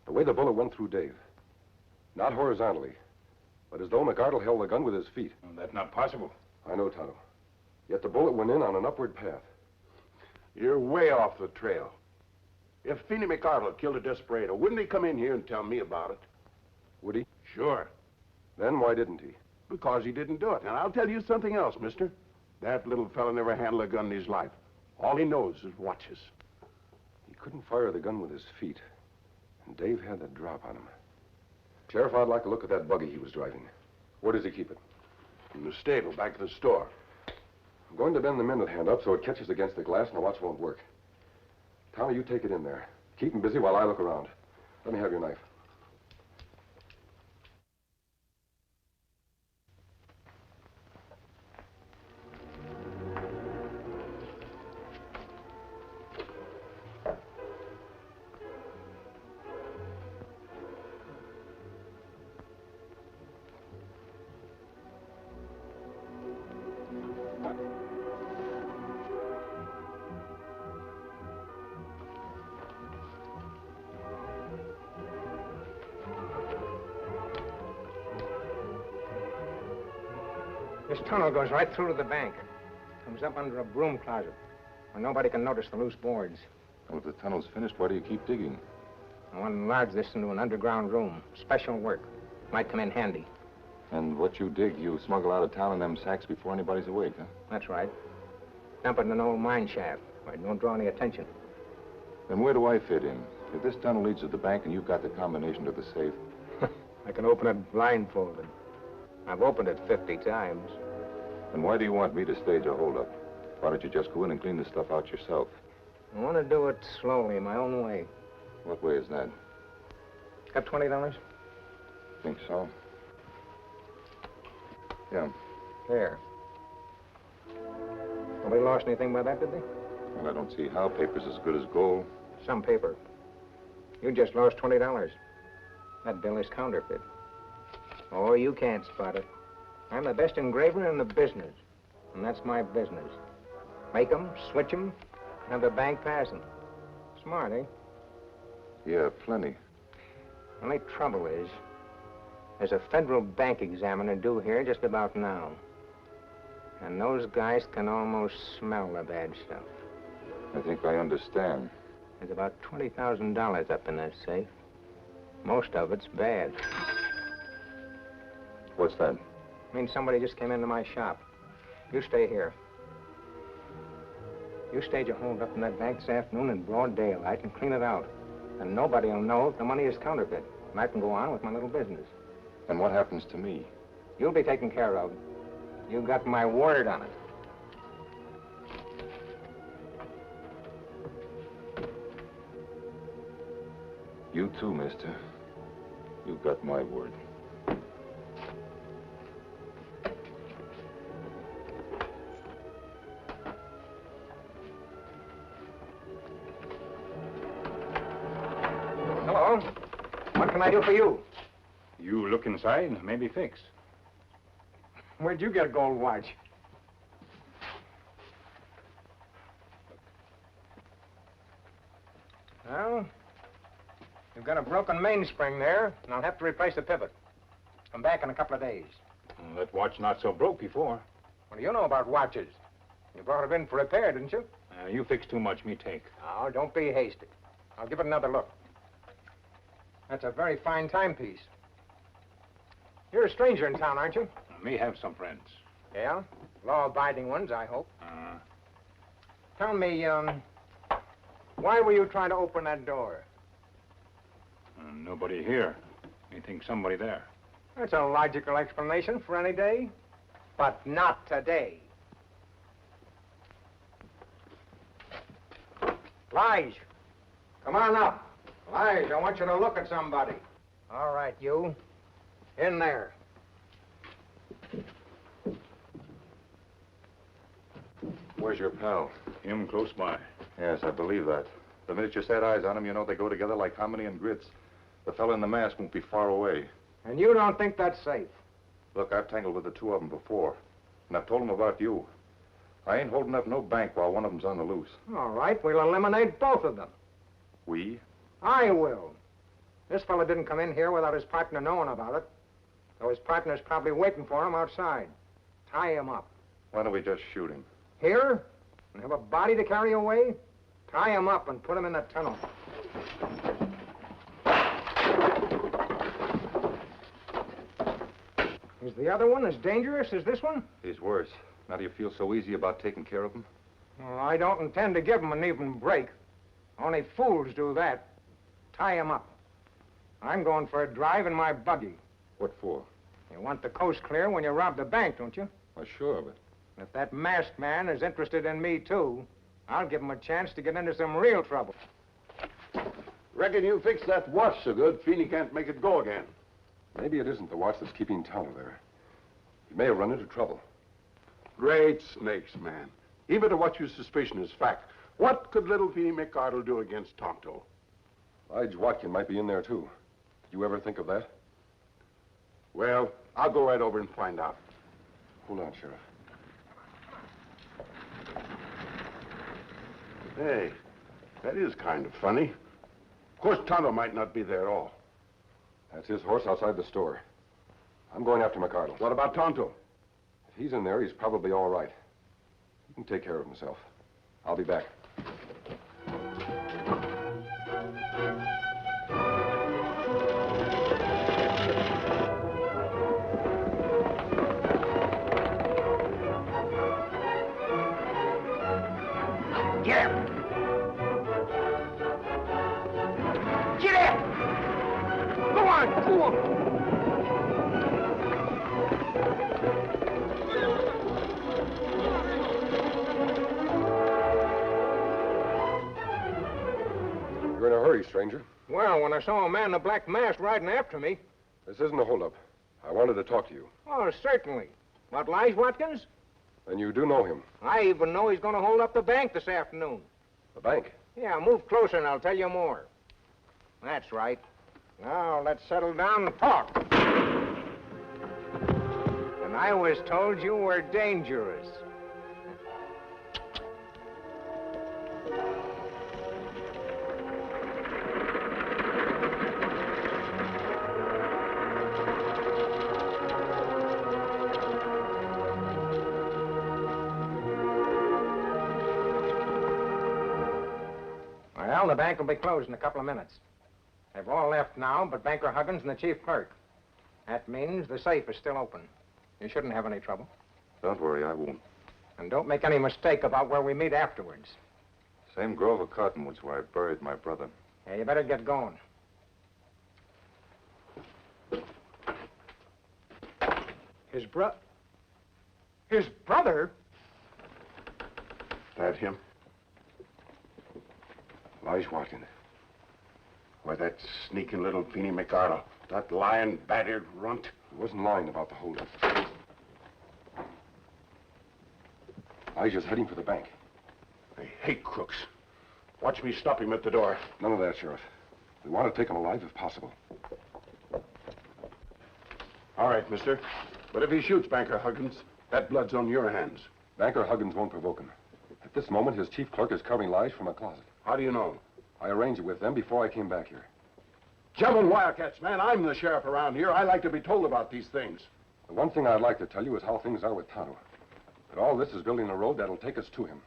The way the bullet went through Dave. Not horizontally, but as though McArdle held the gun with his feet. Well, that's not possible. I know, Tonto. Yet the bullet went in on an upward path. You're way off the trail. If Feeney McArdle killed a desperado, wouldn't he come in here and tell me about it? Would he? Sure. Then why didn't he? Because he didn't do it. And I'll tell you something else, mister. That little fella never handled a gun in his life. All he knows is watches. He couldn't fire the gun with his feet. And Dave had the drop on him. Sheriff, I'd like to look at that buggy he was driving. Where does he keep it? In the stable, back of the store. I'm going to bend the minute hand up so it catches against the glass and the watch won't work. Tommy, you take it in there. Keep him busy while I look around. Let me have your knife. This tunnel goes right through to the bank. Comes up under a broom closet, where nobody can notice the loose boards. Well, if the tunnel's finished, why do you keep digging? I want to enlarge this into an underground room. Special work. Might come in handy. And what you dig, you smuggle out of town in them sacks before anybody's awake, huh? That's right. Dump it in an old mine shaft, where it won't draw any attention. Then where do I fit in? If this tunnel leads to the bank and you've got the combination to the safe... I can open it blindfolded. I've opened it 50 times. Then why do you want me to stage a holdup? Why don't you just go in and clean the stuff out yourself? I want to do it slowly, my own way. What way is that? Got $20? Think so? Yeah. There. Nobody lost anything by that, did they? Well, I don't see how paper's as good as gold. Some paper. You just lost $20. That bill is counterfeit. Oh, you can't spot it. I'm the best engraver in the business. And that's my business. Make 'em, switch 'em, have the bank pass 'em. Smart, eh? Yeah, plenty. Only trouble is, there's a federal bank examiner due here just about now. And those guys can almost smell the bad stuff. I think I understand. There's about $20,000 up in that safe. Most of it's bad. What's that? Means somebody just came into my shop. You stay here. You stage a hold up in that bank this afternoon in broad daylight and clean it out. And nobody will know if the money is counterfeit. And I can go on with my little business. And what happens to me? You'll be taken care of. You got my word on it. You too, mister. You got my word. Hello. What can I do for you? You look inside, maybe fix. Where'd you get a gold watch? Well, you've got a broken mainspring there, and I'll have to replace the pivot. Come back in a couple of days. Well, that watch not so broke before. What do you know about watches? You brought it in for repair, didn't you? You fix too much, me take. Oh, don't be hasty. I'll give it another look. That's a very fine timepiece. You're a stranger in town, aren't you? Me have some friends. Yeah? Law-abiding ones, I hope. Tell me, why were you trying to open that door? Nobody here. You think somebody there. That's a logical explanation for any day, but not today. Lige, come on up. Lige, I want you to look at somebody. All right, you. In there. Where's your pal? Him close by. Yes, I believe that. The minute you set eyes on him, you know they go together like hominy and grits. The fella in the mask won't be far away. And you don't think that's safe? Look, I've tangled with the two of them before, and I've told them about you. I ain't holding up no bank while one of them's on the loose. All right, we'll eliminate both of them. We? I will. This fella didn't come in here without his partner knowing about it. So his partner's probably waiting for him outside. Tie him up. Why don't we just shoot him? Here? And have a body to carry away? Tie him up and put him in the tunnel. Is the other one as dangerous as this one? He's worse. Now do you feel so easy about taking care of him? Well, I don't intend to give him an even break. Only fools do that. Tie him up. I'm going for a drive in my buggy. What for? You want the coast clear when you rob the bank, don't you? Why, sure, but... If that masked man is interested in me, too, I'll give him a chance to get into some real trouble. Reckon you fixed that watch so good, Feeney can't make it go again. Maybe it isn't the watch that's keeping Tonto there. He may have run into trouble. Great snakes, man. Even to what you suspicion is fact. What could little Feeney McCardle do against Tonto? Lige Watkin might be in there, too. Did you ever think of that? Well, I'll go right over and find out. Hold on, Sheriff. Hey, that is kind of funny. Of course, Tonto might not be there at all. That's his horse outside the store. I'm going after McCardle. What about Tonto? If he's in there, he's probably all right. He can take care of himself. I'll be back. Get him! Get him! Go on! Go on! You're in a hurry, stranger. Well, when I saw a man in a black mask riding after me... This isn't a holdup. I wanted to talk to you. Oh, certainly. What, Lige Watkins? And you do know him. I even know he's going to hold up the bank this afternoon. The bank? Yeah, move closer and I'll tell you more. That's right. Now, let's settle down and talk. And I was told you were dangerous. Well, the bank will be closed in a couple of minutes. They've all left now, but Banker Huggins and the chief clerk. That means the safe is still open. You shouldn't have any trouble. Don't worry, I won't. And don't make any mistake about where we meet afterwards. Same grove of cottonwoods where I buried my brother. Yeah, you better get going. His brother? That him? Lige Watkin. Why, that sneaking little Feeney McCardle. That lying, battered runt. He wasn't lying about the holdup. Elijah's heading for the bank. I hate crooks. Watch me stop him at the door. None of that, Sheriff. We want to take him alive if possible. All right, mister. But if he shoots Banker Huggins, that blood's on your hands. Banker Huggins won't provoke him. At this moment, his chief clerk is covering Lige from a closet. How do you know? I arranged it with them before I came back here. Gentlemen Wildcats, man, I'm the sheriff around here. I like to be told about these things. The one thing I'd like to tell you is how things are with Tonto. But all this is building a road that'll take us to him.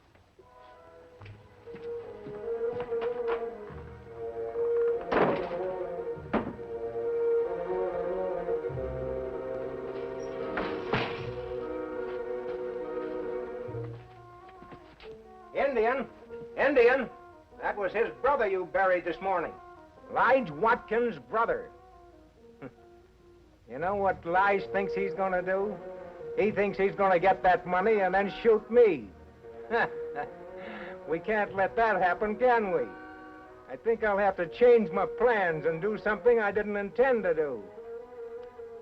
Indian. Indian. That was his brother you buried this morning. Lige Watkins' brother. You know what Lige thinks he's gonna do? He thinks he's gonna get that money and then shoot me. We can't let that happen, can we? I think I'll have to change my plans and do something I didn't intend to do.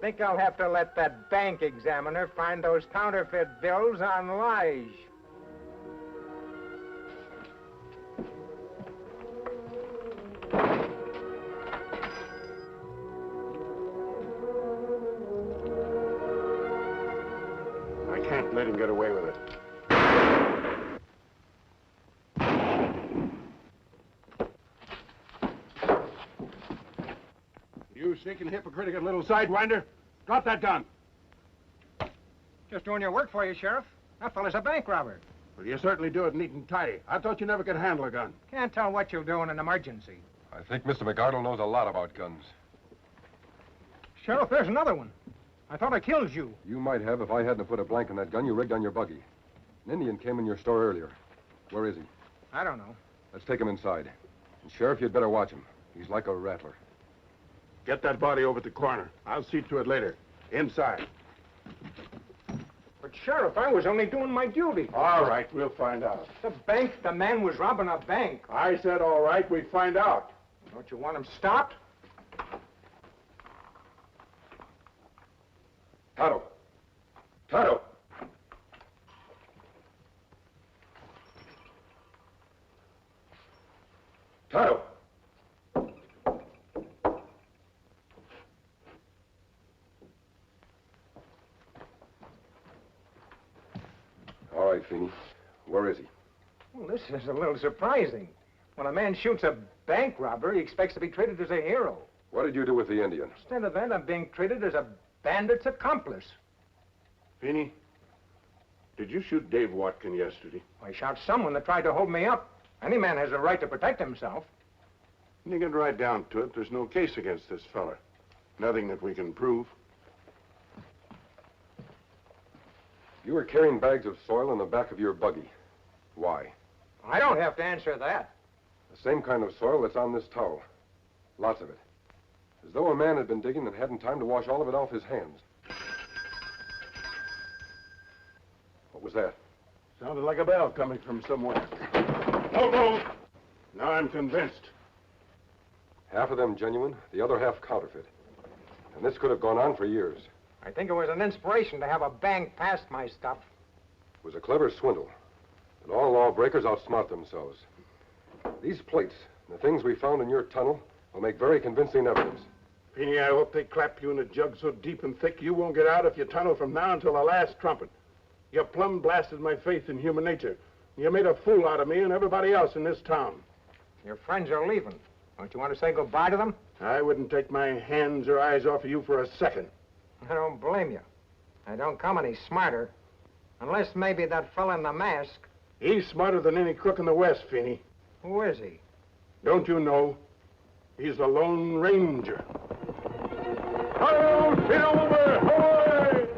Think I'll have to let that bank examiner find those counterfeit bills on Lige. I can't let him get away with it. You sneaking, hypocritical little sidewinder. Drop that gun. Just doing your work for you, Sheriff. That fella's a bank robber. Well, you certainly do it neat and tidy. I thought you never could handle a gun. Can't tell what you'll do in an emergency. I think Mr. McArdle knows a lot about guns. Sheriff, there's another one. I thought I killed you. You might have if I hadn't put a blank in that gun you rigged on your buggy. An Indian came in your store earlier. Where is he? I don't know. Let's take him inside. And Sheriff, you'd better watch him. He's like a rattler. Get that body over at the corner. I'll see to it later. Inside. But, Sheriff, I was only doing my duty. All right, we'll find out. The man was robbing a bank. I said all right, we'd find out. Don't you want him stopped? Tonto! Tonto! Tonto! All right, Feeney. Where is he? Well, this is a little surprising. When a man shoots a bank robber, he expects to be treated as a hero. What did you do with the Indian? Instead of that, I'm being treated as a bandit's accomplice. Feeney, did you shoot Dave Watkin yesterday? I shot someone that tried to hold me up. Any man has a right to protect himself. When you get right down to it, there's no case against this fella. Nothing that we can prove. You were carrying bags of soil in the back of your buggy. Why? I don't have to answer that. The same kind of soil that's on this towel. Lots of it. As though a man had been digging and hadn't time to wash all of it off his hands. What was that? Sounded like a bell coming from somewhere. No! Now I'm convinced. Half of them genuine, the other half counterfeit. And this could have gone on for years. I think it was an inspiration to have a bank pass my stuff. It was a clever swindle. And all lawbreakers outsmart themselves. These plates, and the things we found in your tunnel, will make very convincing evidence. Feeney, I hope they clap you in a jug so deep and thick you won't get out if you tunnel from now until the last trumpet. You plumb blasted my faith in human nature. You made a fool out of me and everybody else in this town. Your friends are leaving. Don't you want to say goodbye to them? I wouldn't take my hands or eyes off of you for a second. I don't blame you. I don't come any smarter. Unless maybe that fella in the mask. He's smarter than any crook in the West, Feeney. Who is he? Don't you know? He's the Lone Ranger. Hi-yo, Silver! Ahoy!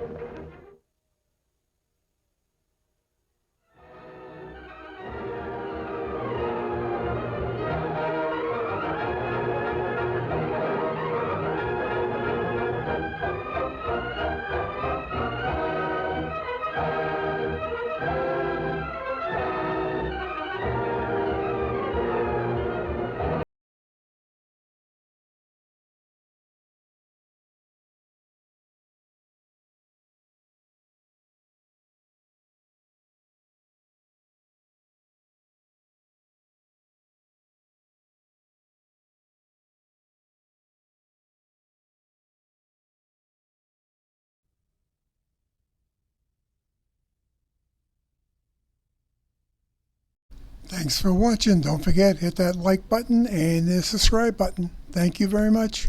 Thanks for watching. Don't forget, hit that like button and the subscribe button. Thank you very much.